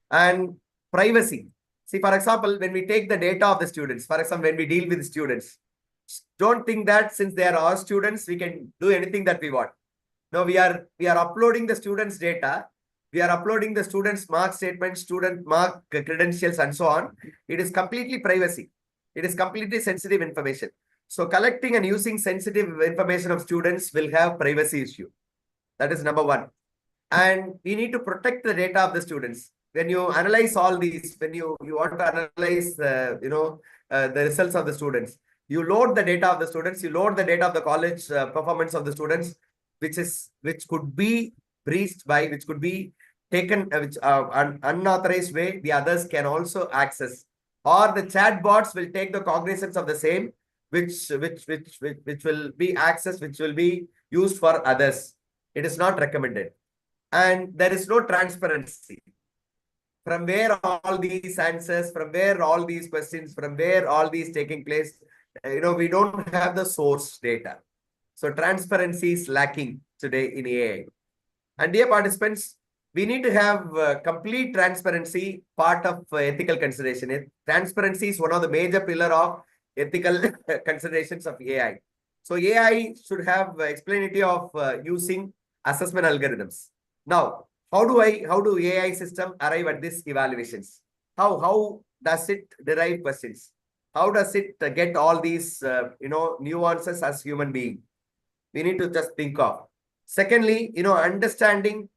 [SPEAKER 9] And privacy. See, for example, when we take the data of the students, for example, when we deal with students, don't think that since they are our students, we can do anything that we want. No, we are uploading the students' data. We are uploading the students' mark statements, student mark credentials, and so on. It is completely privacy. It is completely sensitive information. So collecting and using sensitive information of students will have privacy issue. That is number one. And we need to protect the data of the students. When you analyze all these, when you want to analyze, the results of the students, you load the data of the students, you load the data of the college performance of the students, which could be breached by, which could be taken, unauthorized way, the others can also access. Or the chat bots will take the cognizance of the same, which will be accessed, which will be used for others. It is not recommended. And there is no transparency. From where all these answers, from where all these questions, from where all these taking place, we don't have the source data. So transparency is lacking today in AI. And dear participants, we need to have complete transparency, part of ethical consideration. Transparency is one of the major pillar of ethical considerations of AI. So AI should have explanatory of using assessment algorithms. Now, how do AI system arrive at these evaluations? How does it derive questions? How does it get all these nuances as human being? We need to just think of. Secondly, understanding.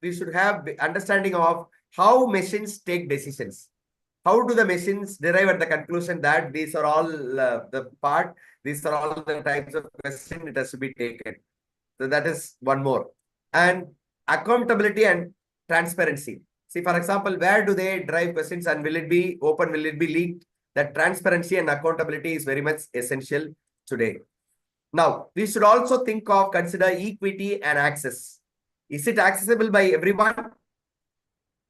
[SPEAKER 9] We should have understanding of how machines take decisions. How do the machines derive at the conclusion that these are all these are all the types of questions it has to be taken. So that is one more. And accountability and transparency. See, for example, where do they drive questions and will it be open? Will it be leaked? That transparency and accountability is very much essential today. Now, we should also consider equity and access. Is it accessible by everyone?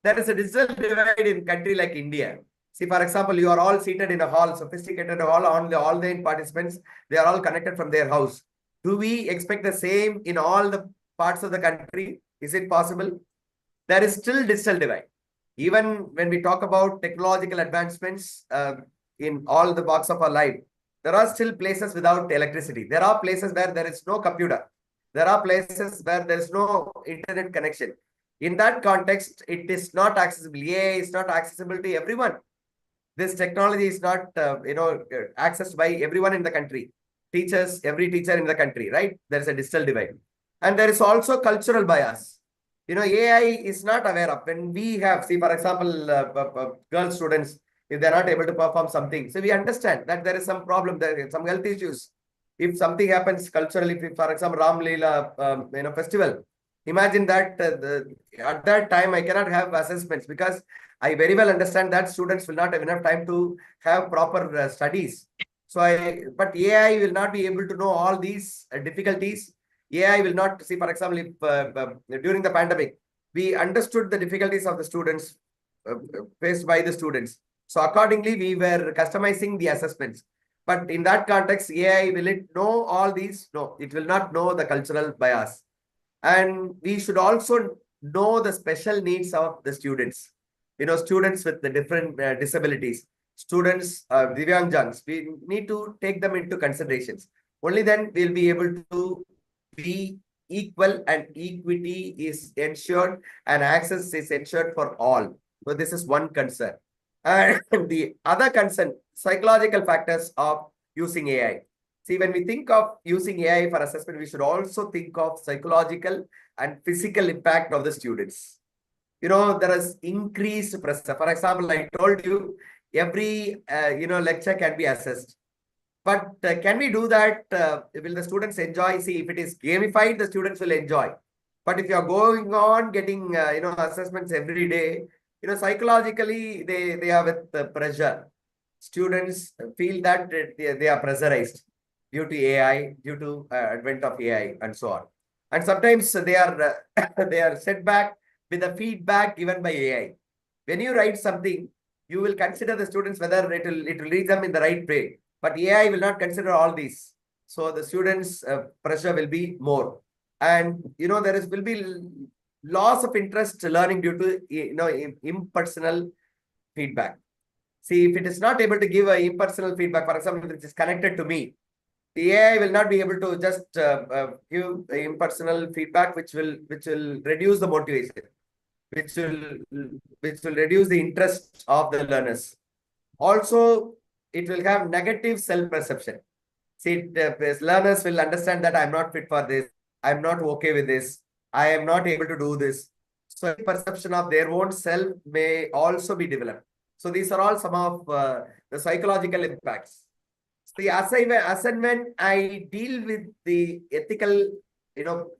[SPEAKER 9] There is a digital divide in a country like India. See, for example, you are all seated in a hall, sophisticated hall, all the participants, they are all connected from their house. Do we expect the same in all the parts of the country? Is it possible? There is still digital divide. Even when we talk about technological advancements in all the walks of our life, there are still places without electricity. There are places where there is no computer. There are places where there is no internet connection. In that context, it is not accessible. AI is not accessible to everyone. This technology is not, accessed by everyone in the country. Teachers, every teacher in the country, right? There is a digital divide. And there is also cultural bias. AI is not aware of. When we have, see, for example, girl students, if they're not able to perform something, so we understand that there is some problem, there is some health issues. If something happens culturally, for example, Ram Leela, festival, imagine that at that time, I cannot have assessments because I very well understand that students will not have enough time to have proper studies. But AI will not be able to know all these difficulties. AI will not see, for example, if during the pandemic, we understood the difficulties of the students faced by the students. So accordingly, we were customizing the assessments. But in that context, AI, will it know all these? No, it will not know the cultural bias. And we should also know the special needs of the students. Students with the different disabilities, students, Divyangjans, we need to take them into considerations. Only then we'll be able to be equal and equity is ensured and access is ensured for all. So this is one concern. And the other concern, psychological factors of using AI. See, when we think of using AI for assessment, we should also think of psychological and physical impact of the students. There is increased pressure. For example, I told you every, lecture can be assessed. But can we do that? Will the students enjoy? See, if it is gamified, the students will enjoy. But if you are going on getting, assessments every day, psychologically, they are with the pressure. Students feel that they are pressurized due to AI, due to advent of AI and so on. And sometimes they are, they are set back with the feedback given by AI. When you write something, you will consider the students whether it will reach them in the right way. But AI will not consider all these. So the students' pressure will be more. And, will be loss of interest learning due to, impersonal feedback. See, if it is not able to give a impersonal feedback, for example, which is connected to me, the AI will not be able to just give impersonal feedback, which will reduce the motivation, which will reduce the interest of the learners. Also, it will have negative self-perception. See, learners will understand that I'm not fit for this, I'm not okay with this, I am not able to do this. So perception of their own self may also be developed. So these are all some of the psychological impacts. So as and when I deal with the ethical,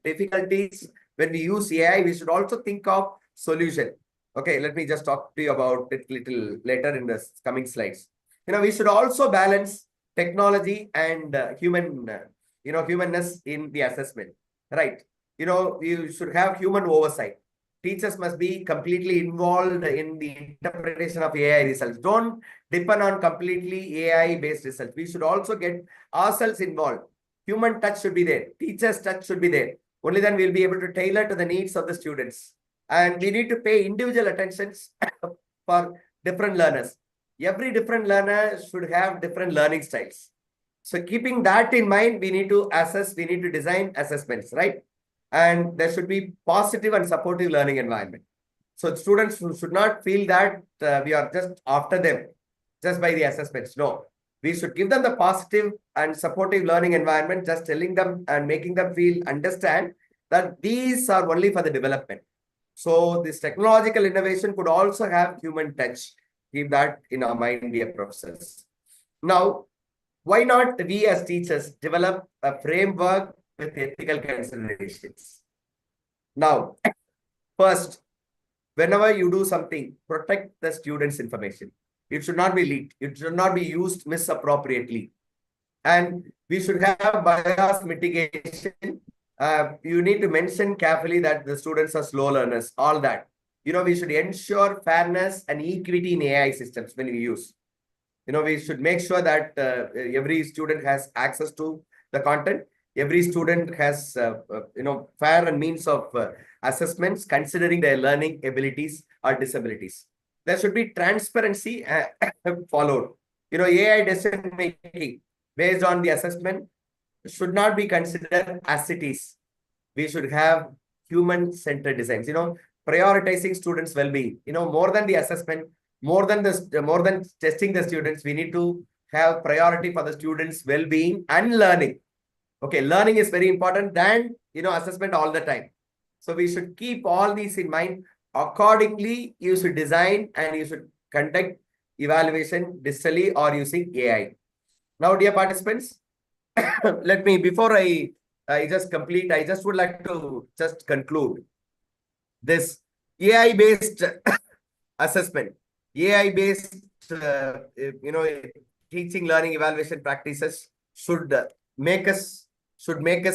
[SPEAKER 9] difficulties when we use AI, we should also think of solution. Okay, let me just talk to you about it little later in the coming slides. We should also balance technology and humanness in the assessment, right? You should have human oversight. Teachers must be completely involved in the interpretation of AI results. Don't depend on completely AI-based results. We should also get ourselves involved. Human touch should be there. Teachers' touch should be there. Only then we'll be able to tailor to the needs of the students. And we need to pay individual attentions for different learners. Every different learner should have different learning styles. So keeping that in mind, we need to assess, we need to design assessments, right? And there should be positive and supportive learning environment. So students should not feel that we are just after them just by the assessments. No, we should give them the positive and supportive learning environment, just telling them and making them understand that these are only for the development. So this technological innovation could also have human touch. Keep that in our mind, dear professors. Now, why not we as teachers develop a framework with ethical considerations? Now, first, whenever you do something, protect the student's information. It should not be leaked. It should not be used misappropriately. And we should have bias mitigation. You need to mention carefully that the students are slow learners, all that. We should ensure fairness and equity in AI systems when we use. We should make sure that every student has access to the content. Every student has, fair and means of assessments considering their learning abilities or disabilities. There should be transparency followed. AI decision making based on the assessment should not be considered as it is. We should have human-centered designs. Prioritizing students' well-being. More than the assessment, more than testing the students, we need to have priority for the students' well-being and learning. Okay, learning is very important than assessment all the time. So we should keep all these in mind. Accordingly, you should design and you should conduct evaluation digitally or using AI. Now, dear participants, let me, before I just complete, I just would like to just conclude this AI-based assessment, AI-based, teaching, learning, evaluation practices should make us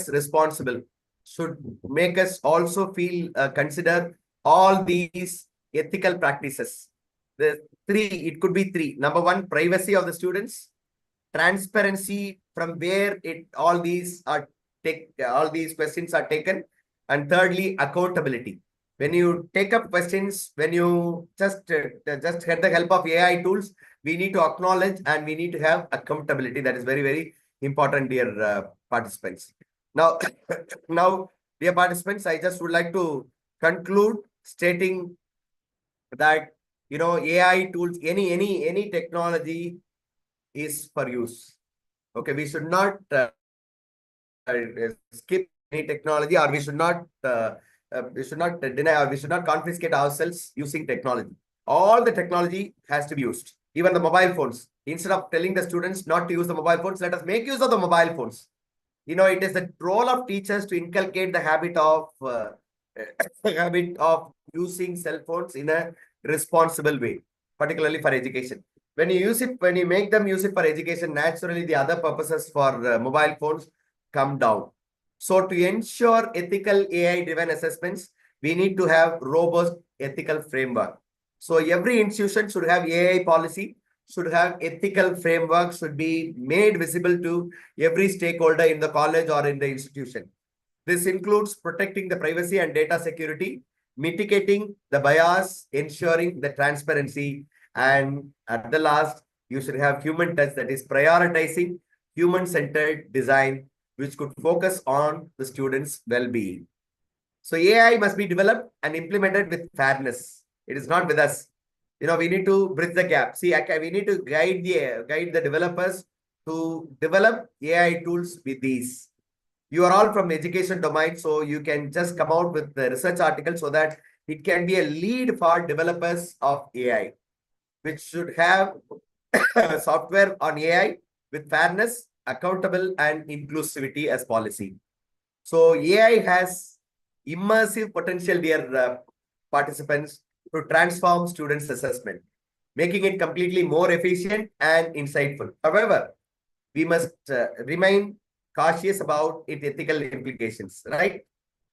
[SPEAKER 9] responsible, should make us also feel, consider all these ethical practices. It could be three. Number one, privacy of the students, transparency from where all these questions are taken, and thirdly, accountability. When you take up questions, when you just get the help of AI tools, we need to acknowledge and we need to have accountability. That is very, very important, dear participants. Now, dear participants, I just would like to conclude stating that AI tools, any technology is for use. Okay, we should not skip any technology, or we should not deny, or we should not confiscate ourselves using technology. All the technology has to be used, even the mobile phones. Instead of telling the students not to use the mobile phones, let us make use of the mobile phones. It is the role of teachers to inculcate the habit of using cell phones in a responsible way, particularly for education. When you make them use it for education, naturally the other purposes for mobile phones come down. So to ensure ethical AI-driven assessments, we need to have robust ethical framework. So every institution should have AI policy, should have ethical framework, should be made visible to every stakeholder in the college or in the institution. This includes protecting the privacy and data security, mitigating the bias, ensuring the transparency, and at the last, you should have human touch, that is prioritizing human-centered design, which could focus on the students' well-being. So AI must be developed and implemented with fairness. It is not with us. We need to bridge the gap. See, we need to guide the developers to develop AI tools with these. You are all from education domain, so you can just come out with the research article so that it can be a lead for developers of AI, which should have software on AI with fairness, accountable, and inclusivity as policy. So AI has immersive potential, dear participants, to transform students' assessment, making it completely more efficient and insightful. However, we must remain cautious about its ethical implications, right?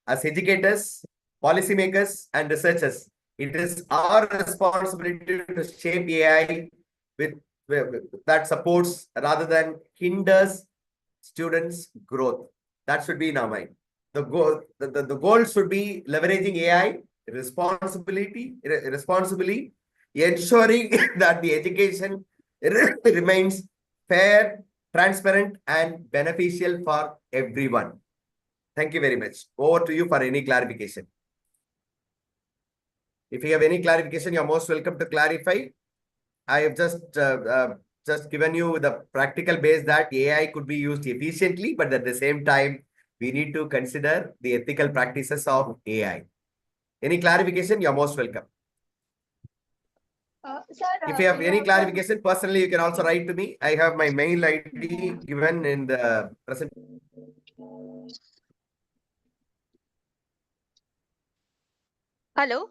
[SPEAKER 9] As educators, policymakers, and researchers, it is our responsibility to shape AI with that supports rather than hinders students' growth. That should be in our mind. The goal should be leveraging AI responsibly, ensuring that the education remains fair, transparent, and beneficial for everyone. Thank you very much. Over to you for any clarification. If you have any clarification, you're most welcome to clarify. I have just given you the practical base that AI could be used efficiently, but at the same time, we need to consider the ethical practices of AI. Any clarification, you're most welcome.
[SPEAKER 12] Sir,
[SPEAKER 9] If you have any clarification, personally, you can also write to me. I have my mail ID given in the present.
[SPEAKER 12] Hello.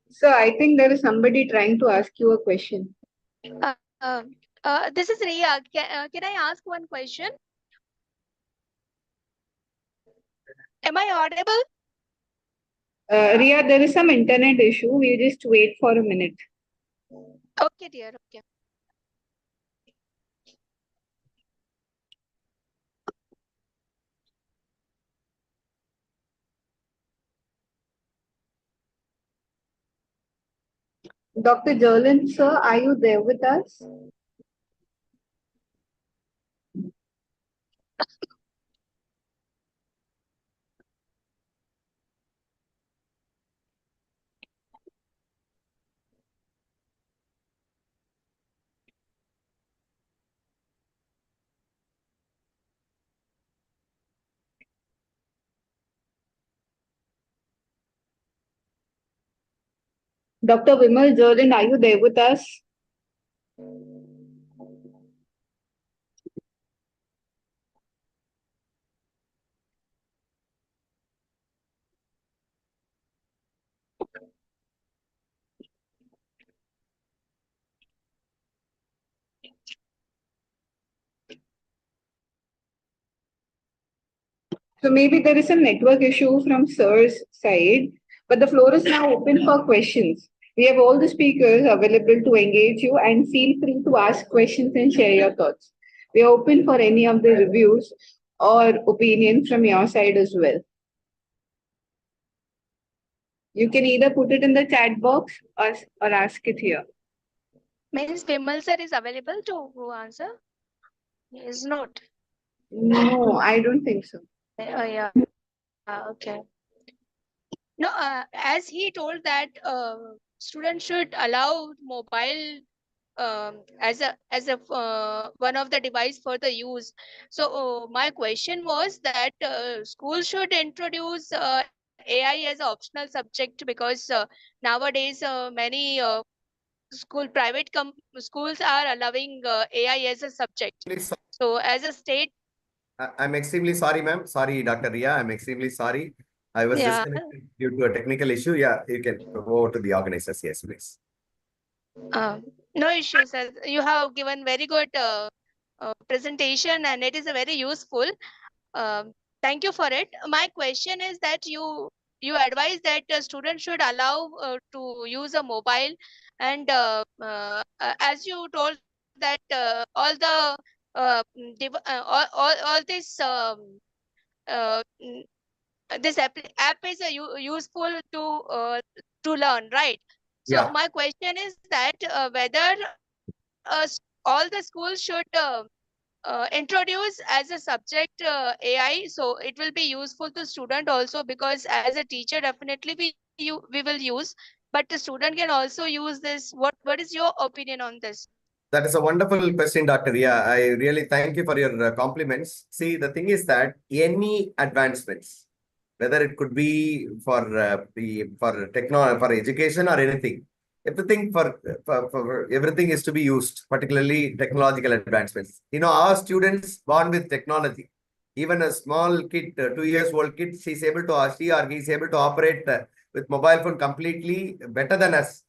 [SPEAKER 3] So I think there is somebody trying to ask you a question.
[SPEAKER 12] This is Riya. Can I ask one question? Am I audible?
[SPEAKER 3] Riya, there is some internet issue. We'll just wait for a minute.
[SPEAKER 12] Okay, dear. Okay.
[SPEAKER 3] Dr. Jolin, sir, are you there with us? Dr. Vimal Jolin, are you there with us? So maybe there is some network issue from sir's side, but the floor is now open for questions. We have all the speakers available to engage you, and feel free to ask questions and share your thoughts. We are open for any of the reviews or opinions from your side as well. You can either put it in the chat box or ask it here.
[SPEAKER 12] Means Vimal sir is available to answer? He is not.
[SPEAKER 3] No, I don't think so.
[SPEAKER 12] Yeah. Okay. No, as he told that students should allow mobile as a one of the device for the use. So my question was that schools should introduce AI as an optional subject, because nowadays many schools are allowing AI as a subject. So as a state,
[SPEAKER 9] I'm extremely sorry, ma'am. Sorry, Dr. Ria. I'm extremely sorry. I was
[SPEAKER 12] yeah,
[SPEAKER 9] disconnected due to a technical issue. Yeah, you can go over to the organizers. Yes, please.
[SPEAKER 12] no issues. As you have given very good presentation, and it is a very useful. Um, Thank you for it. My question is that you advise that students should allow to use a mobile, and as you told that all the all this this app is useful to learn, right? So
[SPEAKER 9] Yeah.
[SPEAKER 12] my question is that whether all the schools should introduce as a subject AI, so it will be useful to student also, because as a teacher definitely we will use, but the student can also use this. What is your opinion on this?
[SPEAKER 9] That is a wonderful question, Dr. Ria. I really thank you for your compliments. See, the thing is that any advancements, whether it could be for for education or anything, everything for everything is to be used, particularly technological advancements. You know, our students born with technology, even a small kid, 2 years old kid, she or he is able to operate with mobile phone completely better than us.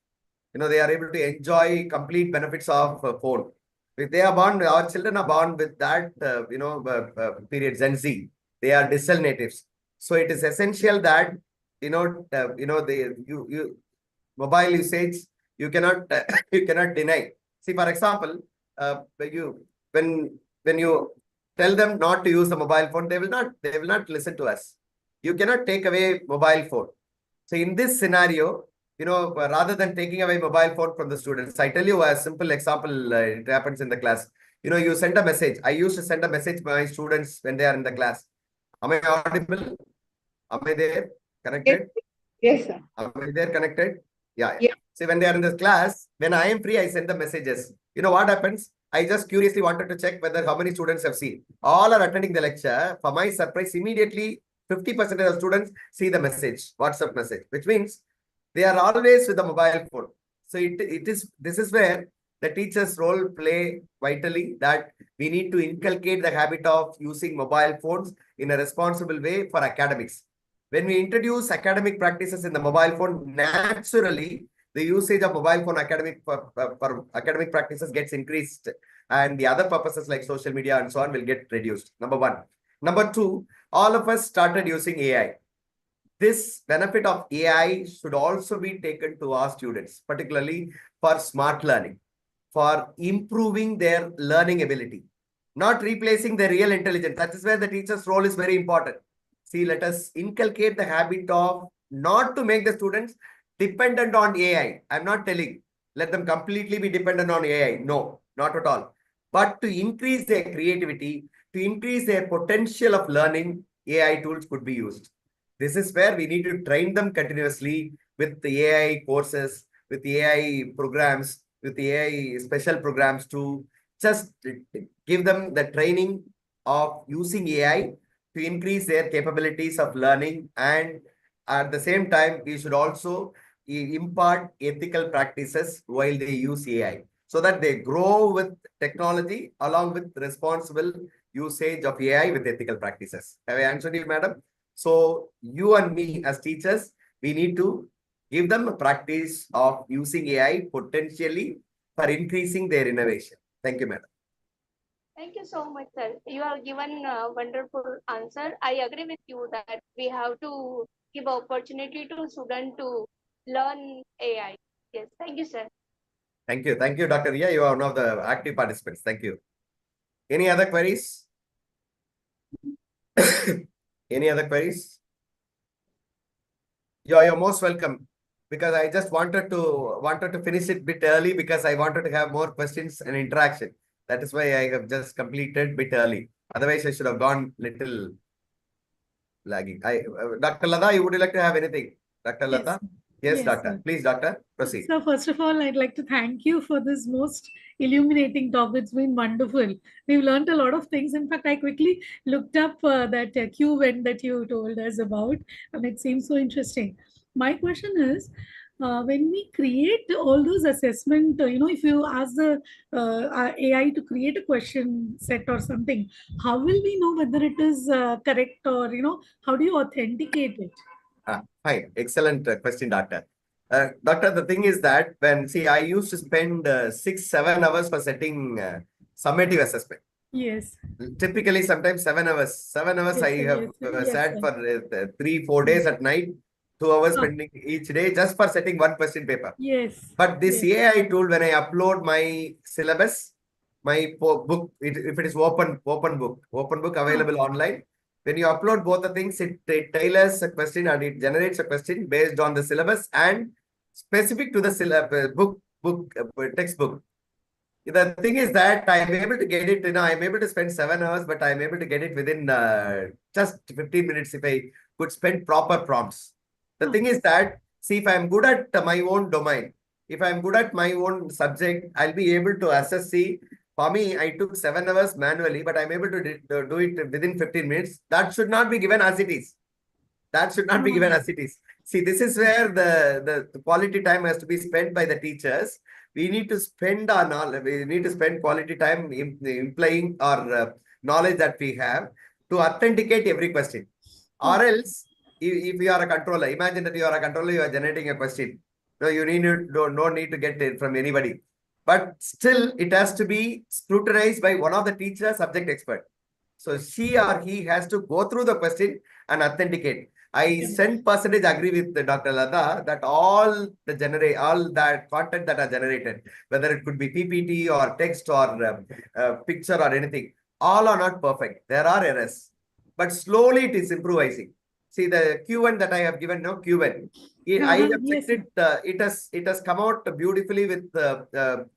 [SPEAKER 9] You know, they are able to enjoy complete benefits of phone. If they are born, our children are born with that, period, Gen Z. They are digital natives. So it is essential that, mobile usage, you cannot, you cannot deny. See, for example, when you tell them not to use the mobile phone, they will not listen to us. You cannot take away mobile phone. So in this scenario, rather than taking away mobile phone from the students, I tell you a simple example. It happens in the class. You send a message. I used to send a message to my students when they are in the class. Am I audible? Am I there? Connected?
[SPEAKER 3] Yes, sir.
[SPEAKER 9] Am I there connected? Yeah.
[SPEAKER 3] Yeah.
[SPEAKER 9] See, when they are in this class, when I am free, I send the messages. You know what happens? I just curiously wanted to check whether how many students have seen. All are attending the lecture. For my surprise, immediately 50% of the students see the message, WhatsApp message, which means they are always with the mobile phone. So this is where the teacher's role play vitally, that we need to inculcate the habit of using mobile phones in a responsible way for academics. When we introduce academic practices in the mobile phone, naturally the usage of mobile phone for academic practices gets increased, and the other purposes like social media and so on will get reduced. Number one. Number two, all of us started using AI. This benefit of AI should also be taken to our students, particularly for smart learning, for improving their learning ability, not replacing the real intelligence. That is where the teacher's role is very important. See, let us inculcate the habit of not to make the students dependent on AI. I'm not telling let them completely be dependent on AI. No, not at all. But to increase their creativity, to increase their potential of learning, AI tools could be used. This is where we need to train them continuously with the AI courses, with the AI programs, with the AI special programs, to just give them the training of using AI to increase their capabilities of learning. And at the same time, we should also impart ethical practices while they use AI, so that they grow with technology along with responsible usage of AI with ethical practices. Have I answered you, madam? So you and me as teachers, we need to give them a practice of using AI potentially for increasing their innovation. Thank you, madam.
[SPEAKER 12] Thank you so much, sir. You have given a wonderful answer. I agree with you that we have to give opportunity to student to learn AI. Yes, thank you, sir.
[SPEAKER 9] Thank you. Thank you, Dr. Ria. You are one of the active participants. Thank you. Any other queries? Any other queries? You're most welcome, because I just wanted to finish it a bit early, because I wanted to have more questions and interaction. That is why I have just completed a bit early. Otherwise, I should have gone little lagging. Dr. Lata, you would like to have anything? Dr. Lata?
[SPEAKER 6] Yes.
[SPEAKER 9] Yes,
[SPEAKER 7] Yes,
[SPEAKER 9] doctor.
[SPEAKER 7] sir.
[SPEAKER 9] Please, doctor, proceed.
[SPEAKER 7] So first of all, I'd like to thank you for this most illuminating talk. It's been wonderful. We've learned a lot of things. In fact, I quickly looked up that QVent that you told us about, and it seems so interesting. My question is, when we create all those assessment, if you ask the AI to create a question set or something, how will we know whether it is correct or, how do you authenticate it?
[SPEAKER 9] Fine. Excellent question, doctor. Doctor, the thing is that I used to spend 6-7 hours for setting summative assessment.
[SPEAKER 7] Yes.
[SPEAKER 9] Typically, sometimes 7 hours. 7 hours
[SPEAKER 7] Yes,
[SPEAKER 9] I
[SPEAKER 7] sir,
[SPEAKER 9] have
[SPEAKER 7] yes, sir, yes,
[SPEAKER 9] sat
[SPEAKER 7] sir.
[SPEAKER 9] for 3-4 days at night, 2 hours
[SPEAKER 7] Ah.
[SPEAKER 9] spending each day just for setting one question paper.
[SPEAKER 7] Yes.
[SPEAKER 9] But this
[SPEAKER 7] yes.
[SPEAKER 9] AI tool, when I upload my syllabus, my book, if it is open book available online, when you upload both the things, it tailors a question and it generates a question based on the syllabus and specific to the textbook. The thing is that I'm able to get it, I'm able to spend 7 hours, but I'm able to get it within just 15 minutes if I could spend proper prompts. The thing is that, see, if I'm good at my own domain, if I'm good at my own subject, I'll be able to assess, for me, I took 7 hours manually, but I'm able to do it within 15 minutes. That should not be given as it is. That should not be given as it is. See, this is where the quality time has to be spent by the teachers. We need to spend our knowledge, we need to spend quality time implying our knowledge that we have to authenticate every question. Or else, if you are a controller, imagine that you are a controller, you are generating a question. No, you no need to get it from anybody. But still, it has to be scrutinized by one of the teacher subject expert. So she or he has to go through the question and authenticate. I 100% agree with Dr. Lata that all that content that are generated, whether it could be PPT or text or picture or anything, all are not perfect. There are errors, but slowly it is improvising. See the Q1 that I have given, no Q1. I have checked it. It has come out beautifully with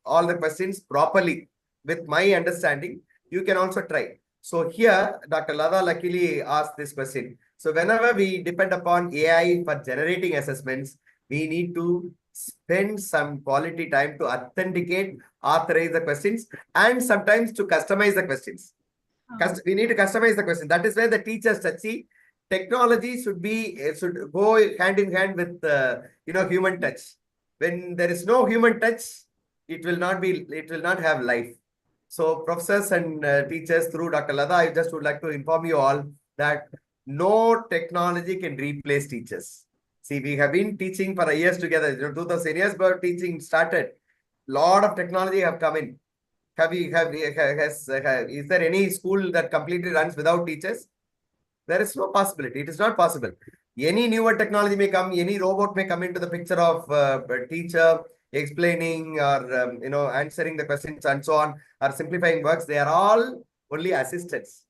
[SPEAKER 9] all the questions properly. With my understanding, you can also try. So here, Dr. Lada luckily asked this question. So whenever we depend upon AI for generating assessments, we need to spend some quality time to authenticate, authorize the questions, and sometimes to customize the questions. We need to customize the question. That is where the teachers see technology should go hand in hand with human touch. When there is no human touch, it will not have life. So professors and teachers through Dr. Lada, I just would like to inform you all that no technology can replace teachers. See, we have been teaching for years together. 2000 years, but teaching started. Lot of technology have come in. Is there any school that completely runs without teachers? There is no possibility. It is not possible. Any newer technology may come. Any robot may come into the picture of a teacher explaining or answering the questions and so on, or simplifying works. They are all only assistants.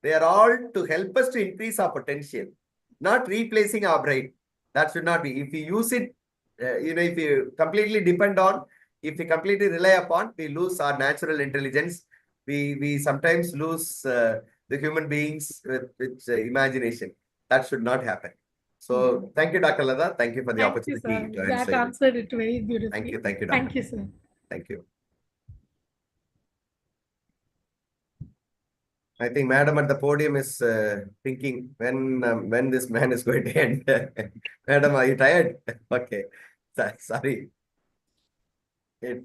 [SPEAKER 9] They are all to help us to increase our potential, not replacing our brain. That should not be. If we use it, if you completely depend on, if we completely rely upon, we lose our natural intelligence. We sometimes lose the human beings with imagination. That should not happen. So thank you, Dr. Lada. Thank you for the opportunity to answer.
[SPEAKER 7] That answered it very beautifully.
[SPEAKER 9] Thank you, Doctor.
[SPEAKER 7] Thank you, sir.
[SPEAKER 9] Thank you. I think Madam at the podium is thinking when this man is going to end. Madam, are you tired? Okay, sorry.
[SPEAKER 3] There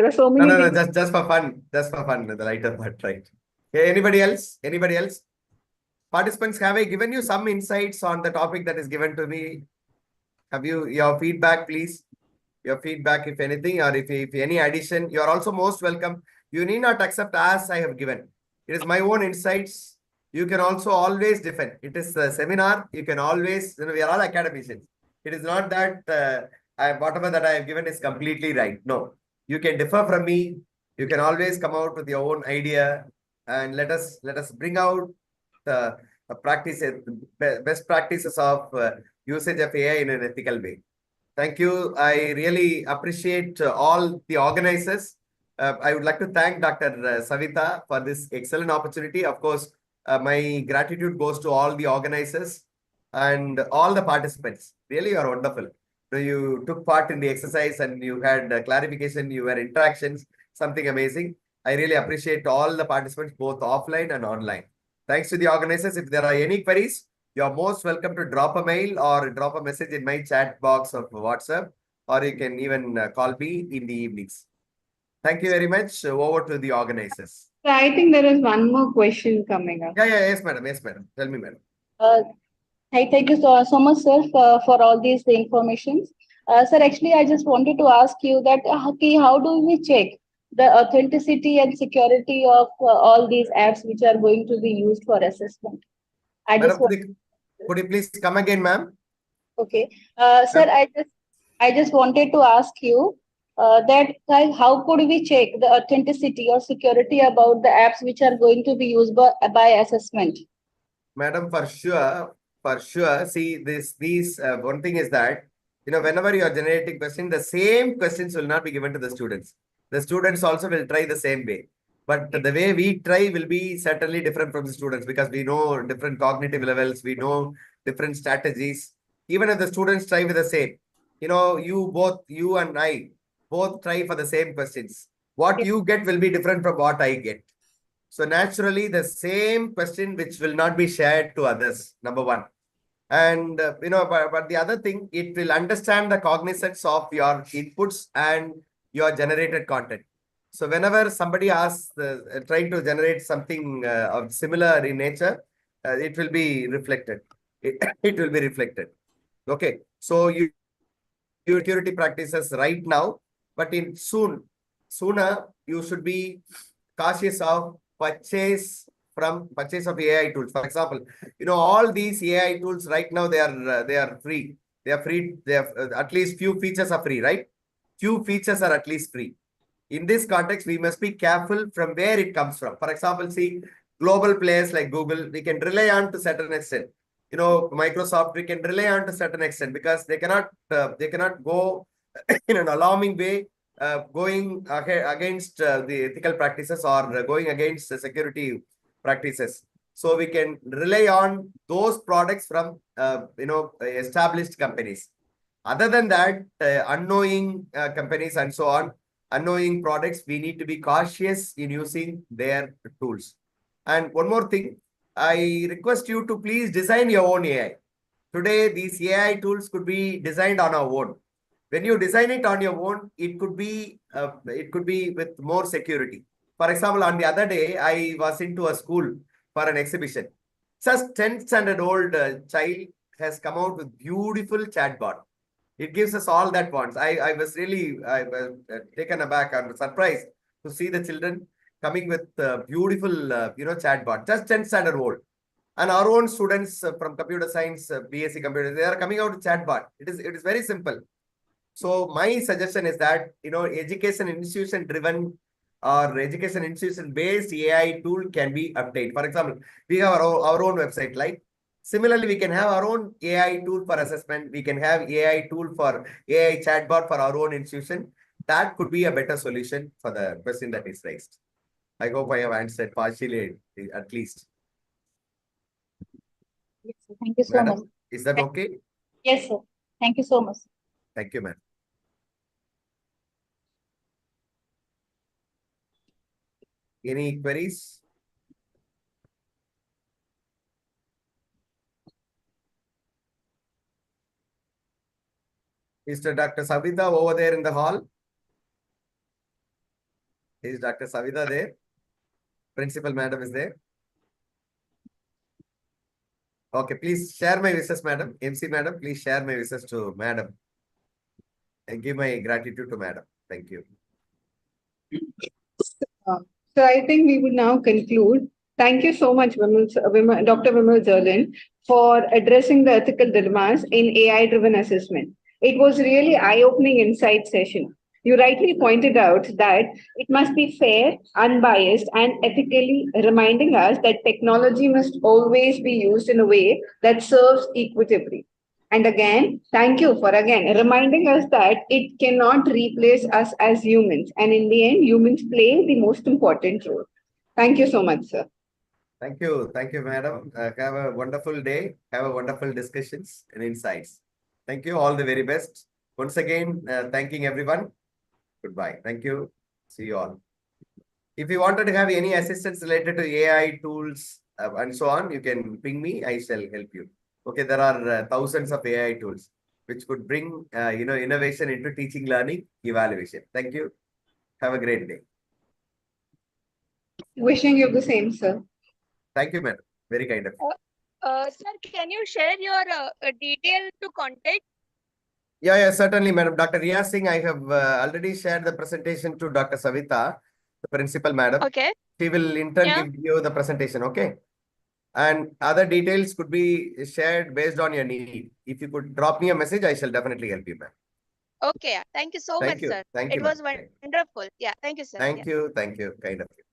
[SPEAKER 3] are so many.
[SPEAKER 9] No, just for fun, the lighter part, right? Okay, anybody else? Participants, have I given you some insights on the topic that is given to me? Have you your feedback, please? Your feedback, if anything, or if any addition, you are also most welcome. You need not accept as I have given. It is my own insights. You can also always defend. It is a seminar. You can always, we are all academicians. It is not that whatever that I have given is completely right. No, you can differ from me. You can always come out with your own idea and let us bring out the best practices of usage of AI in an ethical way. Thank you. I really appreciate all the organizers. I would like to thank Dr. Savita for this excellent opportunity. Of course, my gratitude goes to all the organizers. and all the participants. Really, you are wonderful. So you took part in the exercise and you had clarification, you had interactions, something amazing. I really appreciate all the participants, both offline and online. Thanks to the organizers. If there are any queries, you are most welcome to drop a mail or drop a message in my chat box of WhatsApp, or you can even call me in the evenings. Thank you very much. Over to the organizers.
[SPEAKER 3] So I think there is one more question coming up.
[SPEAKER 9] Yes, madam. Yes, madam. Tell me, madam.
[SPEAKER 4] Thank you so much, sir, for all these informations. Sir, actually, I just wanted to ask you that how do we check the authenticity and security of all these apps which are going to be used for assessment?
[SPEAKER 9] Madam, could you please come again, ma'am?
[SPEAKER 4] Okay, sir, I just wanted to ask you that how could we check the authenticity or security about the apps which are going to be used by assessment?
[SPEAKER 9] Madam, for sure. See, one thing is that, whenever you are generating questions, the same questions will not be given to the students. The students also will try the same way. But the way we try will be certainly different from the students, because we know different cognitive levels, we know different strategies. Even if the students try with the same, you and I both try for the same questions. What you get will be different from what I get. So naturally, the same question which will not be shared to others, number one. And, but the other thing, it will understand the cognizance of your inputs and your generated content. So whenever somebody asks, trying to generate something of similar in nature, it will be reflected. It will be reflected. Okay. So you security practices right now, but sooner you should be cautious of purchase of AI tools. For example, all these AI tools right now, they are free. They are free. They have at least few features are free, right? Few features are at least free. In this context, we must be careful from where it comes from. For example, see, global players like Google, we can rely on to certain extent. Microsoft, we can rely on to certain extent, because they cannot go in an alarming way, going against the ethical practices or going against the security practices. So we can rely on those products from established companies. Other than that, unknowing companies and so on, unknowing products, we need to be cautious in using their tools. And one more thing, I request you to please design your own AI. Today, these AI tools could be designed on our own. When you design it on your own, it could be with more security. For example, on the other day, I was into a school for an exhibition. Just 10th standard old child has come out with beautiful chatbot. It gives us all that wants. I was taken aback and surprised to see the children coming with beautiful chatbot, just 10th standard old. And our own students from computer science, BSc computer, they are coming out with chatbot. It is very simple. So my suggestion is that, education institution driven or education institution based AI tool can be obtained. For example, we have our own website, like similarly, we can have our own AI tool for assessment. We can have AI tool for AI chatbot for our own institution. That could be a better solution for the question that is raised. I hope I have answered partially, at least.
[SPEAKER 4] Yes, sir. Thank you so much.
[SPEAKER 9] Is that okay?
[SPEAKER 4] Yes, sir. Thank you so much.
[SPEAKER 9] Thank you, ma'am. Any queries? Is Dr. Savita over there in the hall? Is Dr. Savita there? Principal madam is there? Okay, please share my wishes, madam. MC madam, please share my wishes to madam. And give my gratitude to madam. Thank you.
[SPEAKER 3] So I think we would now conclude. Thank you so much, Dr. Vimal Zerlin, for addressing the ethical dilemmas in AI-driven assessment. It was really eye-opening insight session. You rightly pointed out that it must be fair, unbiased, and ethically, reminding us that technology must always be used in a way that serves equitably. And again, thank you for reminding us that it cannot replace us as humans. And in the end, humans play the most important role. Thank you so much, sir.
[SPEAKER 9] Thank you, madam. Have a wonderful day. Have a wonderful discussions and insights. Thank you. All the very best. Once again, thanking everyone. Goodbye. Thank you. See you all. If you wanted to have any assistance related to AI tools and so on, you can ping me. I shall help you. Okay, there are thousands of AI tools which could bring innovation into teaching, learning, evaluation. Thank you. Have a great day.
[SPEAKER 3] Wishing you the same, sir.
[SPEAKER 9] Thank you, madam. Very kind of you.
[SPEAKER 12] Sir, can you share your detail to contact?
[SPEAKER 9] Yeah, certainly, madam. Dr. Riya Singh, I have already shared the presentation to Dr. Savita, the principal, madam.
[SPEAKER 12] Okay.
[SPEAKER 9] She will in turn
[SPEAKER 12] Yeah.
[SPEAKER 9] give you the presentation, okay? And other details could be shared based on your need. If you could drop me a message, I shall definitely help you, ma'am.
[SPEAKER 12] Okay. Yeah. Thank you so much,
[SPEAKER 9] Thank you.
[SPEAKER 12] sir.
[SPEAKER 9] Thank you,
[SPEAKER 12] It
[SPEAKER 9] ma'am.
[SPEAKER 12] was wonderful. Yeah. Thank you, sir. Yeah.
[SPEAKER 9] Thank you. Thank you. Kind of you.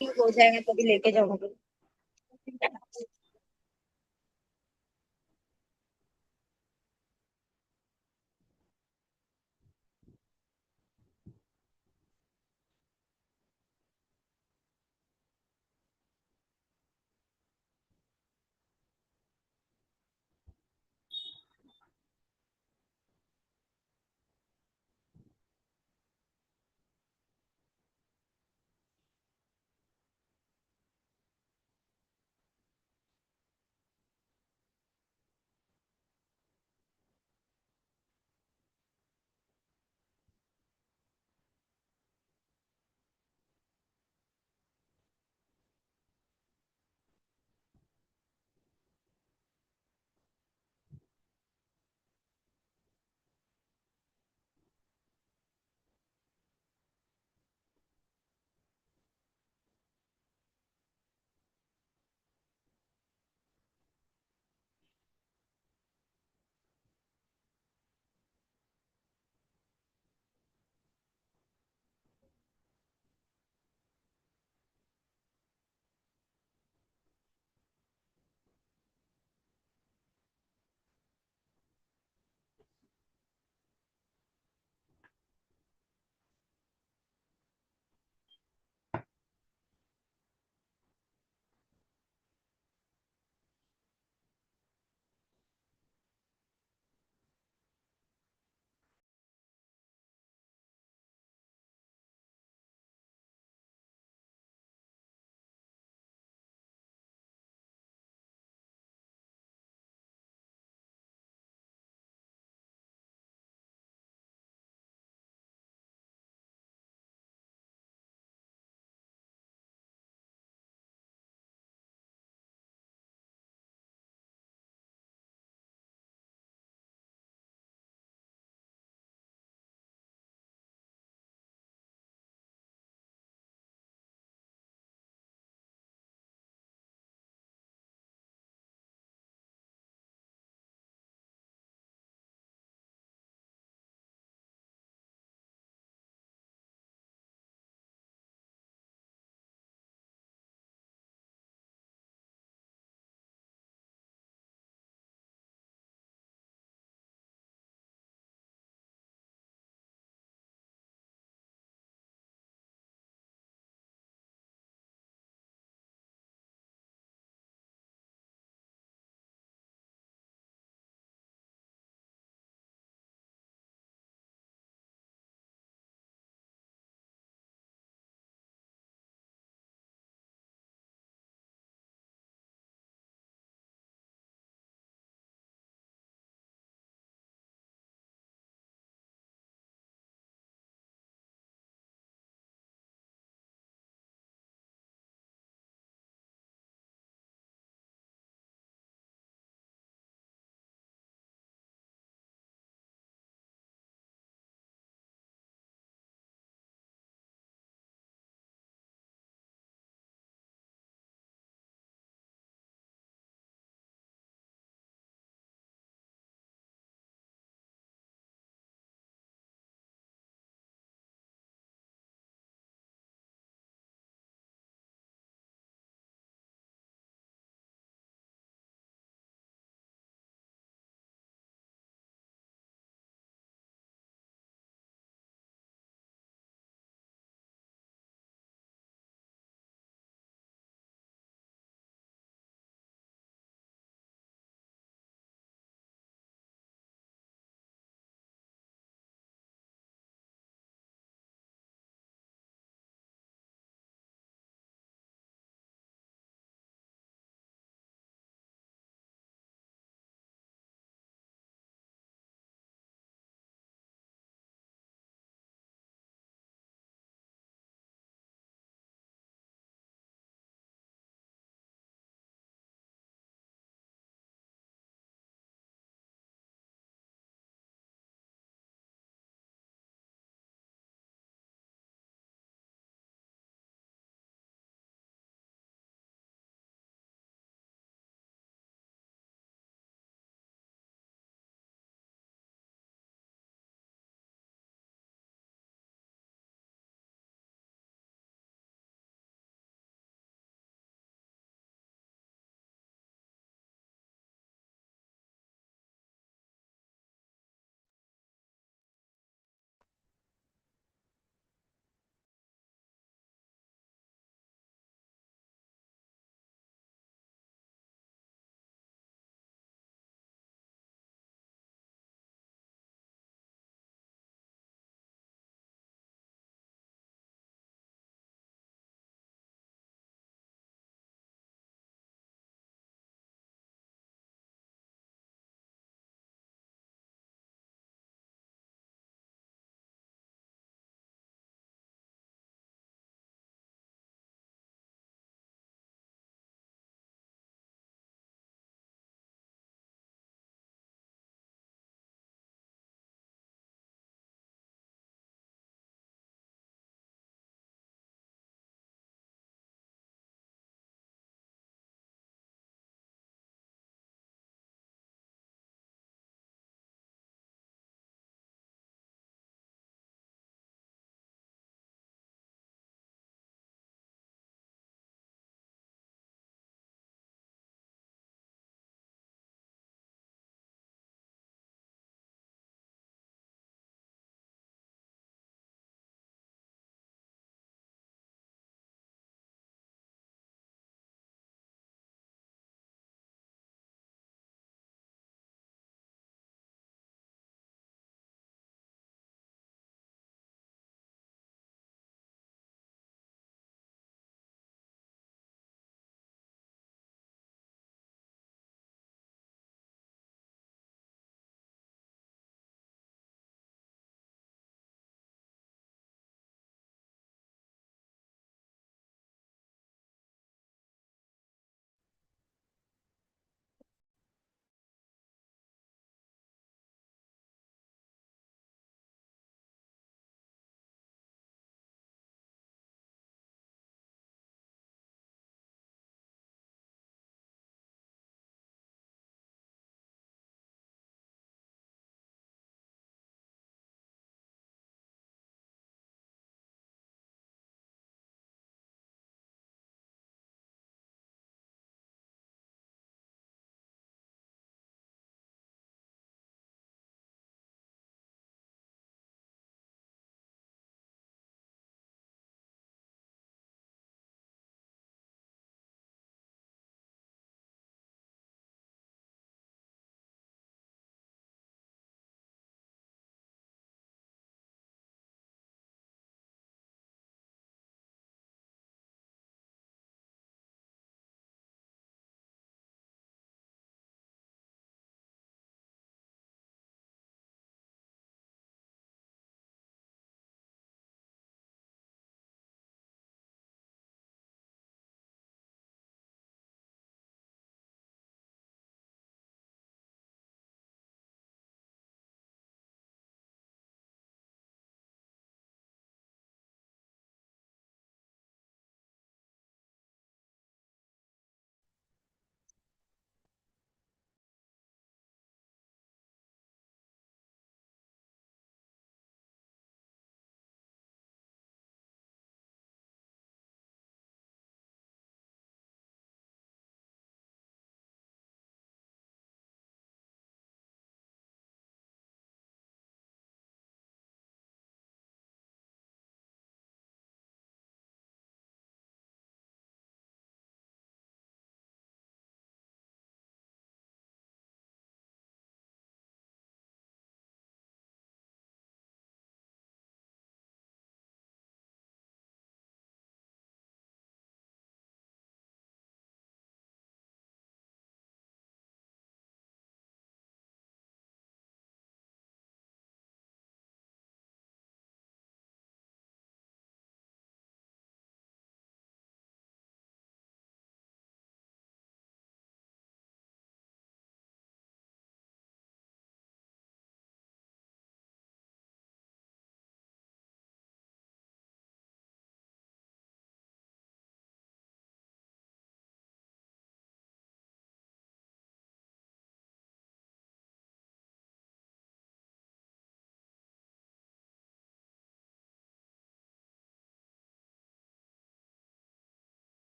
[SPEAKER 11] हो जाएगा तभी लेके जाऊंगी।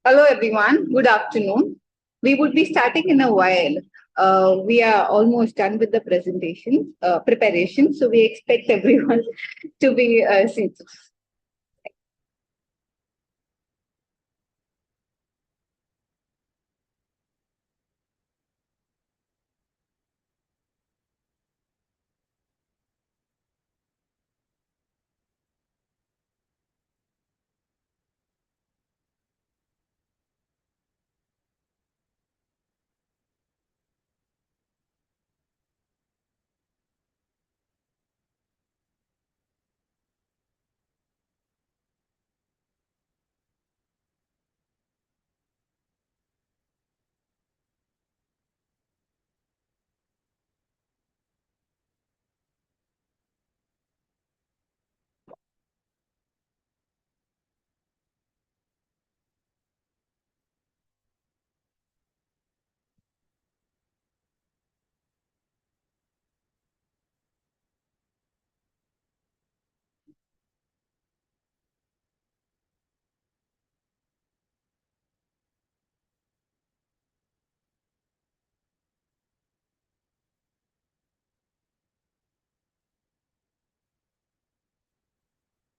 [SPEAKER 3] Hello, everyone. Good afternoon. We would be starting in a while. We are almost done with the presentation preparation, so we expect everyone to be seated.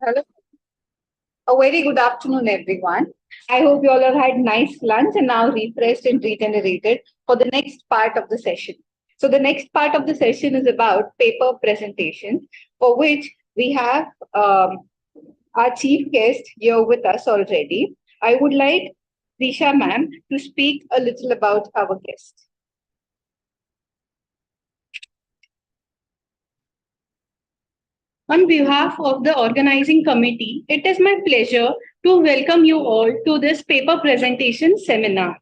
[SPEAKER 3] Hello. A very good afternoon, everyone. I hope you all have had nice lunch and now refreshed and regenerated for the next part of the session. So the next part of the session is about paper presentation, for which we have our chief guest here with us already. I would like Disha ma'am to speak a little about our guest.
[SPEAKER 4] On behalf of the organizing committee, it is my pleasure to welcome you all to this paper presentation seminar.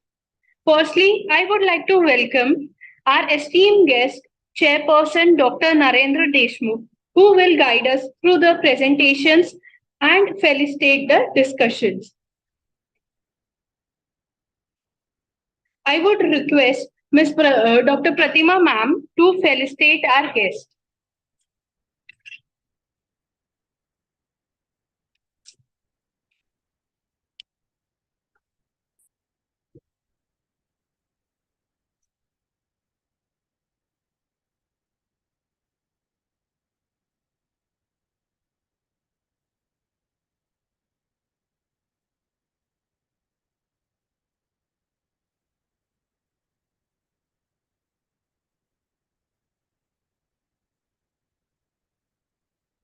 [SPEAKER 4] Firstly, I would like to welcome our esteemed guest, Chairperson Dr. Narendra Deshmukh, who will guide us through the presentations and felicitate the discussions. I would request Dr. Pratima ma'am to felicitate our guest.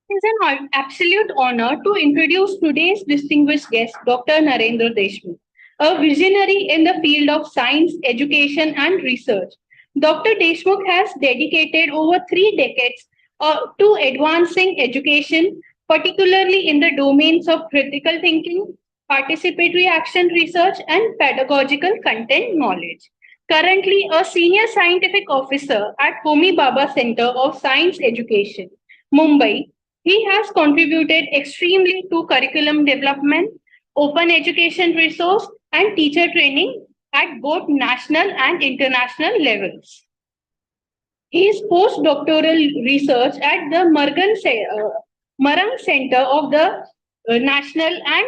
[SPEAKER 4] It is an absolute honor to introduce today's distinguished guest, Dr. Narendra Deshmukh, a visionary in the field of science, education, and research. Dr. Deshmukh has dedicated over 3 decades to advancing education, particularly in the domains of critical thinking, participatory action research, and pedagogical content knowledge. Currently, a senior scientific officer at Homi Bhabha Center of Science Education, Mumbai, he has contributed extremely to curriculum development, open education resource, and teacher training at both national and international levels. His postdoctoral research at the Marang Center of the National and